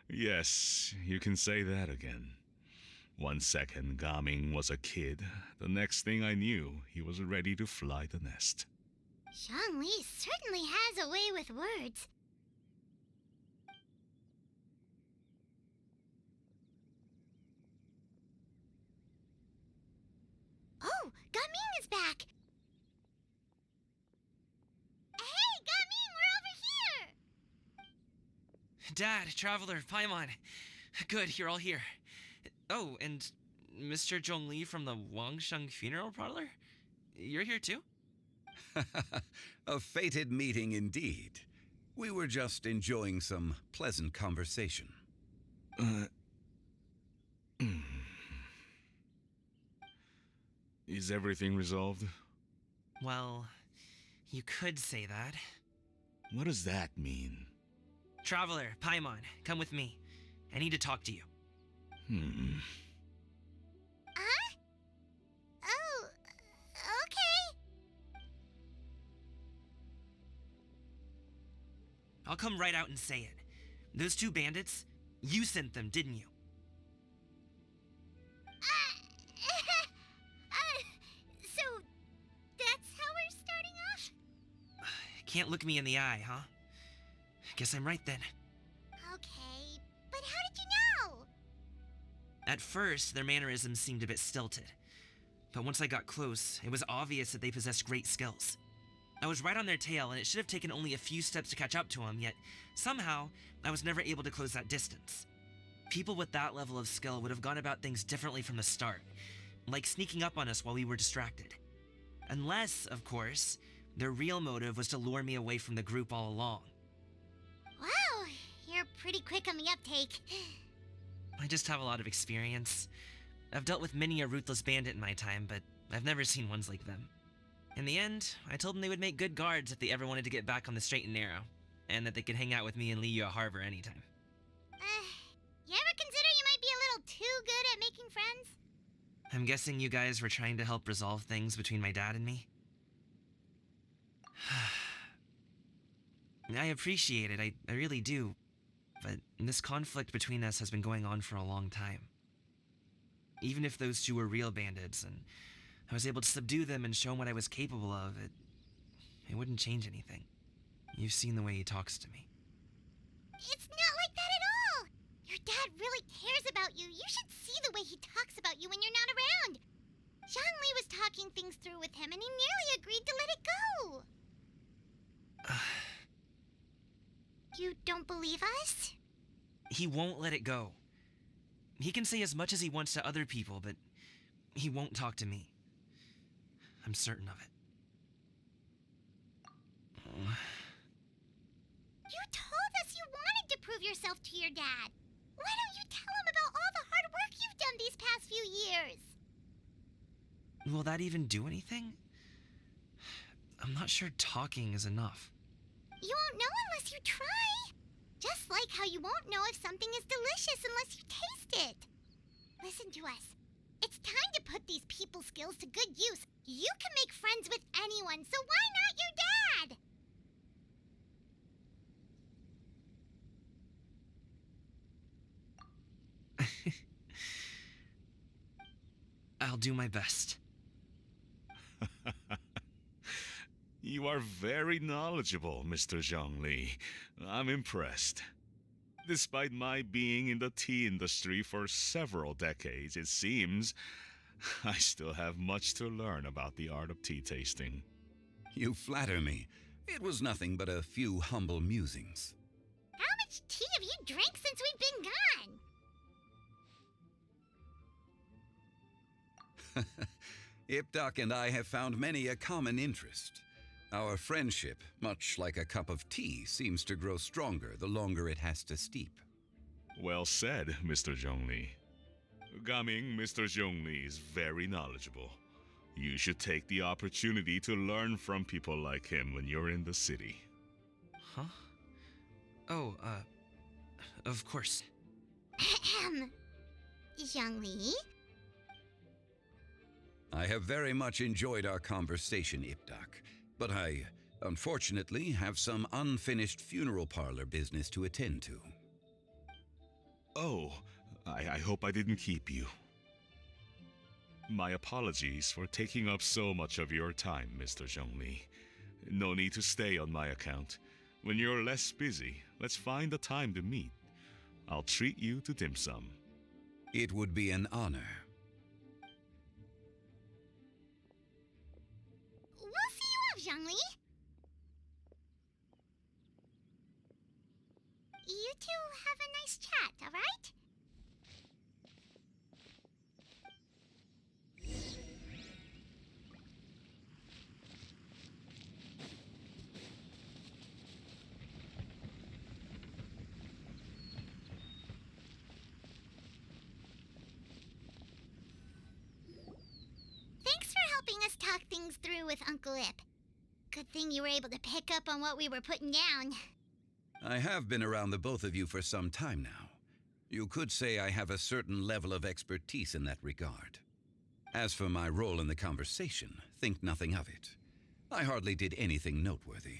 T: Yes, you can say that again. 1 second, Gaming was a kid. The next thing I knew, he was ready to fly the nest.
D: Zhongli certainly has a way with words. Oh, Gaming is back! Hey, Gaming, we're over here!
J: Dad, Traveler, Paimon. Good, you're all here. Oh, and Mr. Zhongli from the Wangsheng Funeral Parlor? You're here too?
V: A fated meeting indeed. We were just enjoying some pleasant conversation.
T: Is everything resolved?
J: Well, you could say that.
T: What does that mean?
J: Traveler, Paimon, come with me. I need to talk to you.
D: Huh? Oh, okay.
J: I'll come right out and say it. Those two bandits, you sent them, didn't you?
D: So, that's how we're starting off?
J: Can't look me in the eye, huh? Guess I'm right then.
D: Okay, but how did you know?
J: At first, their mannerisms seemed a bit stilted. But once I got close, it was obvious that they possessed great skills. I was right on their tail, and it should have taken only a few steps to catch up to them, yet somehow, I was never able to close that distance. People with that level of skill would have gone about things differently from the start, like sneaking up on us while we were distracted. Unless, of course, their real motive was to lure me away from the group all along.
D: Wow, you're pretty quick on the uptake.
J: I just have a lot of experience. I've dealt with many a ruthless bandit in my time, but I've never seen ones like them. In the end, I told them they would make good guards if they ever wanted to get back on the straight and narrow, and that they could hang out with me in Liyue Harbor anytime.
D: You ever consider you might be a little too good at making friends?
J: I'm guessing you guys were trying to help resolve things between my dad and me? I appreciate it, I really do, but this conflict between us has been going on for a long time. Even if those two were real bandits, and I was able to subdue them and show them what I was capable of, it wouldn't change anything. You've seen the way he talks to me.
D: It's not like that at all! Your dad really cares about you. You should see the way he talks about you when you're not around. Zhongli was talking things through with him, and he nearly agreed to let it go. You don't believe us?
J: He won't let it go. He can say as much as he wants to other people, but he won't talk to me. I'm certain of it.
D: You told us you wanted to prove yourself to your dad. Why don't you tell him about all the hard work you've done these past few years?
J: Will that even do anything? I'm not sure talking is enough.
D: You won't know unless you try. Just like how you won't know if something is delicious unless you taste it. Listen to us. It's time to put these people skills to good use. You can make friends with anyone, so why not your dad?
J: I'll do my best.
T: You are very knowledgeable, Mr. Zhongli. I'm impressed. Despite my being in the tea industry for several decades, it seems I still have much to learn about the art of tea tasting.
V: You flatter me. It was nothing but a few humble musings.
D: How much tea have you drank since we've been gone?
V: Ipdak and I have found many a common interest. Our friendship, much like a cup of tea, seems to grow stronger the longer it has to steep.
T: Well said, Mr. Zhongli. Gaming, Mr. Zhongli is very knowledgeable. You should take the opportunity to learn from people like him when you're in the city.
J: Huh? Oh, of course.
D: Ahem. Zhongli?
V: I have very much enjoyed our conversation, Ipdak, but I, unfortunately, have some unfinished funeral parlor business to attend to.
T: Oh, I hope I didn't keep you. My apologies for taking up so much of your time, Mr. Zhongli. No need to stay on my account. When you're less busy, let's find a time to meet. I'll treat you to dim sum.
V: It would be an honor.
D: We'll see you off, Zhongli. You two have a nice chat, all right? Thanks for helping us talk things through with Uncle Ip. Good thing you were able to pick up on what we were putting down.
V: I have been around the both of you for some time now. You could say I have a certain level of expertise in that regard. As for my role in the conversation, think nothing of it. I hardly did anything noteworthy.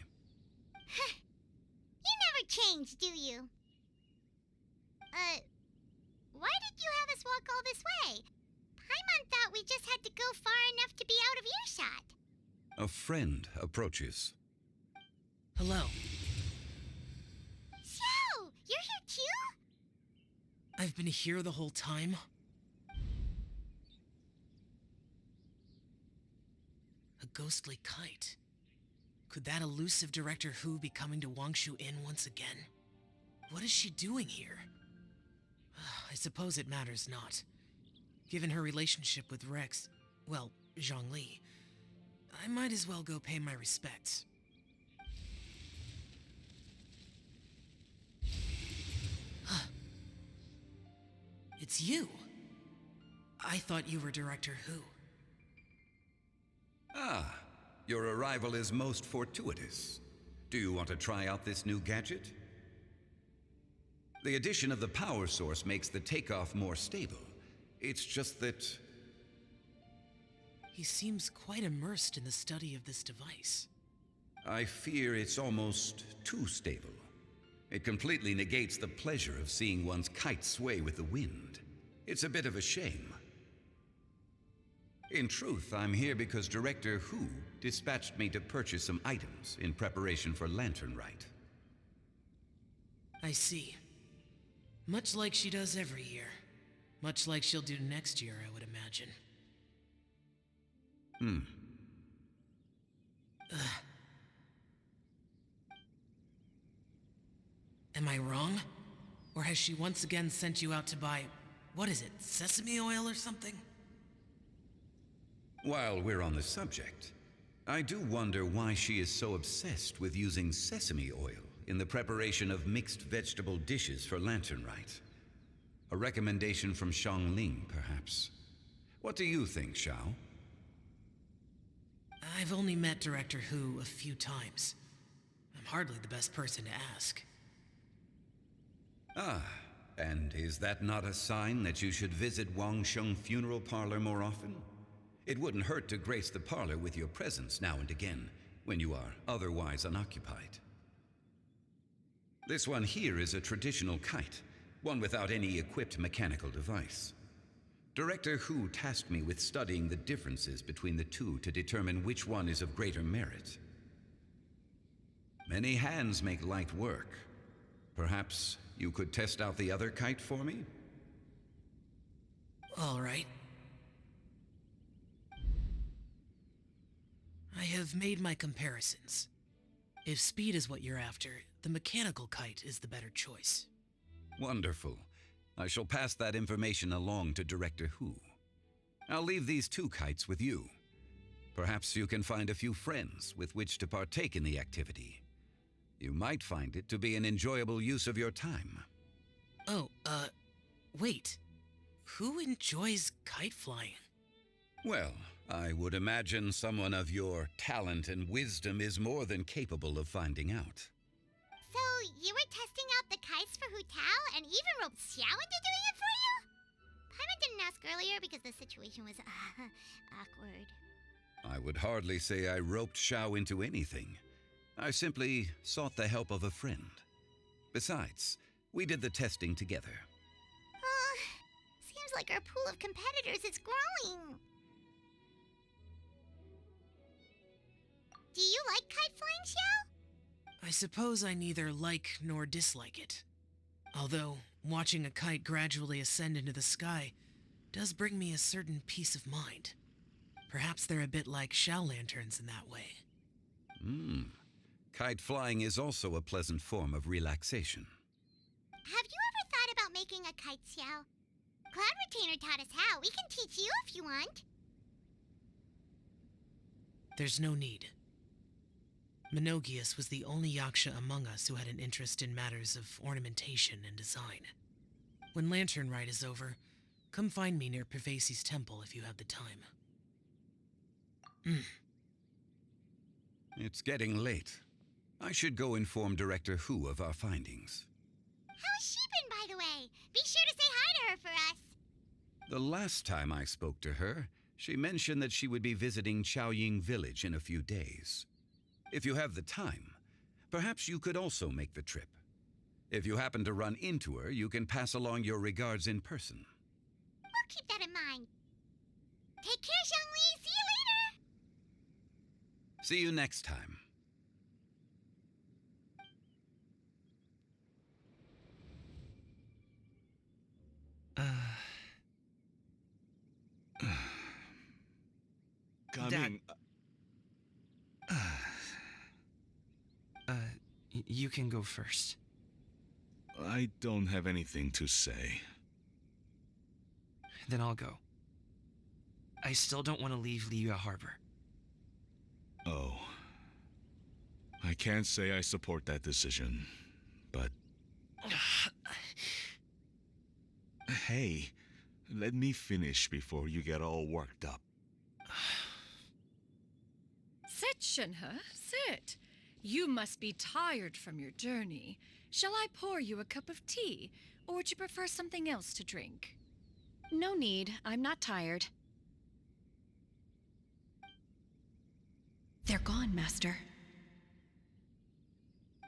D: You never change, do you? Why did you have us walk all this way? Paimon thought we just had to go far enough to be out of earshot.
V: A friend approaches.
C: Hello.
D: So, you're here too?
C: I've been here the whole time? A ghostly kite. Could that elusive Director Hu be coming to Wangshu Inn once again? What is she doing here? I suppose it matters not. Given her relationship with Rex, well, Zhongli, I might as well go pay my respects. It's you! I thought you were Director Hu.
V: Ah, your arrival is most fortuitous. Do you want to try out this new gadget? The addition of the power source makes the takeoff more stable. It's just that...
C: He seems quite immersed in the study of this device.
V: I fear it's almost too stable. It completely negates the pleasure of seeing one's kite sway with the wind. It's a bit of a shame. In truth, I'm here because Director Hu dispatched me to purchase some items in preparation for Lantern Rite.
C: I see. Much like she does every year. Much like she'll do next year, I would imagine. Am I wrong? Or has she once again sent you out to buy, what is it, sesame oil or something?
V: While we're on the subject, I do wonder why she is so obsessed with using sesame oil in the preparation of mixed vegetable dishes for Lantern Rite. A recommendation from Xiangling, perhaps. What do you think, Xiao?
C: I've only met Director Hu a few times. I'm hardly the best person to ask.
V: Ah, and is that not a sign that you should visit Wangsheng Funeral Parlor more often? It wouldn't hurt to grace the parlor with your presence now and again, when you are otherwise unoccupied. This one here is a traditional kite, one without any equipped mechanical device. Director Hu tasked me with studying the differences between the two to determine which one is of greater merit. Many hands make light work. Perhaps you could test out the other kite for me?
E: All right. I have made my comparisons. If speed is what you're after, the mechanical kite is the better choice.
V: Wonderful. I shall pass that information along to Director Hu. I'll leave these two kites with you. Perhaps you can find a few friends with which to partake in the activity. You might find it to be an enjoyable use of your time.
E: Oh, wait. Who enjoys kite flying?
V: Well, I would imagine someone of your talent and wisdom is more than capable of finding out.
D: So, you were testing out the kites for Hu Tao and even roped Xiao into doing it for you? Paimon didn't ask earlier because the situation was awkward.
V: I would hardly say I roped Xiao into anything. I simply sought the help of a friend. Besides, we did the testing together.
D: Seems like our pool of competitors is growing. Do you like kite flying, Xiao?
E: I suppose I neither like nor dislike it. Although, watching a kite gradually ascend into the sky does bring me a certain peace of mind. Perhaps they're a bit like shell lanterns in that way.
V: Kite flying is also a pleasant form of relaxation.
D: Have you ever thought about making a kite, Xiao? Cloud Retainer taught us how. We can teach you if you want.
E: There's no need. Menogius was the only Yaksha among us who had an interest in matters of ornamentation and design. When Lantern Rite is over, come find me near Pervasi's temple if you have the time.
V: It's getting late. I should go inform Director Hu of our findings.
D: How's she been, by the way? Be sure to say hi to her for us.
V: The last time I spoke to her, she mentioned that she would be visiting Chaoying Village in a few days. If you have the time, perhaps you could also make the trip. If you happen to run into her, you can pass along your regards in person.
D: We'll keep that in mind. Take care, Zhongli. See you later.
V: See you next time.
C: Coming.
J: You can go first.
T: I don't have anything to say.
J: Then I'll go. I still don't want to leave Liyue Harbor.
T: Oh. I can't say I support that decision, but... Hey, let me finish before you get all worked up.
N: Sit, Shinhe, sit. You must be tired from your journey. Shall I pour you a cup of tea, or would you prefer something else to drink?
R: No need. I'm not tired. They're gone, Master.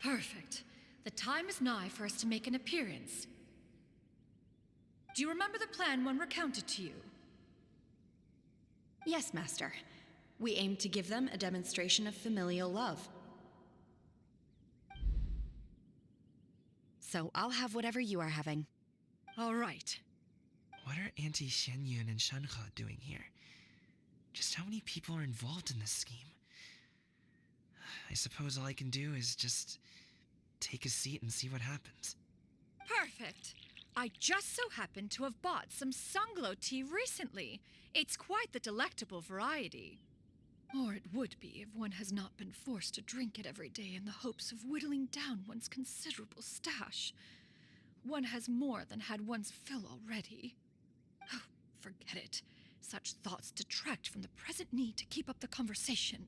N: Perfect. The time is nigh for us to make an appearance. Do you remember the plan one recounted to you?
R: Yes, Master. We aim to give them a demonstration of familial love. So I'll have whatever you are having.
N: All right.
J: What are Auntie Xianyun and Shanhe doing here? Just how many people are involved in this scheme? I suppose all I can do is just take a seat and see what happens.
N: Perfect. I just so happen to have bought some Sunglow tea recently. It's quite the delectable variety. Or it would be if one has not been forced to drink it every day in the hopes of whittling down one's considerable stash. One has more than had one's fill already. Oh, forget it. Such thoughts detract from the present need to keep up the conversation.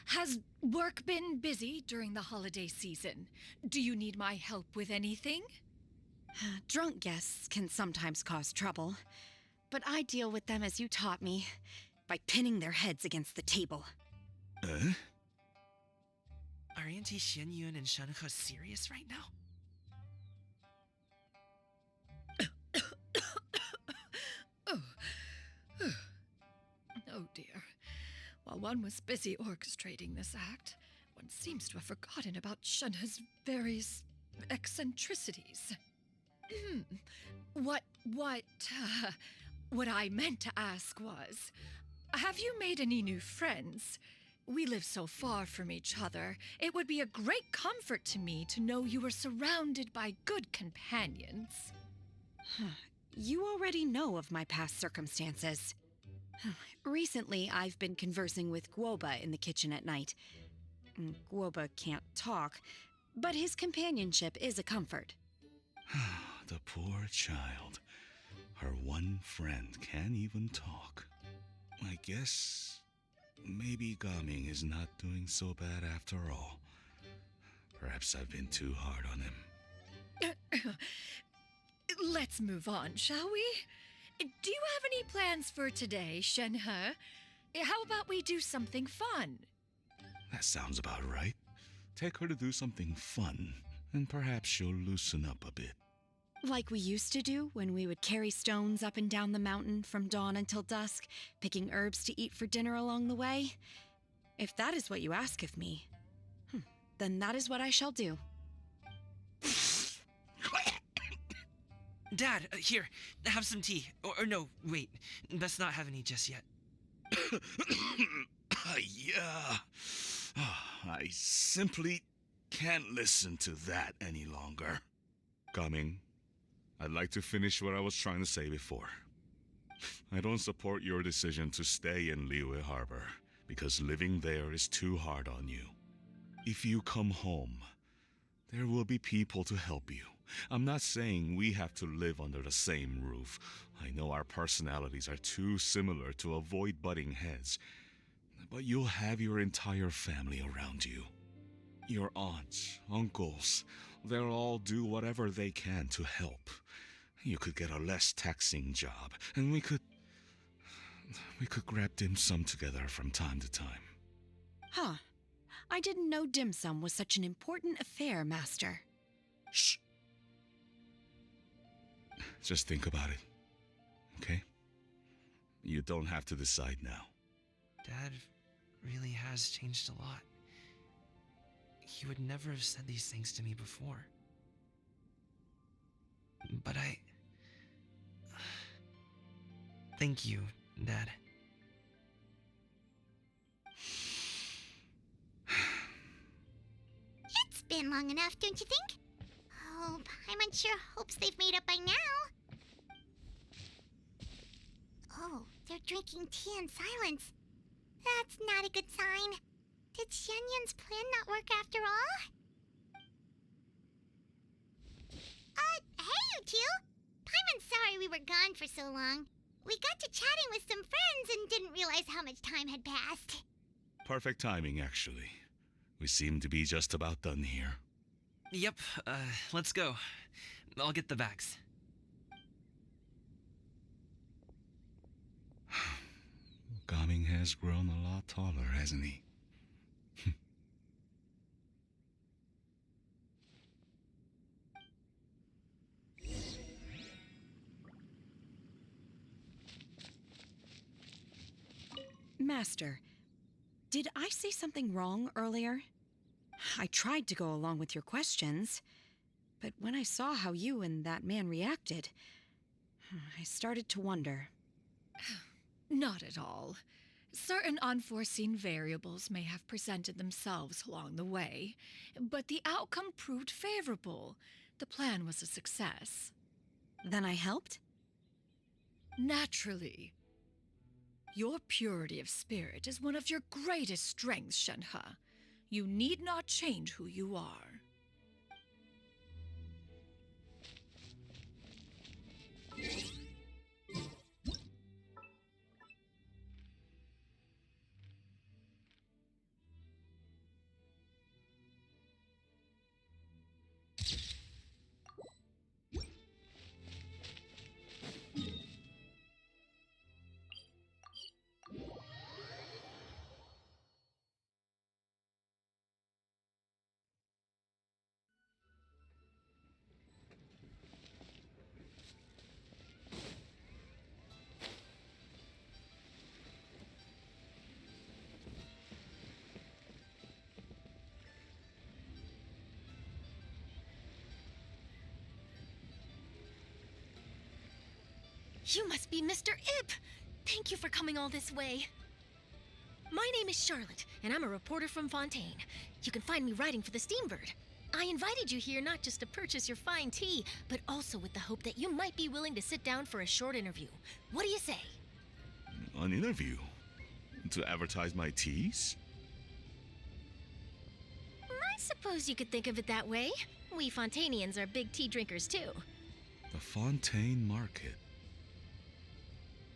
N: Has work been busy during the holiday season? Do you need my help with anything?
R: Drunk guests can sometimes cause trouble, but I deal with them as you taught me, by pinning their heads against the table.
J: Are Auntie Xianyun and Shenhe serious right now?
N: Oh dear. While one was busy orchestrating this act, one seems to have forgotten about Shenhe's various eccentricities. What I meant to ask was, have you made any new friends? We live so far from each other. It would be a great comfort to me to know you were surrounded by good companions.
R: You already know of my past circumstances. Recently, I've been conversing with Guoba in the kitchen at night. Guoba can't talk, but his companionship is a comfort.
T: The poor child. Her one friend can't even talk. I guess maybe Gaming is not doing so bad after all. Perhaps I've been too hard on him.
N: Let's move on, shall we? Do you have any plans for today, Shenhe? How about we do something fun?
T: That sounds about right. Take her to do something fun, and perhaps she'll loosen up a bit.
R: Like we used to do when we would carry stones up and down the mountain from dawn until dusk, picking herbs to eat for dinner along the way? If that is what you ask of me, then that is what I shall do.
J: Dad, here, have some tea. Or no, wait, best not have any just yet.
T: Yeah. I simply can't listen to that any longer. Coming. I'd like to finish what I was trying to say before. I don't support your decision to stay in Liyue Harbor, because living there is too hard on you. If you come home, there will be people to help you. I'm not saying we have to live under the same roof. I know our personalities are too similar to avoid butting heads. But you'll have your entire family around you. Your aunts, uncles, they'll all do whatever they can to help. You could get a less taxing job, and we could grab dim sum together from time to time.
R: Huh. I didn't know dim sum was such an important affair, Master.
T: Shh. Just think about it, okay? You don't have to decide now.
J: Dad really has changed a lot. He would never have said these things to me before. But thank you, Dad.
D: It's been long enough, don't you think? Oh, Paimon sure hopes they've made up by now. Oh, they're drinking tea in silence. That's not a good sign. Did Xianyun's plan not work after all? Hey, you two! Paimon's sorry we were gone for so long. We got to chatting with some friends and didn't realize how much time had passed.
T: Perfect timing, actually. We seem to be just about done here.
J: Yep, let's go. I'll get the bags.
T: Gaming has grown a lot taller, hasn't he?
R: Master, did I say something wrong earlier? I tried to go along with your questions, but when I saw how you and that man reacted, I started to wonder.
N: Not at all. Certain unforeseen variables may have presented themselves along the way, but the outcome proved favorable. The plan was a success.
R: Then I helped?
N: Naturally. Your purity of spirit is one of your greatest strengths, Shenhe. You need not change who you are.
B: You must be Mr. Ip! Thank you for coming all this way. My name is Charlotte, and I'm a reporter from Fontaine. You can find me writing for the Steambird. I invited you here not just to purchase your fine tea, but also with the hope that you might be willing to sit down for a short interview. What do you say?
T: An interview? To advertise my teas?
B: I suppose you could think of it that way. We Fontainians are big tea drinkers, too.
T: The Fontaine Market.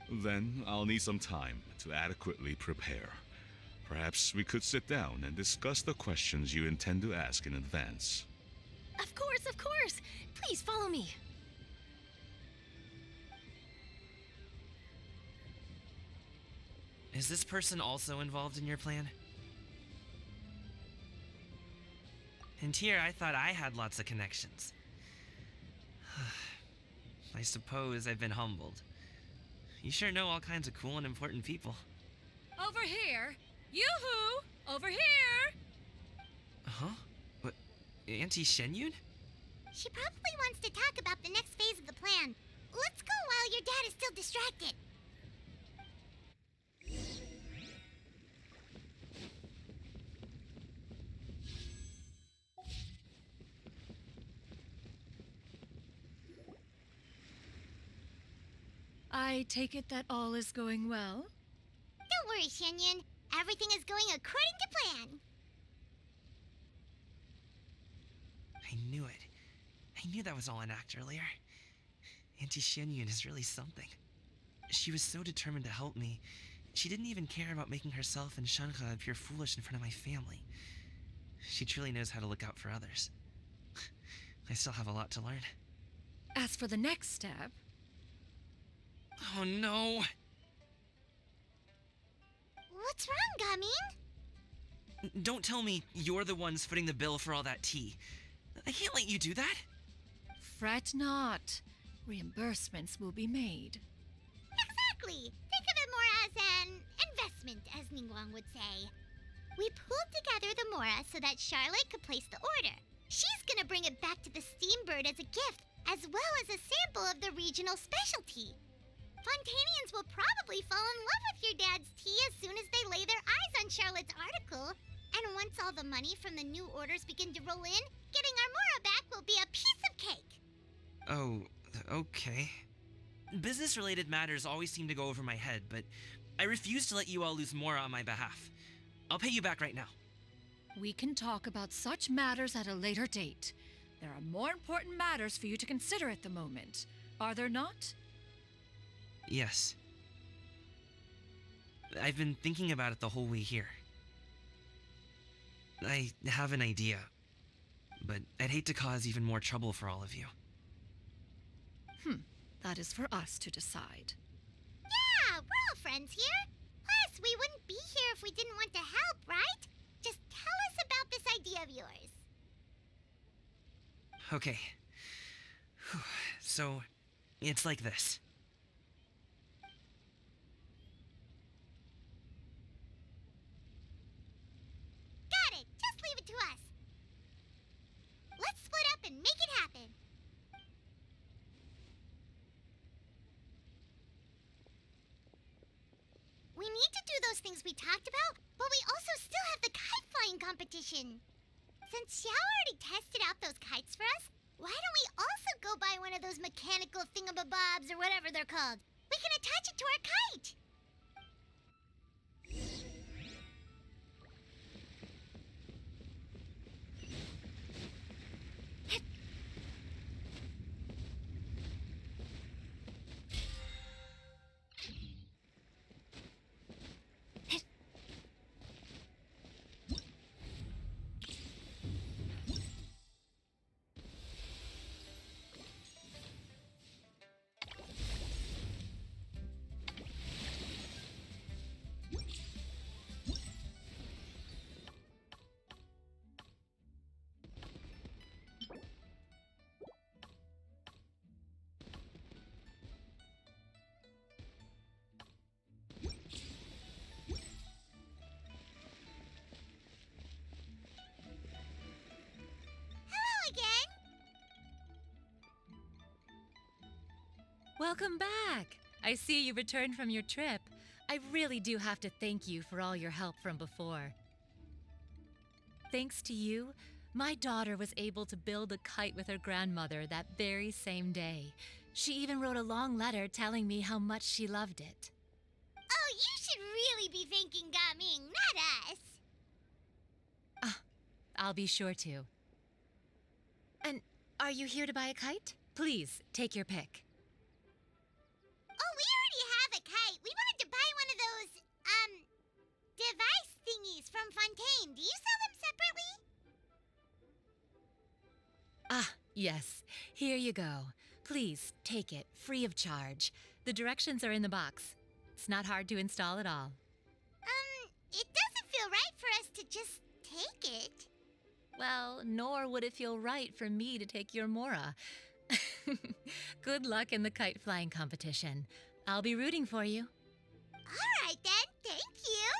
T: Then I'll need some time to adequately prepare. Perhaps we could sit down and discuss the questions you intend to ask in advance.
B: Of course, of course! Please follow me.
J: Is this person also involved in your plan? And here I thought I had lots of connections. I suppose I've been humbled. You sure know all kinds of cool and important people.
N: Over here! Yoo-hoo! Over here!
J: Huh? What? Auntie Shenyun?
D: She probably wants to talk about the next phase of the plan. Let's go while your dad is still distracted.
N: I take it that all is going well?
D: Don't worry, Shenyun. Everything is going according to plan.
J: I knew it. I knew that was all an act earlier. Auntie Shenyun is really something. She was so determined to help me. She didn't even care about making herself and Shanha appear foolish in front of my family. She truly knows how to look out for others. I still have a lot to learn.
N: As for the next step...
J: Oh no!
D: What's wrong, Gaming?
J: Don't tell me you're the ones footing the bill for all that tea. I can't let you do that.
N: Fret not. Reimbursements will be made.
D: Exactly. Think of it more as an investment, as Ningguang would say. We pulled together the Mora so that Charlotte could place the order. She's gonna bring it back to the Steambird as a gift, as well as a sample of the regional specialty. Fontainians will probably fall in love with your dad's tea as soon as they lay their eyes on Charlotte's article. And once all the money from the new orders begin to roll in, getting our Mora back will be a piece of cake.
J: Oh, okay. Business-related matters always seem to go over my head, but I refuse to let you all lose more on my behalf. I'll pay you back right now.
N: We can talk about such matters at a later date. There are more important matters for you to consider at the moment, are there not?
J: Yes. I've been thinking about it the whole way here. I have an idea, but I'd hate to cause even more trouble for all of you.
N: That is for us to decide.
D: Yeah, we're all friends here. Plus, we wouldn't be here if we didn't want to help, right? Just tell us about this idea of yours.
J: Okay. So, it's like this.
D: Got it. Just leave it to us. Let's split up and make it happen. We need to do those things we talked about, but we also still have the kite flying competition. Since Xiao already tested out those kites for us, why don't we also go buy one of those mechanical thingamabobs or whatever they're called? We can attach it to our kite.
H: Welcome back. I see you returned from your trip. I really do have to thank you for all your help from before. Thanks to you, my daughter was able to build a kite with her grandmother that very same day. She even wrote a long letter telling me how much she loved it.
D: Oh, you should really be thanking Gaming, not us.
H: I'll be sure to. And are you here to buy a kite? Please, take your pick.
D: Oh, we already have a kite. We wanted to buy one of those, device thingies from Fontaine. Do you sell them separately?
H: Yes. Here you go. Please, take it, free of charge. The directions are in the box. It's not hard to install at all.
D: It doesn't feel right for us to just take it.
H: Well, nor would it feel right for me to take your Mora. Good luck in the kite flying competition. I'll be rooting for you.
D: All right, then. Thank you.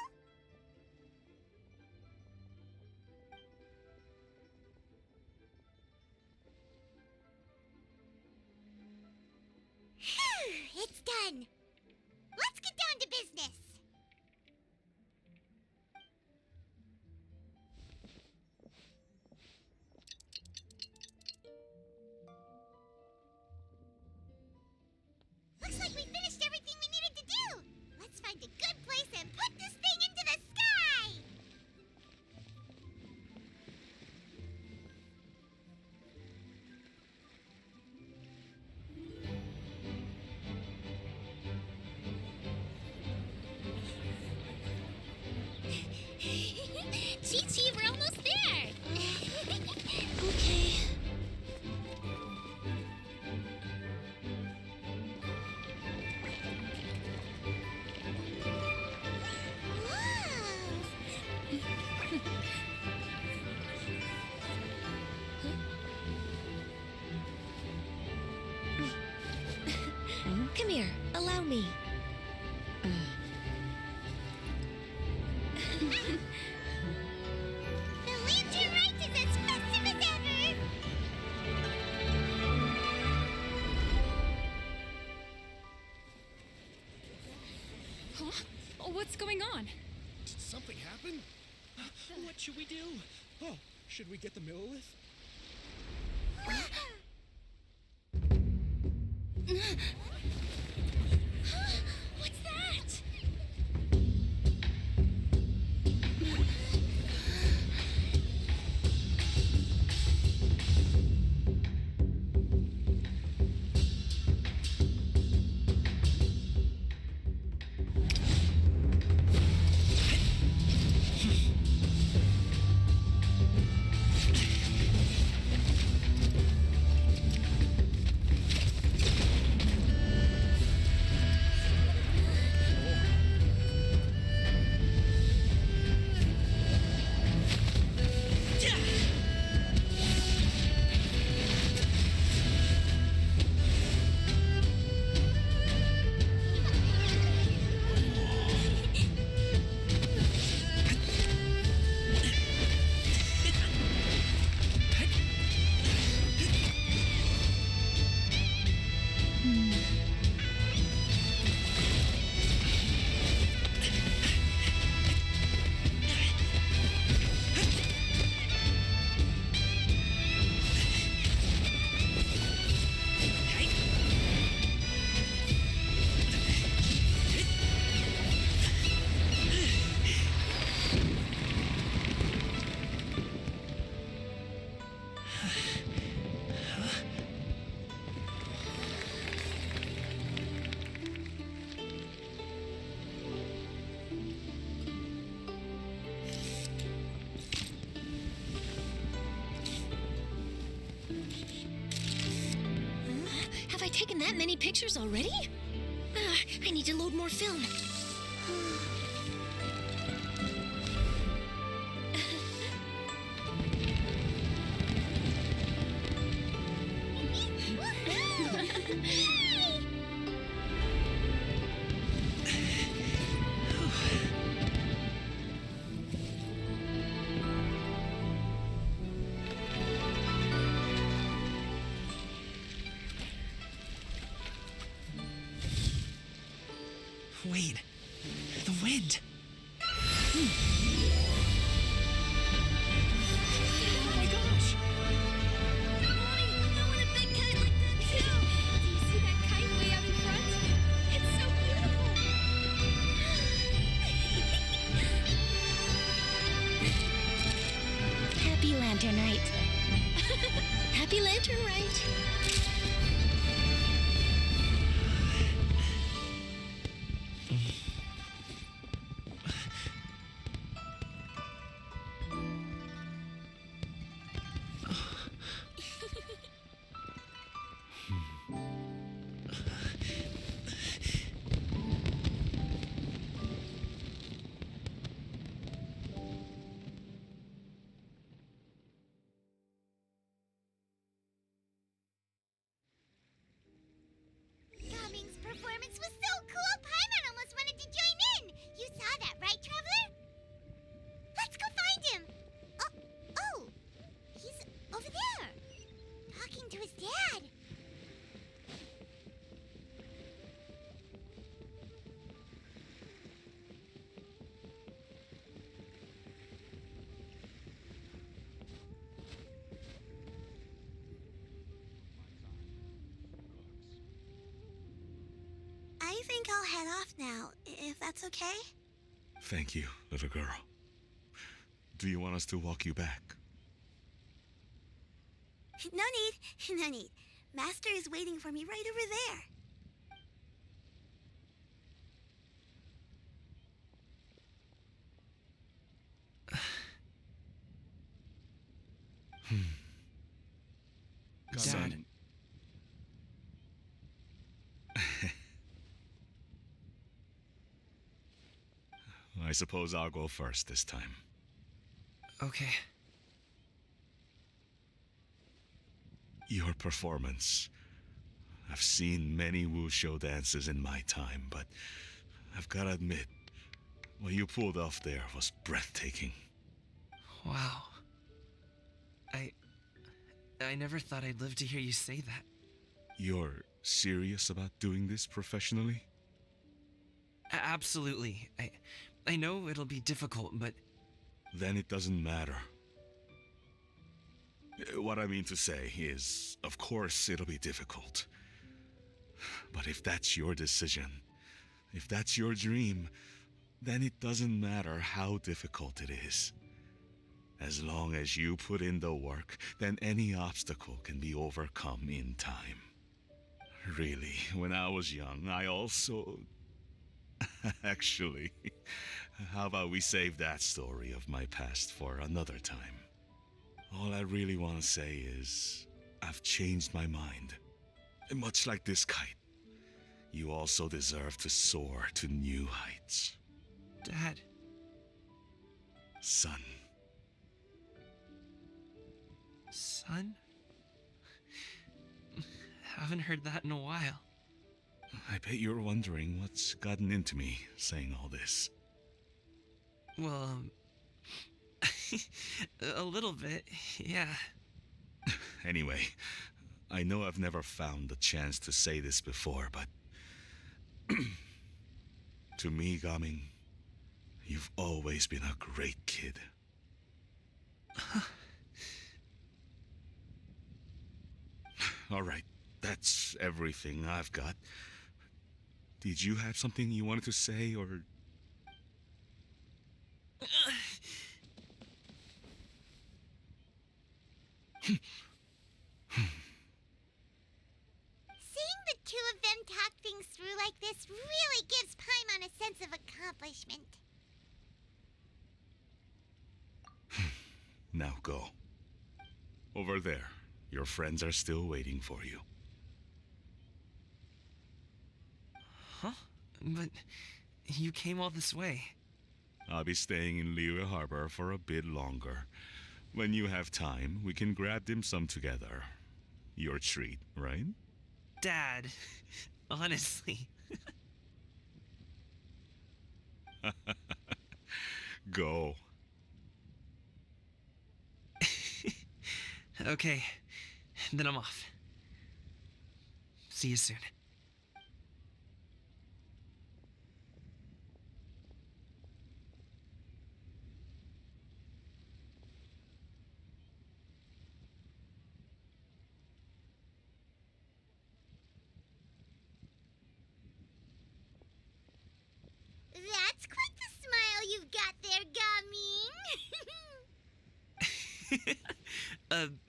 D: Phew, it's done. Let's get down to business. Looks like we finished everything we needed to do. Let's find a good place and put this thing into the sky. Chi-Chi, we're almost there. Okay. Come here, allow me. The lantern rite is as festive as ever!
A: Huh? Oh, what's going on?
I: Did something happen? What should we do? Oh, should we get the Millilith?
D: What's that? Have I taken that many pictures already? I need to load more film.
E: Wait. The wind.
A: Oh my gosh! Mommy, I want a big kite like that too! Do you see that kite way out in front? It's so beautiful!
B: Happy Lantern Rite. Happy Lantern Rite.
D: Gaming's performance was so cool, Paimon almost wanted to join in. You saw that, right, Traveler? Let's go find him. Oh, he's over there, talking to his dad. I think I'll head off now, if that's okay.
T: Thank you, little girl. Do you want us to walk you back?
D: No need, no need. Master is waiting for me right over there.
C: Dad.
T: I suppose I'll go first this time.
J: Okay.
T: Your performance. I've seen many wushou dances in my time, but I've gotta admit, what you pulled off there was breathtaking.
J: Wow. I never thought I'd live to hear you say that.
T: You're serious about doing this professionally?
J: Absolutely. I know it'll be difficult, but...
T: Then it doesn't matter. What I mean to say is, of course it'll be difficult. But if that's your decision, if that's your dream, then it doesn't matter how difficult it is. As long as you put in the work, then any obstacle can be overcome in time. Really, when I was young, I also... Actually, how about we save that story of my past for another time? All I really want to say is, I've changed my mind. And much like this kite, you also deserve to soar to new heights.
J: Dad.
T: Son.
J: Son? Haven't heard that in a while.
T: I bet you're wondering what's gotten into me saying all this.
J: Well, a little bit, yeah.
T: Anyway, I know I've never found the chance to say this before, but... to me, Gaming, you've always been a great kid. All right, that's everything I've got. Did you have something you wanted to say, or...
D: Seeing the two of them talk things through like this really gives Paimon a sense of accomplishment.
T: Now go. Over there. Your friends are still waiting for you.
J: Huh? But you came all this way.
T: I'll be staying in Liyue Harbor for a bit longer. When you have time, we can grab dim sum together. Your treat, right?
J: Dad, honestly.
T: Go.
J: Okay, then I'm off. See you soon.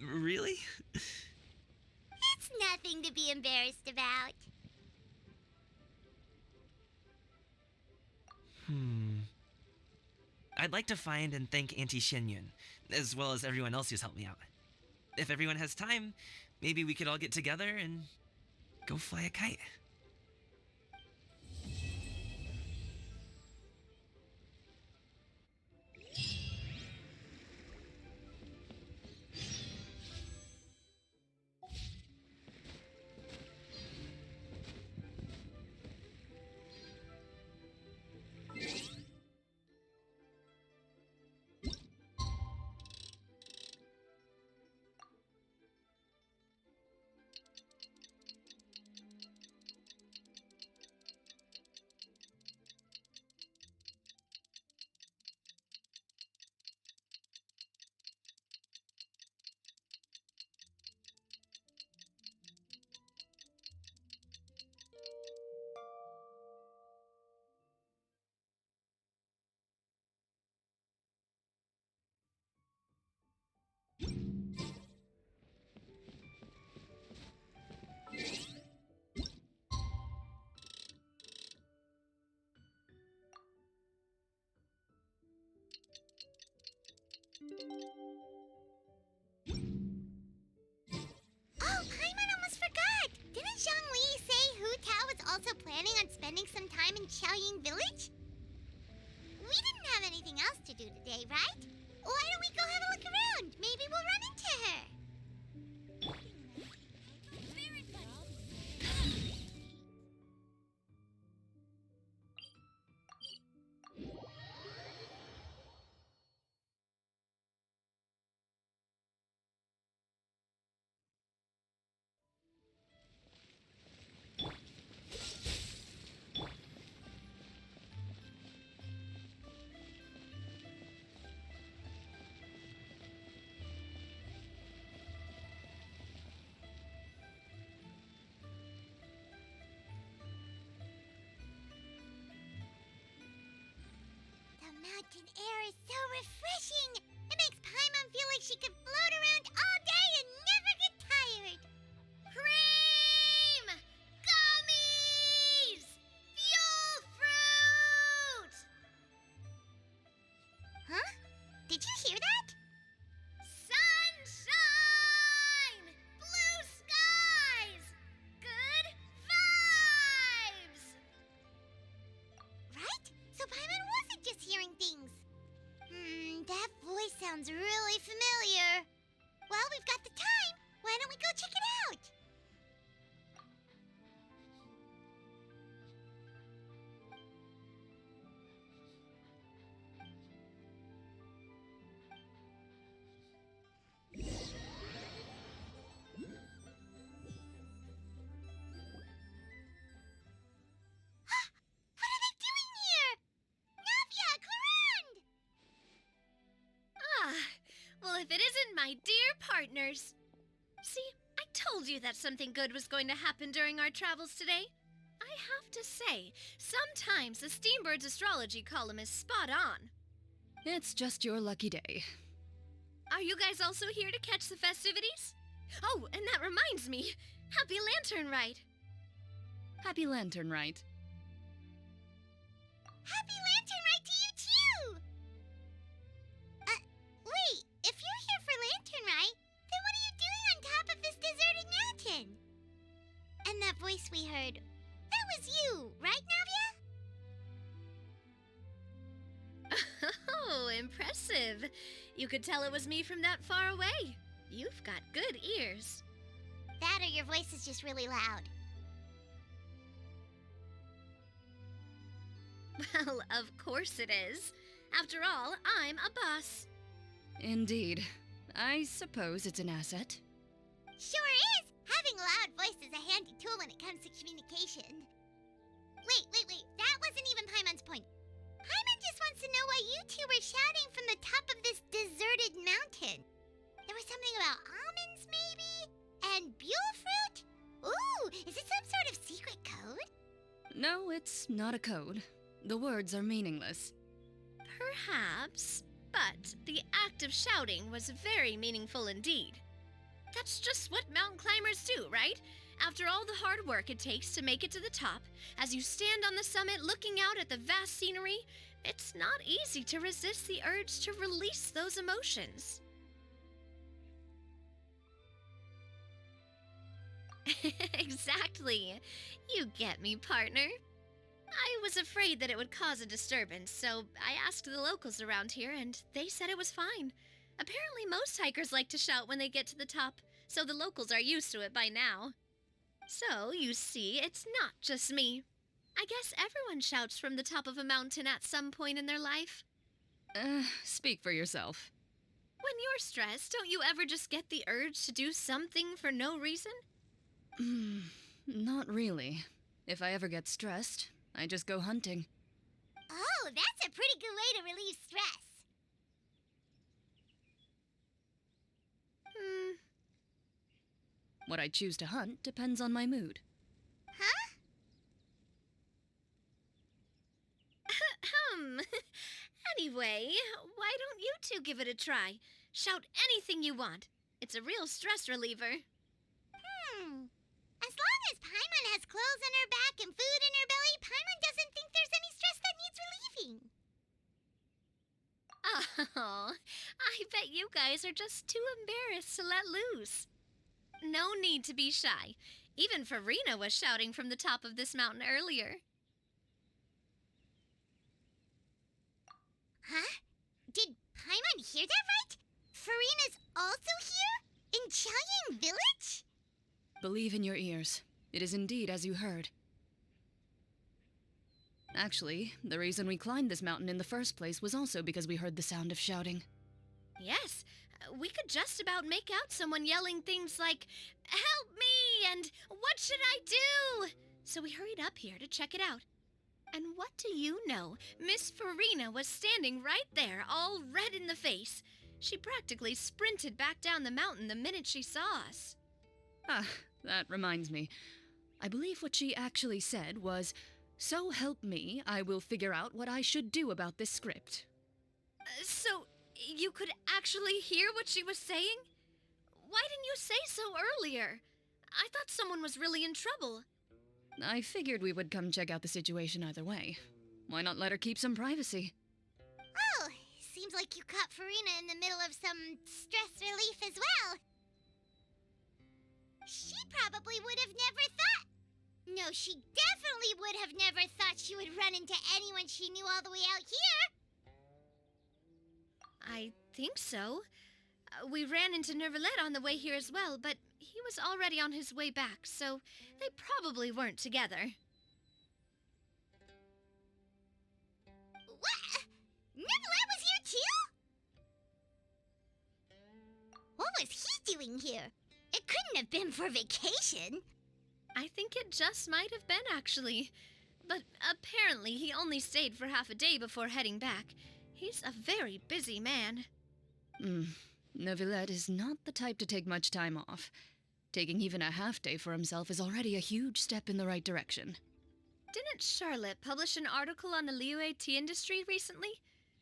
J: Really?
D: It's nothing to be embarrassed about.
J: I'd like to find and thank Auntie Xinyun, as well as everyone else who's helped me out. If everyone has time, maybe we could all get together and go fly a kite.
D: Oh, Paimon almost forgot! Didn't Zhongli say Hu Tao was also planning on spending some time in Qiaoying Village? We didn't have anything else to do today, right? Why don't we go have a look around? Maybe we'll run into her. The mountain air is so refreshing! It makes Paimon feel like she could float around all day and never get tired!
B: Cream! Gummies! Fuel fruit!
D: Huh? Did you hear that?
B: Sunshine! Blue skies! Good vibes!
D: Right? So Paimon wasn't just hearing things. That voice sounds really familiar. Well, we've got the time. Why don't we go check it out? What are they doing here? Navia, Clarande!
B: Ah, well, if it isn't my dear partners. See, I told you that something good was going to happen during our travels today. I have to say, sometimes the Steambird's astrology column is spot on.
U: It's just your lucky day.
B: Are you guys also here to catch the festivities? Oh, and that reminds me, Happy Lantern Rite!
U: Happy Lantern Rite.
D: Happy Lantern Rite to you too! Wait, if you're here for Lantern Rite, then what are you doing on top of this deserted mountain? And that voice we heard, that was you, right, Navia?
B: Oh, impressive. You could tell it was me from that far away. You've got good ears.
D: That or your voice is just really loud.
B: Well, of course it is. After all, I'm a boss.
U: Indeed. I suppose it's an asset.
D: Sure is! Having a loud voice is a handy tool when it comes to communication. Wait. That wasn't even Paimon's point. Paimon just wants to know why you two were shouting from the top of this deserted mountain. There was something about almonds, maybe? And buell fruit? Ooh, is it some sort of secret code?
U: No, it's not a code. The words are meaningless.
B: Perhaps, But the act of shouting was very meaningful indeed. That's just what mountain climbers do, right? After all the hard work it takes to make it to the top, as you stand on the summit looking out at the vast scenery, it's not easy to resist the urge to release those emotions. Exactly. You get me, partner. I was afraid that it would cause a disturbance, so I asked the locals around here, and they said it was fine. Apparently, most hikers like to shout when they get to the top, so the locals are used to it by now. So, you see, it's not just me. I guess everyone shouts from the top of a mountain at some point in their life.
U: Speak for yourself.
B: When you're stressed, don't you ever just get the urge to do something for no reason?
U: Not really. If I ever get stressed, I just go hunting.
D: Oh, that's a pretty good way to relieve stress.
U: What I choose to hunt depends on my mood.
D: Huh?
B: Anyway, why don't you two give it a try? Shout anything you want. It's a real stress reliever.
D: As long as Paimon has clothes on her back and food in her belly, Paimon doesn't think there's any stress that needs relieving.
B: Oh, I bet you guys are just too embarrassed to let loose. No need to be shy. Even Farina was shouting from the top of this mountain earlier.
D: Huh? Did Paimon hear that right? Farina's also here? In Chaoyang Village?
U: Believe in your ears. It is indeed as you heard. Actually, the reason we climbed this mountain in the first place was also because we heard the sound of shouting.
B: Yes, we could just about make out someone yelling things like, "Help me!" and "What should I do?" So we hurried up here to check it out. And what do you know? Miss Farina was standing right there, all red in the face. She practically sprinted back down the mountain the minute she saw us.
U: That reminds me. I believe what she actually said was, "So help me, I will figure out what I should do about this script."
B: So, you could actually hear what she was saying? Why didn't you say so earlier? I thought someone was really in trouble.
U: I figured we would come check out the situation either way. Why not let her keep some privacy?
D: Oh, seems like you caught Farina in the middle of some stress relief as well. She probably would have never thought. No, she definitely would have never thought she would run into anyone she knew all the way out here.
B: I think so. We ran into Nervalet on the way here as well, but he was already on his way back, so they probably weren't together.
D: What? Nervalet was here too? What was he doing here? It couldn't have been for vacation.
B: I think it just might have been, actually. But apparently he only stayed for half a day before heading back. He's a very busy man.
U: Neuvillette is not the type to take much time off. Taking even a half day for himself is already a huge step in the right direction.
B: Didn't Charlotte publish an article on the Liyue tea industry recently?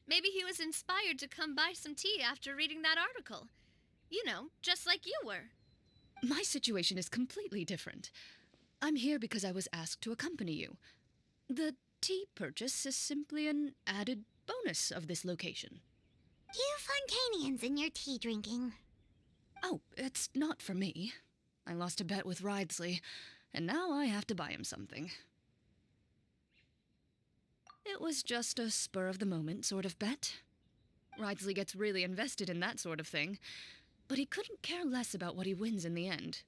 B: Maybe he was inspired to come buy some tea after reading that article. You know, just like you were.
U: My situation is completely different. I'm here because I was asked to accompany you. The tea purchase is simply an added bonus of this location.
D: You Fontanians and your tea drinking.
U: Oh, it's not for me. I lost a bet with Ridesley, and now I have to buy him something. It was just a spur-of-the-moment sort of bet. Ridesley gets really invested in that sort of thing, but he couldn't care less about what he wins in the end.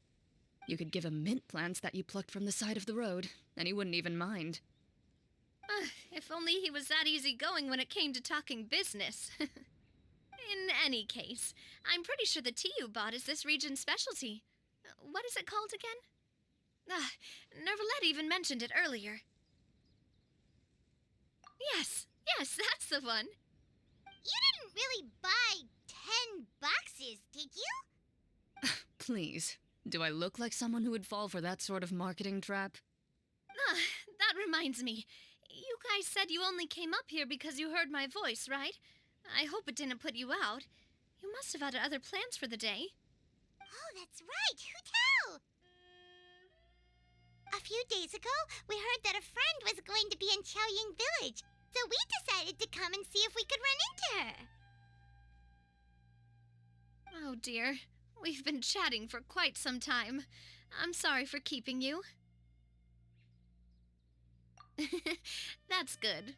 U: You could give him mint plants that you plucked from the side of the road, and he wouldn't even mind.
B: If only he was that easygoing when it came to talking business. In any case, I'm pretty sure the tea you bought is this region's specialty. What is it called again? Nervalet even mentioned it earlier. Yes, that's the one.
D: You didn't really buy 10 boxes, did you?
U: Please, do I look like someone who would fall for that sort of marketing trap?
B: That reminds me. You guys said you only came up here because you heard my voice, right?
A: I hope it didn't put you out. You must have had other plans for the day.
D: Oh, that's right. Hu Tao! A few days ago, we heard that a friend was going to be in Qiaoying Village, so we decided to come and see if we could run into her.
A: Oh dear. We've been chatting for quite some time. I'm sorry for keeping you. That's good.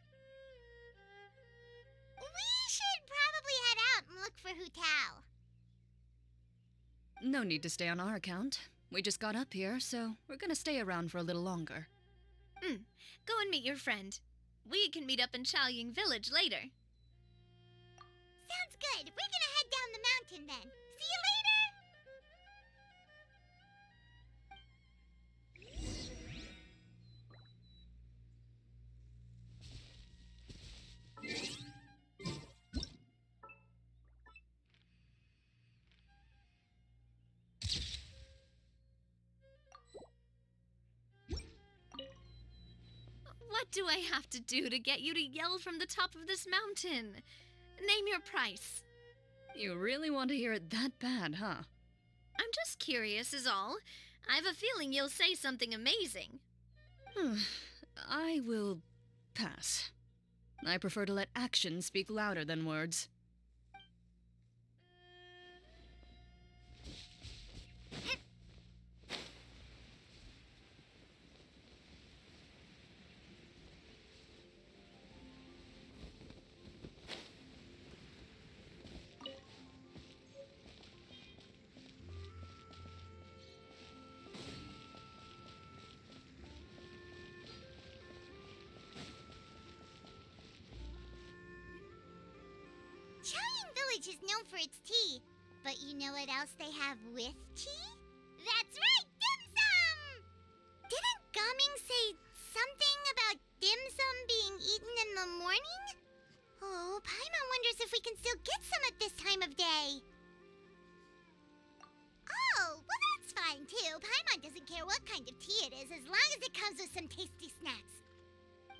D: We should probably head out and look for Hu Tao.
U: No need to stay on our account. We just got up here, so we're gonna stay around for a little longer.
A: Go and meet your friend. We can meet up in Qiaoying Village later.
D: Sounds good. We're gonna head down the mountain then. See you later!
A: What do I have to do to get you to yell from the top of this mountain? Name your price.
U: You really want to hear it that bad, huh?
A: I'm just curious is all. I have a feeling you'll say something amazing.
U: I will pass. I prefer to let actions speak louder than words.
D: Qiaoying Village is known for its tea, but you know what else they have with tea? That's right, dim sum! Didn't Gaming say something about dim sum being eaten in the morning? Oh, Paimon wonders if we can still get some at this time of day. Oh, well that's fine too. Paimon doesn't care what kind of tea it is as long as it comes with some tasty snacks.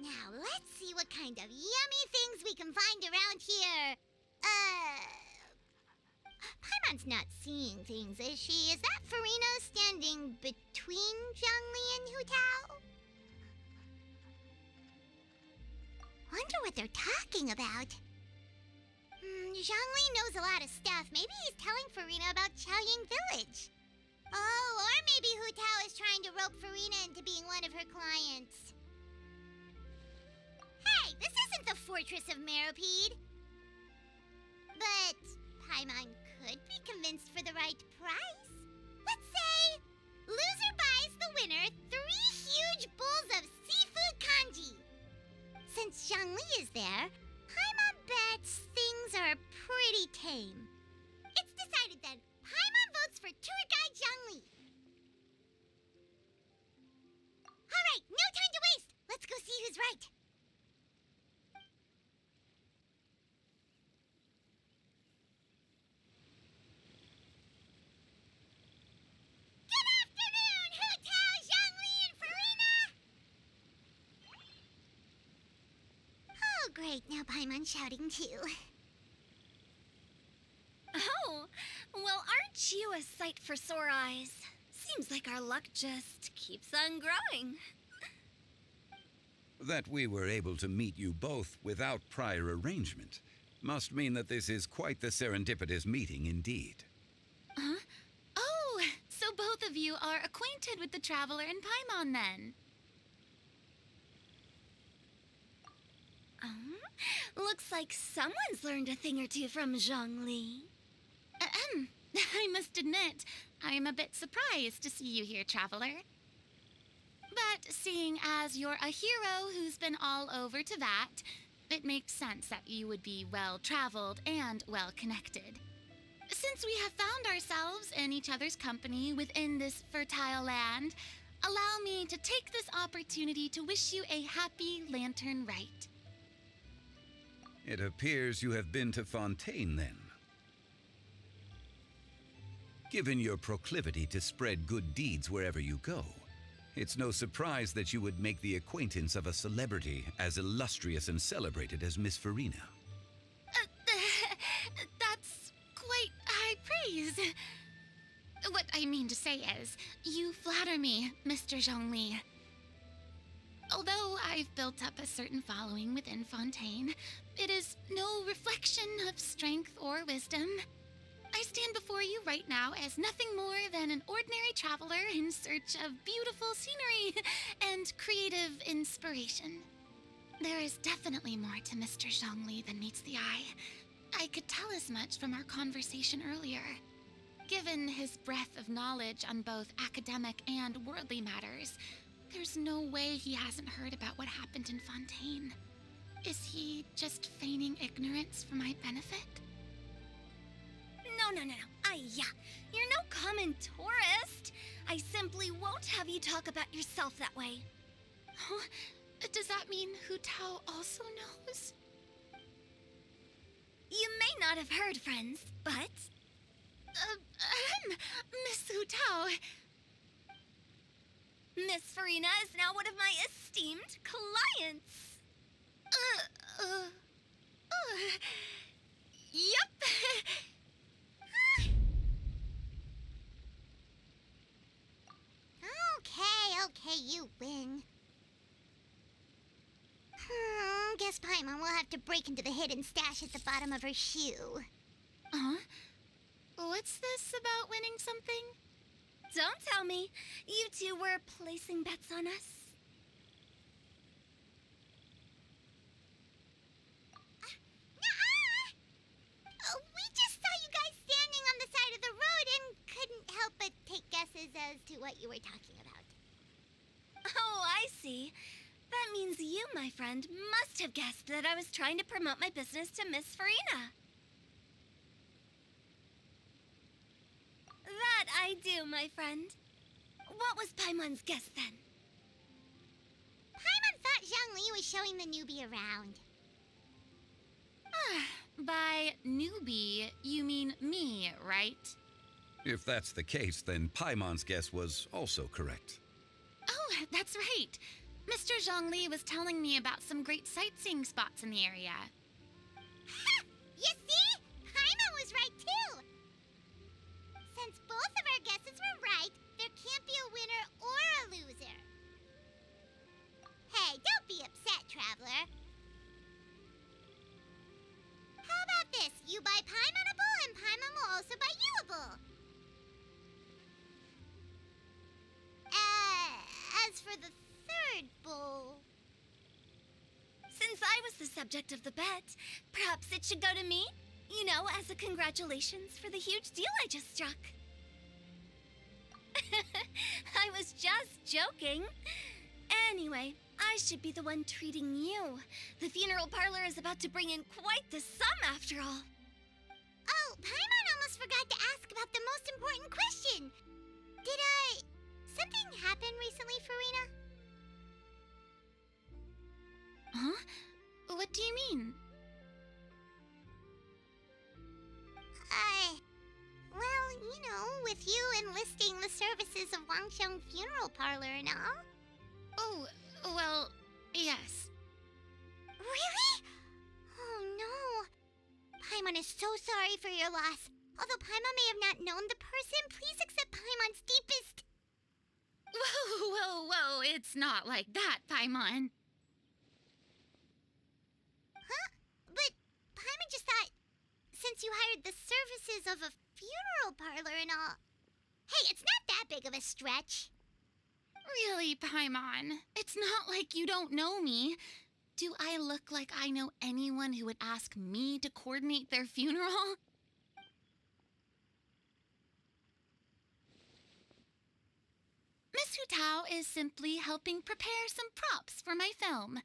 D: Now, let's see what kind of yummy things we can find around here. Paimon's not seeing things, is she? Is that Farina standing between Zhongli and Hu Tao? Wonder what they're talking about. Zhongli knows a lot of stuff. Maybe he's telling Farina about Qiaoying Village. Oh, or maybe Hu Tao is trying to rope Farina into being one of her clients. Hey, this isn't the Fortress of Meropide. But Paimon could be convinced for the right price. Let's say loser buys the winner 3 huge bowls of seafood kanji. Since Zhongli is there, Paimon bets things are pretty tame. It's decided then. Paimon votes for tour guide Zhongli. All right, no time to waste. Let's go see who's right. Great, now Paimon's shouting too.
A: Oh, well, aren't you a sight for sore eyes? Seems like our luck just keeps on growing.
V: That we were able to meet you both without prior arrangement must mean that this is quite the serendipitous meeting indeed.
B: Huh? Oh, so both of you are acquainted with the Traveler and Paimon then?
A: Looks like someone's learned a thing or two from Zhongli.
B: I must admit, I am a bit surprised to see you here, Traveler. But seeing as you're a hero who's been all over Teyvat, it makes sense that you would be well-traveled and well-connected. Since we have found ourselves in each other's company within this fertile land, allow me to take this opportunity to wish you a happy Lantern Rite.
V: It appears you have been to Fontaine, then. Given your proclivity to spread good deeds wherever you go, it's no surprise that you would make the acquaintance of a celebrity as illustrious and celebrated as Miss Farina.
K: I mean to say is, you flatter me, Mr. Zhongli. Although I've built up a certain following within Fontaine, it is no reflection of strength or wisdom. I stand before you right now as nothing more than an ordinary traveler in search of beautiful scenery and creative inspiration. There is definitely more to Mr. Zhongli than meets the eye. I could tell as much from our conversation earlier. Given his breadth of knowledge on both academic and worldly matters, there's no way he hasn't heard about what happened in Fontaine. Is he just feigning ignorance for my benefit?
L: No. Yeah. You're no common tourist. I simply won't have you talk about yourself that way.
K: Huh? Does that mean Hu Tao also knows?
L: You may not have heard, friends, but...
K: Miss Hu Tao...
L: Miss Farina is now one of my esteemed clients.
K: Yep.
D: Okay, you win. Guess Paimon will have to break into the hidden stash at the bottom of her shoe.
K: Huh? What's this about winning something?
L: Don't tell me. You two were placing bets on us.
D: We just saw you guys standing on the side of the road and couldn't help but take guesses as to what you were talking about.
L: Oh, I see. That means you, my friend, must have guessed that I was trying to promote my business to Miss Farina. That I do, my friend. What was Paimon's guess then?
D: Paimon thought Zhongli was showing the newbie around.
K: By newbie, you mean me, right?
V: If that's the case, then Paimon's guess was also correct.
K: Oh, that's right. Mr. Zhongli was telling me about some great sightseeing spots in the area.
D: Ha! You see? Paimon was right too! Since both of our guesses were right, there can't be a winner or a loser. Hey, don't be upset, traveler. How about this? You buy Paimonable and Paimon will also buy youable. As for the third bowl...
L: Since I was the subject of the bet, perhaps it should go to me? You know, as a congratulations for the huge deal I just struck. I was just joking. Anyway, I should be the one treating you. The funeral parlor is about to bring in quite the sum after all.
D: Oh, Paimon almost forgot to ask about the most important question. Something happened recently, Farina?
K: Huh? What do you mean?
D: Well, you know, with you enlisting the services of Wangsheng Funeral Parlor and all.
K: Oh, well, yes.
D: Really? Oh, no. Paimon is so sorry for your loss. Although Paimon may have not known the person, please accept Paimon's deepest...
K: Whoa, it's not like that, Paimon.
D: Huh? But Paimon just thought, since you hired the services of a funeral parlor and all... Hey, it's not that big of a stretch.
K: Really, Paimon? It's not like you don't know me. Do I look like I know anyone who would ask me to coordinate their funeral? Miss Hu Tao is simply helping prepare some props for my film.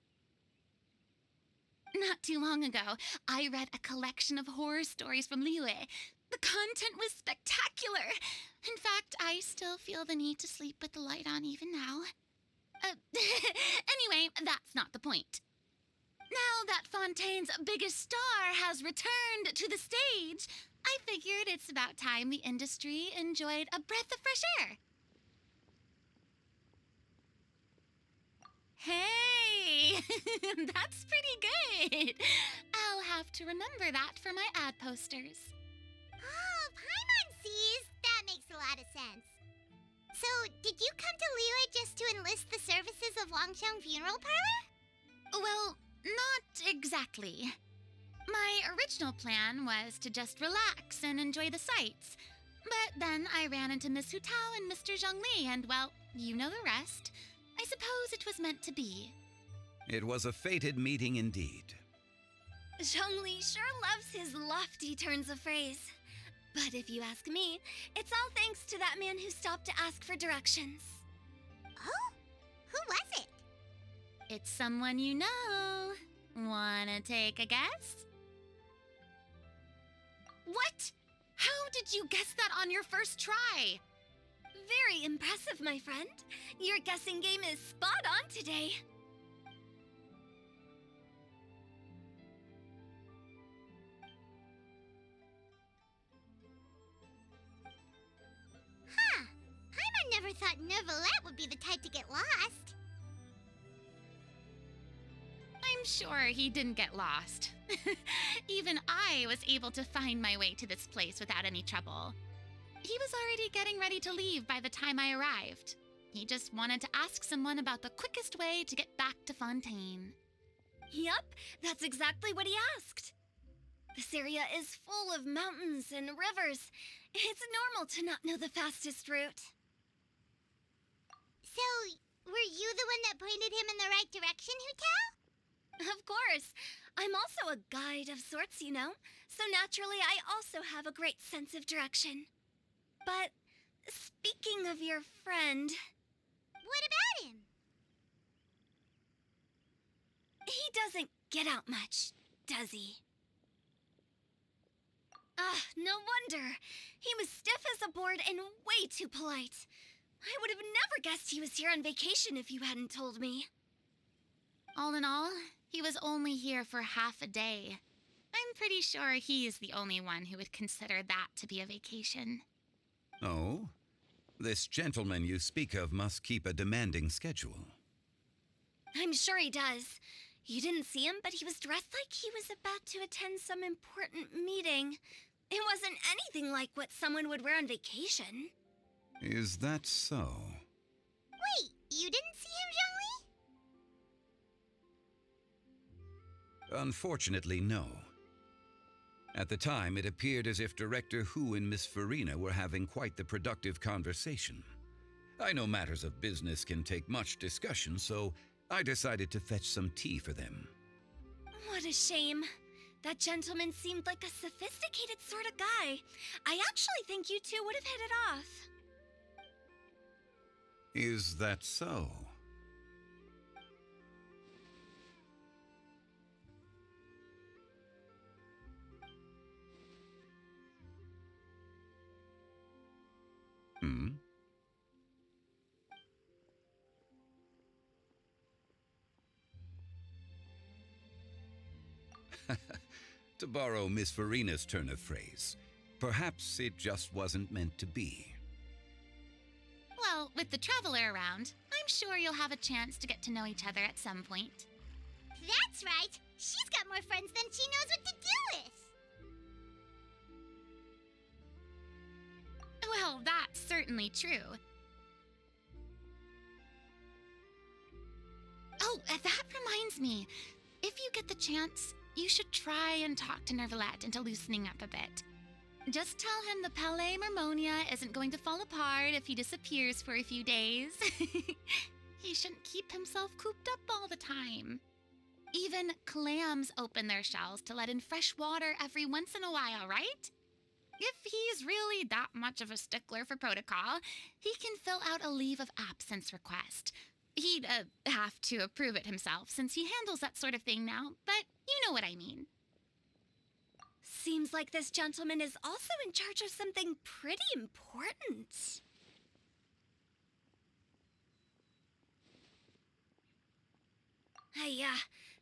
K: Not too long ago, I read a collection of horror stories from Liyue. The content was spectacular. In fact, I still feel the need to sleep with the light on even now. Anyway, that's not the point. Now that Fontaine's biggest star has returned to the stage, I figured it's about time the industry enjoyed a breath of fresh air. Hey, that's pretty good. I'll have to remember that for my ad posters.
D: Oh, Paimon sees. That makes a lot lot of sense. So, did you come to Liyue just to enlist the services of Longsheng Funeral Parlor?
K: Well, not exactly. My original plan was to just relax and enjoy the sights. But then I ran into Miss Hu Tao and Mr. Zhongli, and well, you know the rest. I suppose it was meant to be.
V: It was a fated meeting indeed.
L: Zhongli sure loves his lofty turns of phrase. But if you ask me, it's all thanks to that man who stopped to ask for directions.
D: Oh? Who was it?
K: It's someone you know. Wanna take a guess? What? How did you guess that on your first try?
L: Very impressive, my friend. Your guessing game is spot on today.
D: Huh. Paimon never thought Neuvillette would be the type to get lost.
K: I'm sure he didn't get lost. Even I was able to find my way to this place without any trouble. He was already getting ready to leave by the time I arrived. He just wanted to ask someone about the quickest way to get back to Fontaine.
L: Yup, that's exactly what he asked. This area is full of mountains and rivers. It's normal to not know the fastest route.
D: So, were you the one that pointed him in the right direction, Hu Tao?
L: Of course. I'm also a guide of sorts, you know. So naturally, I also have a great sense of direction. But speaking of your friend...
D: What about him?
L: He doesn't get out much, does he? Ah, no wonder. He was stiff as a board and way too polite. I would have never guessed he was here on vacation if you hadn't told me.
K: All in all, he was only here for half a day. I'm pretty sure he is the only one who would consider that to be a vacation.
V: Oh? This gentleman you speak of must keep a demanding schedule.
L: I'm sure he does. You didn't see him, but he was dressed like he was about to attend some important meeting. It wasn't anything like what someone would wear on vacation.
V: Is that so?
D: Wait, you didn't see him, Zhongli?
V: Unfortunately, no. At the time, it appeared as if Director Hu and Miss Farina were having quite the productive conversation. I know matters of business can take much discussion, so I decided to fetch some tea for them.
L: What a shame. That gentleman seemed like a sophisticated sort of guy. I actually think you two would have hit it off.
V: Is that so? Hmm? To borrow Miss Farina's turn of phrase, perhaps it just wasn't meant to be.
K: Well, with the traveler around, I'm sure you'll have a chance to get to know each other at some point.
D: That's right. She's got more friends than she knows what to do with.
K: Well, that's certainly true. Oh, that reminds me. If you get the chance, you should try and talk to Neuvillette into loosening up a bit. Just tell him the Palais Mermonia isn't going to fall apart if he disappears for a few days. He shouldn't keep himself cooped up all the time. Even clams open their shells to let in fresh water every once in a while, right? If he's really that much of a stickler for protocol, he can fill out a leave of absence request. He'd have to approve it himself since he handles that sort of thing now, but you know what I mean.
L: Seems like this gentleman is also in charge of something pretty important.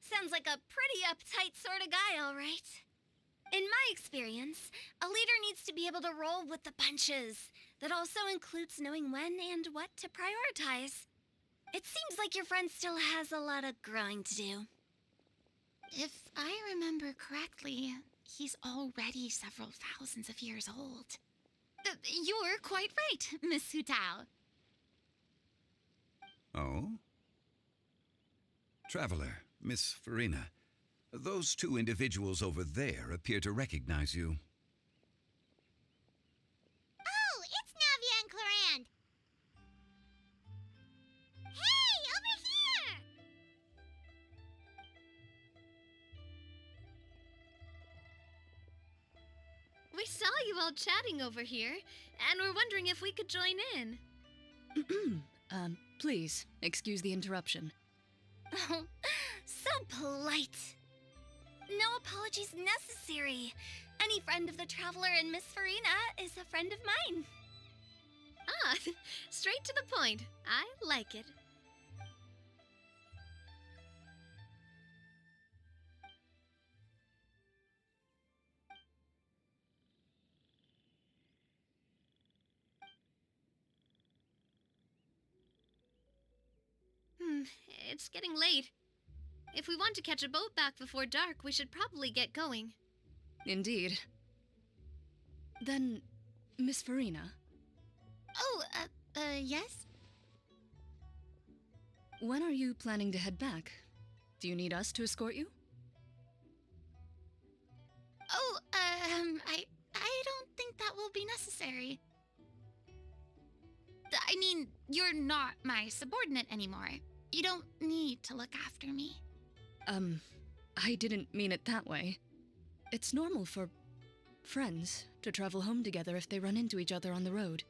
L: Sounds like a pretty uptight sort of guy, all right. In my experience, a leader needs to be able to roll with the punches. That also includes knowing when and what to prioritize. It seems like your friend still has a lot of growing to do.
K: If I remember correctly, he's already several thousands of years old. You're quite right, Miss Hutao.
V: Oh? Traveler, Miss Farina, those two individuals over there appear to recognize you.
D: Oh, it's Navia and Clorand. Hey, over here!
A: We saw you all chatting over here, and we're wondering if we could join in.
U: Please, excuse the interruption.
L: Oh, so polite. No apologies necessary. Any friend of the Traveler and Miss Farina is a friend of mine.
A: Ah, straight to the point. I like it. It's getting late. If we want to catch a boat back before dark, we should probably get going.
U: Indeed. Then, Miss Farina,
K: Oh, yes?
U: when are you planning to head back? Do you need us to escort you?
K: Oh, I don't think that will be necessary. I mean, you're not my subordinate anymore. You don't need to look after me.
U: I didn't mean it that way. It's normal for friends to travel home together if they run into each other on the road.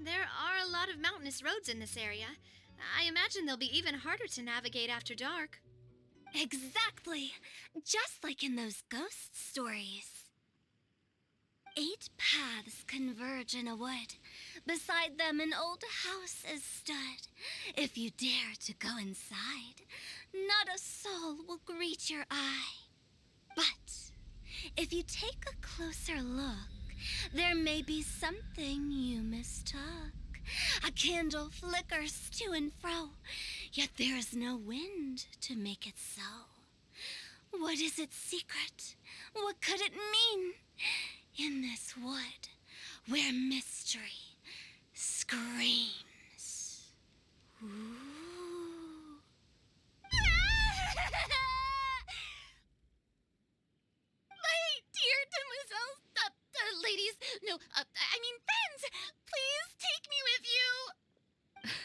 A: There are a lot of mountainous roads in this area. I imagine they'll be even harder to navigate after dark.
L: Exactly. Just like in those ghost stories. 8 paths converge in a wood. Beside them an old house is stood. If you dare to go inside, not a soul will greet your eye. But if you take a closer look, there may be something you mistook. A candle flickers to and fro, yet there is no wind to make it so. What is its secret? What could it mean? In this wood, where mystery screams. Ooh.
K: My dear demoiselles, ladies, no, I mean friends, please take me with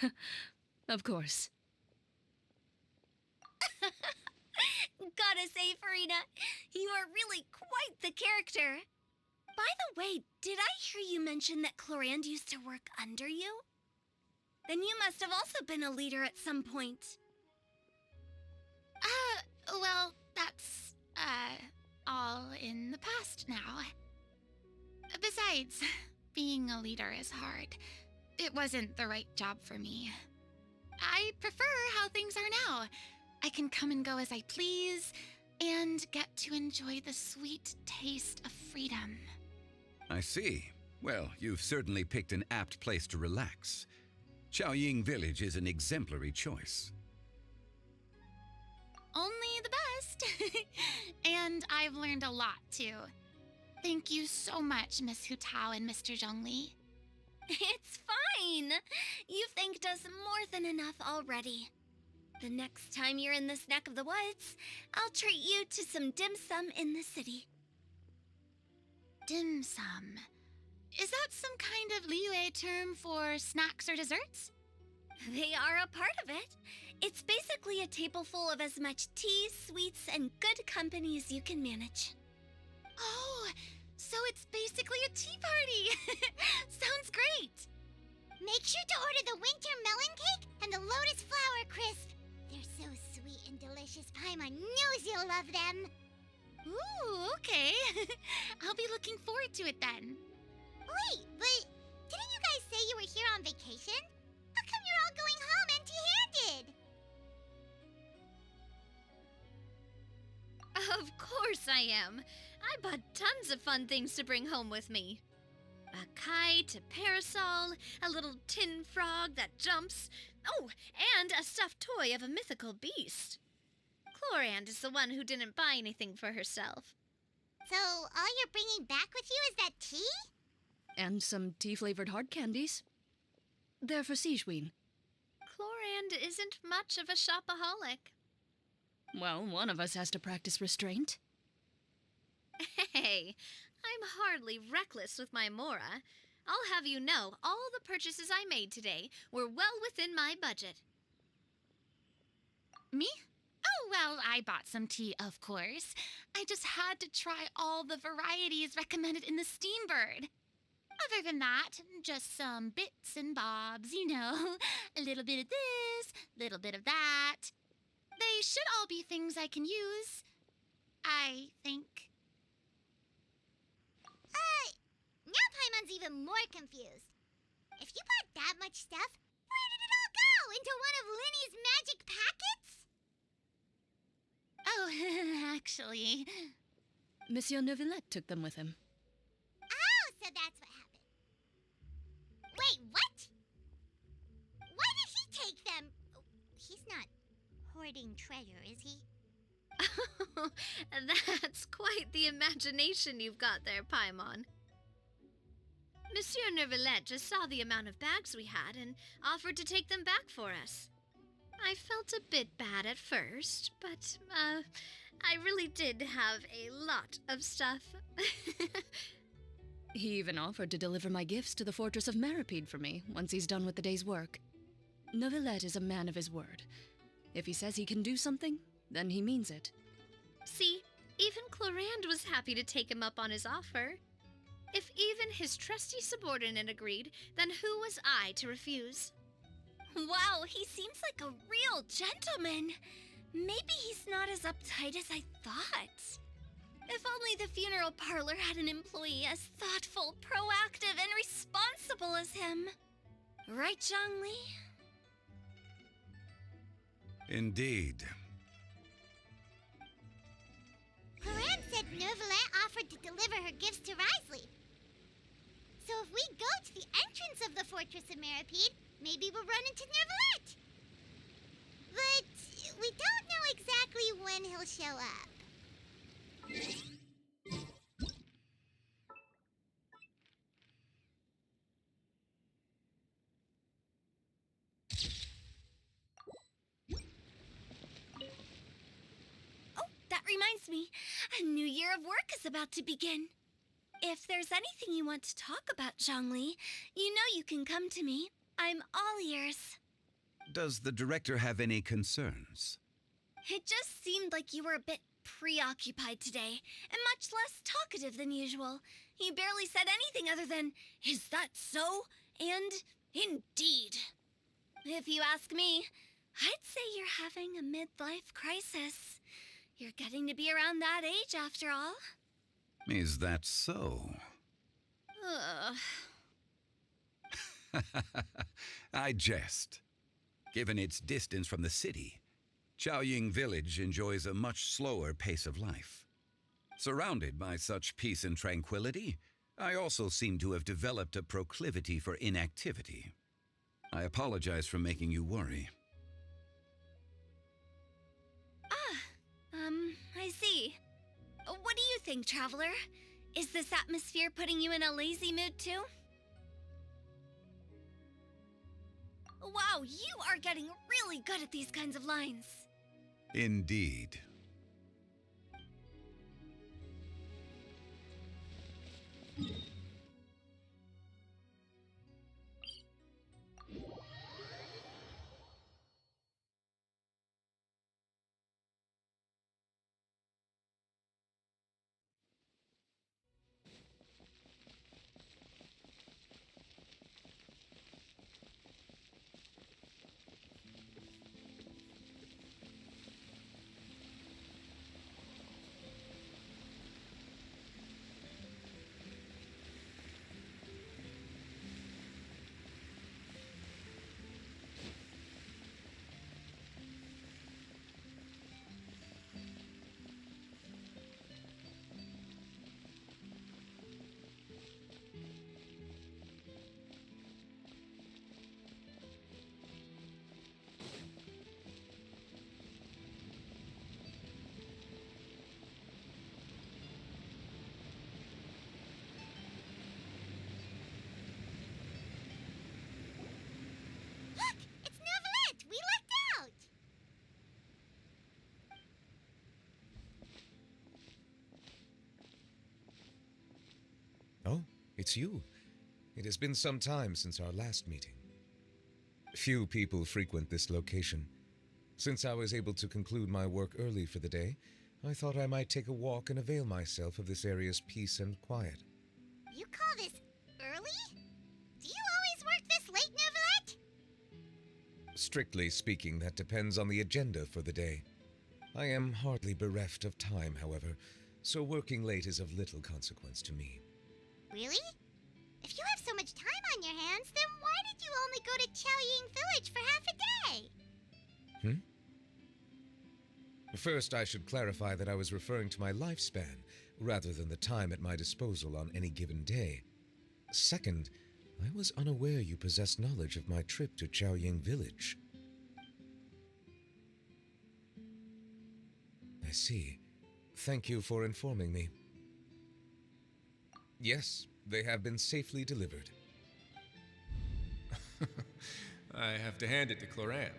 K: you.
U: Of course.
L: Gotta say, Farina, you are really quite the character. By the way, did I hear you mention that Clorand used to work under you? Then you must have also been a leader at some point.
K: Well, that's, all in the past now. Besides, being a leader is hard. It wasn't the right job for me. I prefer how things are now. I can come and go as I please, and get to enjoy the sweet taste of freedom.
V: I see. Well, you've certainly picked an apt place to relax. Chaoying Village is an exemplary choice.
K: Only the best. And I've learned a lot, too. Thank you so much, Miss Hutao and Mr. Zhongli.
L: It's fine. You've thanked us more than enough already. The next time you're in this neck of the woods, I'll treat you to some dim sum in the city.
K: Dim sum. Is that some kind of Liyue term for snacks or desserts?
L: They are a part of it. It's basically a table full of as much tea, sweets, and good company as you can manage.
K: Oh, so it's basically a tea party. Sounds great.
D: Make sure to order the winter melon cake and the lotus flower crisp. They're so sweet and delicious, Paimon knows you'll love them.
K: Ooh, okay. I'll be looking forward to it then.
D: Wait, but didn't you guys say you were here on vacation? How come you're all going home empty-handed?
A: Of course I am. I bought tons of fun things to bring home with me. A kite, a parasol, a little tin frog that jumps. Oh, and a stuffed toy of a mythical beast. Clorand is the one who didn't buy anything for herself.
D: So all you're bringing back with you is that tea?
U: And some tea-flavored hard candies. They're for Sigewin.
A: Chlorand isn't much of a shopaholic.
U: Well, one of us has to practice restraint.
A: Hey, I'm hardly reckless with my Mora. I'll have you know, all the purchases I made today were well within my budget.
K: Me? Oh, well, I bought some tea, of course. I just had to try all the varieties recommended in the Steambird. Other than that, just some bits and bobs, you know. A little bit of this, little bit of that. They should all be things I can use, I think.
D: Now Paimon's even more confused. If you bought that much stuff, where did it all go? Into one of Linny's magic packets?
K: Oh, actually.
U: Monsieur Neuvillette took them with him.
D: Oh, so that's what happened. Wait, what? Why did he take them? Oh, he's not hoarding treasure, is he?
A: That's quite the imagination you've got there, Paimon. Monsieur Neuvillette just saw the amount of bags we had and offered to take them back for us. I felt a bit bad at first, but, I really did have a lot of stuff.
U: He even offered to deliver my gifts to the Fortress of Meripede for me once he's done with the day's work. Neuvillette is a man of his word. If he says he can do something, then he means it.
A: See, even Chlorand was happy to take him up on his offer. If even his trusty subordinate agreed, then who was I to refuse?
L: Wow, he seems like a real gentleman. Maybe he's not as uptight as I thought. If only the funeral parlor had an employee as thoughtful, proactive, and responsible as him. Right, Zhongli?
V: Indeed.
D: Chlorand said Neuvillette offered to deliver her gifts to Risley. So if we go to the entrance of the Fortress of Meripede, maybe we'll run into Neuvillette. But we don't know exactly when he'll show up.
L: Oh, that reminds me. A new year of work is about to begin. If there's anything you want to talk about, Zhongli, you know you can come to me. I'm all ears.
V: Does the director have any concerns?
L: It just seemed like you were a bit preoccupied today, and much less talkative than usual. You barely said anything other than, "Is that so?" and "Indeed." If you ask me, I'd say you're having a midlife crisis. You're getting to be around that age after all.
V: Is that so? I jest. Given its distance from the city, Chaoying Village enjoys a much slower pace of life. Surrounded by such peace and tranquility, I also seem to have developed a proclivity for inactivity. I apologize for making you worry.
L: I see. What do you think, Traveler? Is this atmosphere putting you in a lazy mood too? Wow, you are getting really good at these kinds of lines.
V: Indeed.
O: it's you. It has been some time since our last meeting. Few people frequent this location. Since I was able to conclude my work early for the day, I thought I might take a walk and avail myself of this area's peace and quiet.
D: You call this early? Do you always work this late, Neuvillette?
O: Strictly speaking, that depends on the agenda for the day. I am hardly bereft of time, however, so working late is of little consequence to me.
D: Really? If you have so much time on your hands, then why did you only go to Chaoying Village for half a day?
O: First, I should clarify that I was referring to my lifespan, rather than the time at my disposal on any given day. Second, I was unaware you possessed knowledge of my trip to Chaoying Village. I see. Thank you for informing me. Yes, they have been safely delivered.
P: I have to hand it to Clorand.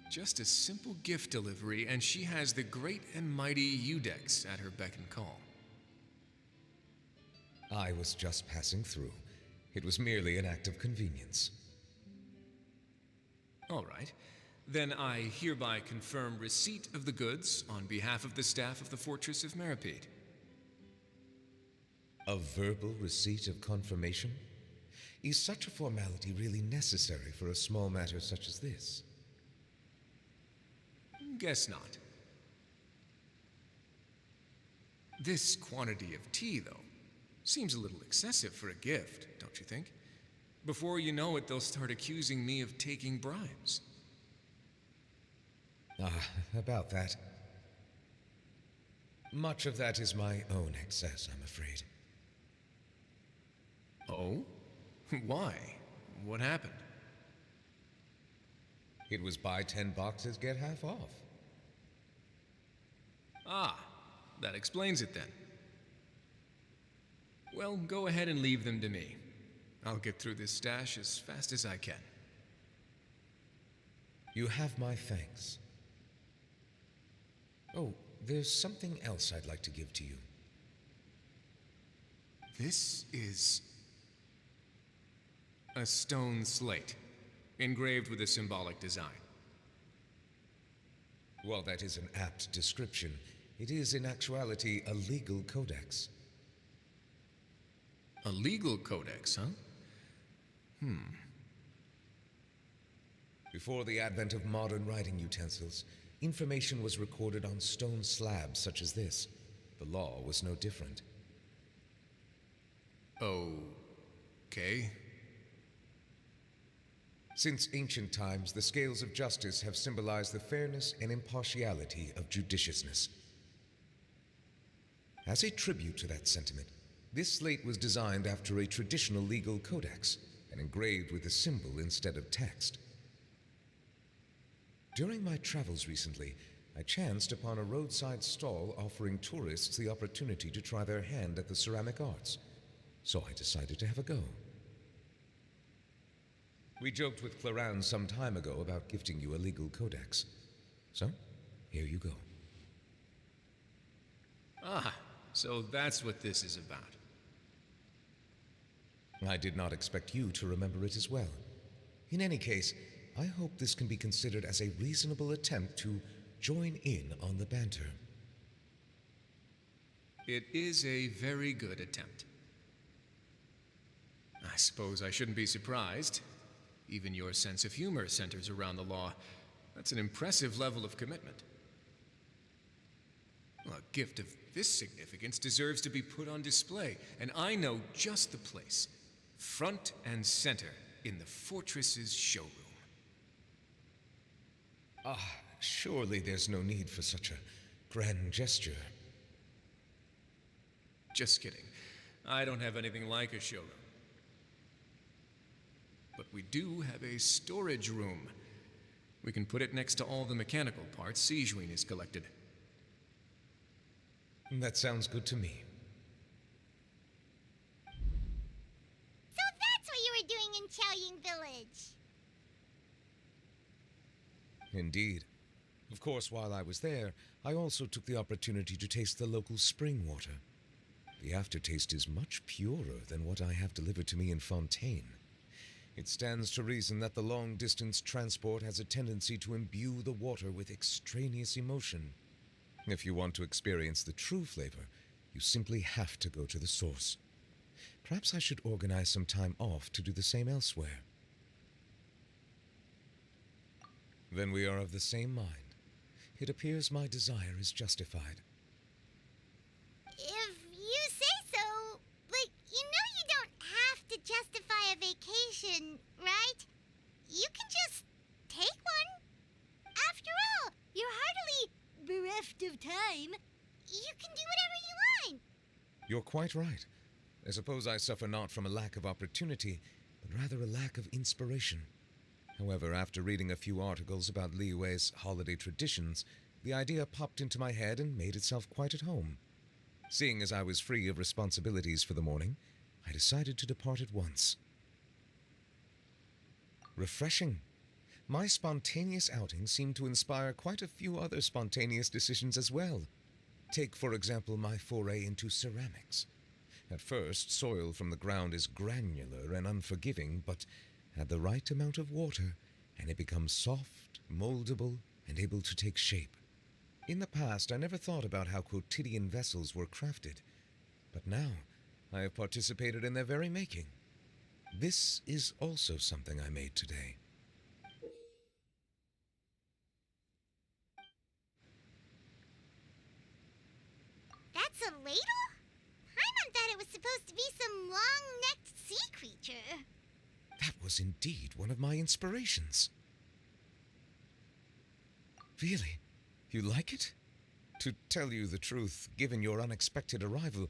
P: Just a simple gift delivery, and she has the great and mighty Udex at her beck and call.
O: I was just passing through. It was merely an act of convenience.
P: All right. Then I hereby confirm receipt of the goods on behalf of the staff of the Fortress of Meripede.
O: A verbal receipt of confirmation? Is such a formality really necessary for a small matter such as this?
P: Guess not. This quantity of tea, though, seems a little excessive for a gift, don't you think? Before you know it, they'll start accusing me of taking bribes.
O: About that. Much of that is my own excess, I'm afraid.
P: Oh? Why? What happened?
O: It was buy 10 boxes, get half off.
P: Ah, that explains it then. Well, go ahead and leave them to me. I'll get through this stash as fast as I can.
O: You have my thanks. Oh, there's something else I'd like to give to you.
P: This is a stone slate, engraved with a symbolic design.
O: While that is an apt description, it is in actuality a legal codex.
P: A legal codex, huh?
O: Before the advent of modern writing utensils, information was recorded on stone slabs such as this. The law was no different.
P: Okay.
O: Since ancient times, the scales of justice have symbolized the fairness and impartiality of judiciousness. As a tribute to that sentiment, this slate was designed after a traditional legal codex and engraved with a symbol instead of text. During my travels recently, I chanced upon a roadside stall offering tourists the opportunity to try their hand at the ceramic arts, so I decided to have a go. We joked with Clorand some time ago about gifting you a legal codex. So, here you go.
P: Ah, so that's what this is about.
O: I did not expect you to remember it as well. In any case, I hope this can be considered as a reasonable attempt to join in on the banter.
P: It is a very good attempt. I suppose I shouldn't be surprised. Even your sense of humor centers around the law. That's an impressive level of commitment. Well, a gift of this significance deserves to be put on display, and I know just the place. Front and center in the fortress's showroom.
O: Surely there's no need for such a grand gesture.
P: Just kidding. I don't have anything like a showroom. But we do have a storage room. We can put it next to all the mechanical parts Sijuin has collected.
O: That sounds good to me.
D: So that's what you were doing in Chaoying Village.
O: Indeed. Of course, while I was there, I also took the opportunity to taste the local spring water. The aftertaste is much purer than what I have delivered to me in Fontaine. It stands to reason that the long-distance transport has a tendency to imbue the water with extraneous emotion. If you want to experience the true flavor, you simply have to go to the source. Perhaps I should organize some time off to do the same elsewhere. Then we are of the same mind. It appears my desire is justified.
D: If you say so, but you know you don't have to justify a vacation, right? You can just take one. After all, you're hardly bereft of time. You can do whatever you want.
O: You're quite right. I suppose I suffer not from a lack of opportunity, but rather a lack of inspiration. However, after reading a few articles about Liyue's holiday traditions, the idea popped into my head and made itself quite at home. Seeing as I was free of responsibilities for the morning, I decided to depart at once. Refreshing. My spontaneous outing seemed to inspire quite a few other spontaneous decisions as well. Take, for example, my foray into ceramics. At first, soil from the ground is granular and unforgiving, but add the right amount of water, and it becomes soft, moldable, and able to take shape. In the past, I never thought about how quotidian vessels were crafted, but now I have participated in their very making. This is also something I made today.
D: That's a ladle? Paimon thought it was supposed to be some long-necked sea creature.
O: That was indeed one of my inspirations. Really? You like it? To tell you the truth, given your unexpected arrival,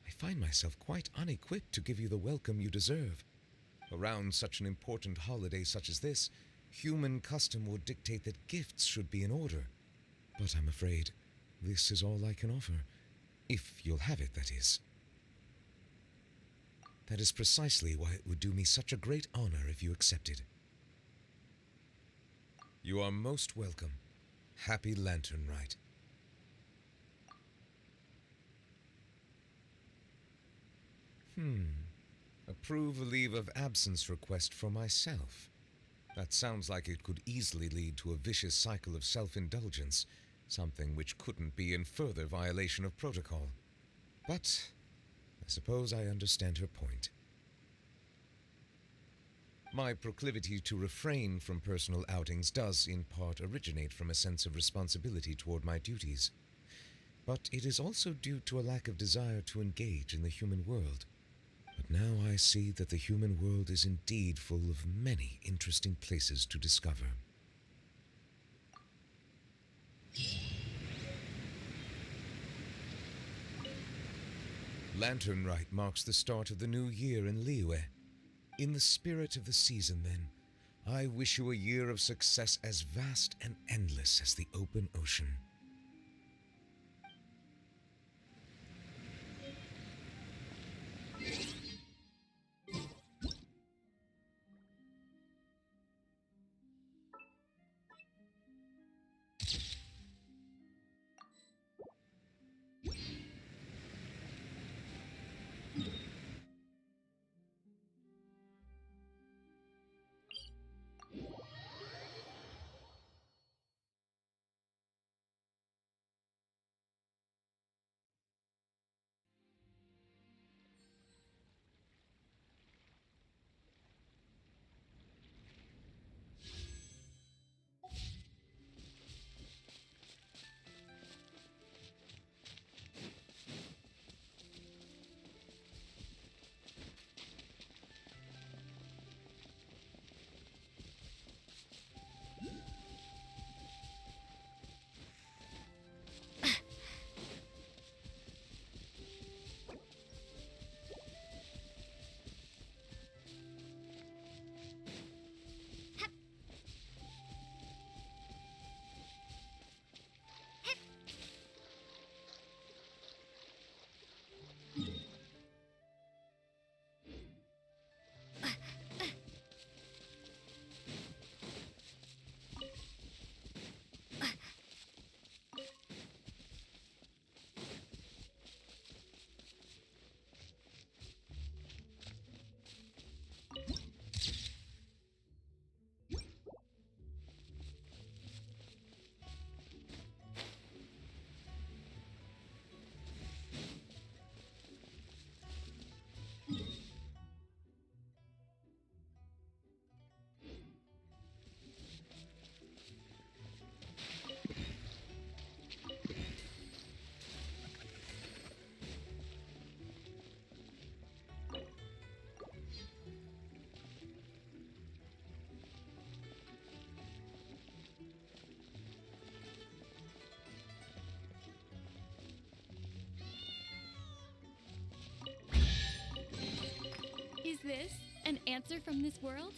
O: I find myself quite unequipped to give you the welcome you deserve. Around such an important holiday such as this, human custom would dictate that gifts should be in order. But I'm afraid this is all I can offer. If you'll have it, that is. That is precisely why it would do me such a great honor if you accepted. You are most welcome. Happy Lantern Rite. Approve a leave of absence request for myself. That sounds like it could easily lead to a vicious cycle of self-indulgence, something which couldn't be in further violation of protocol. But I suppose I understand her point. My proclivity to refrain from personal outings does in part originate from a sense of responsibility toward my duties. But it is also due to a lack of desire to engage in the human world. But now I see that the human world is indeed full of many interesting places to discover. Lantern Rite marks the start of the new year in Liyue. In the spirit of the season, then, I wish you a year of success as vast and endless as the open ocean.
Q: answer from this world?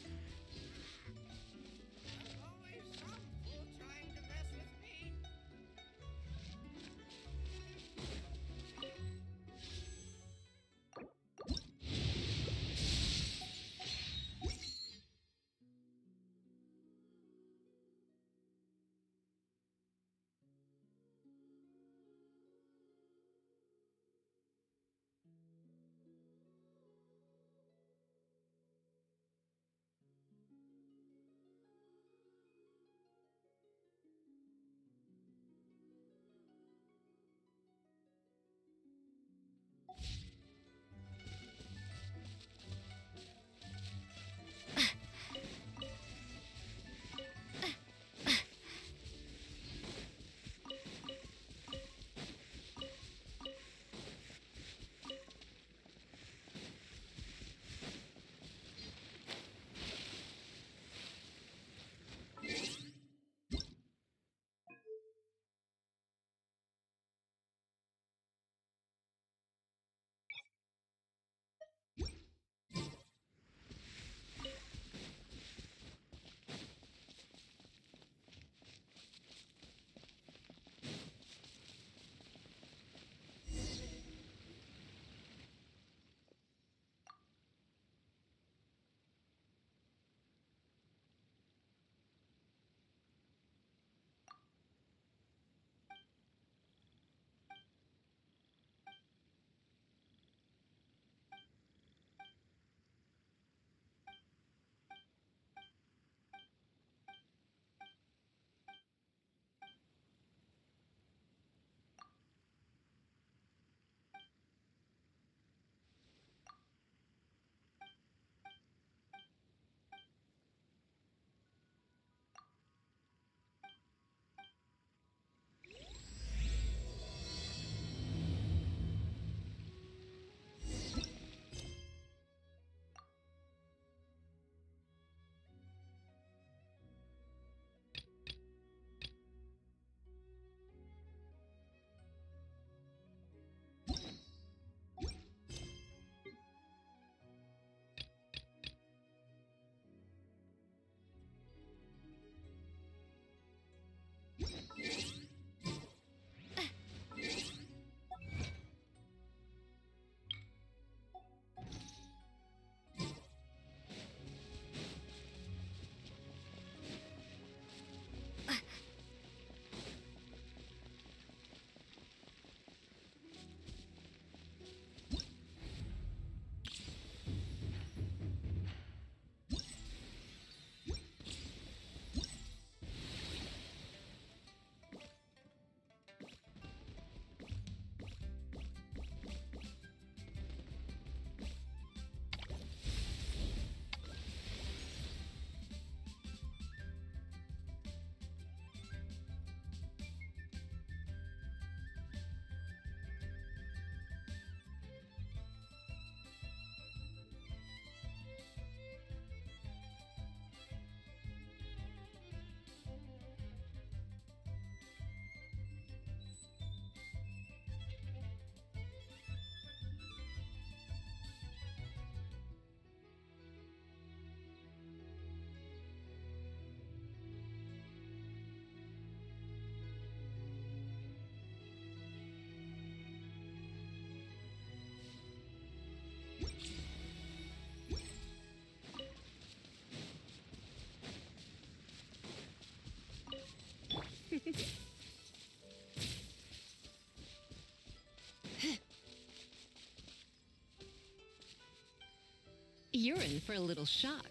Q: You're in for a little shock.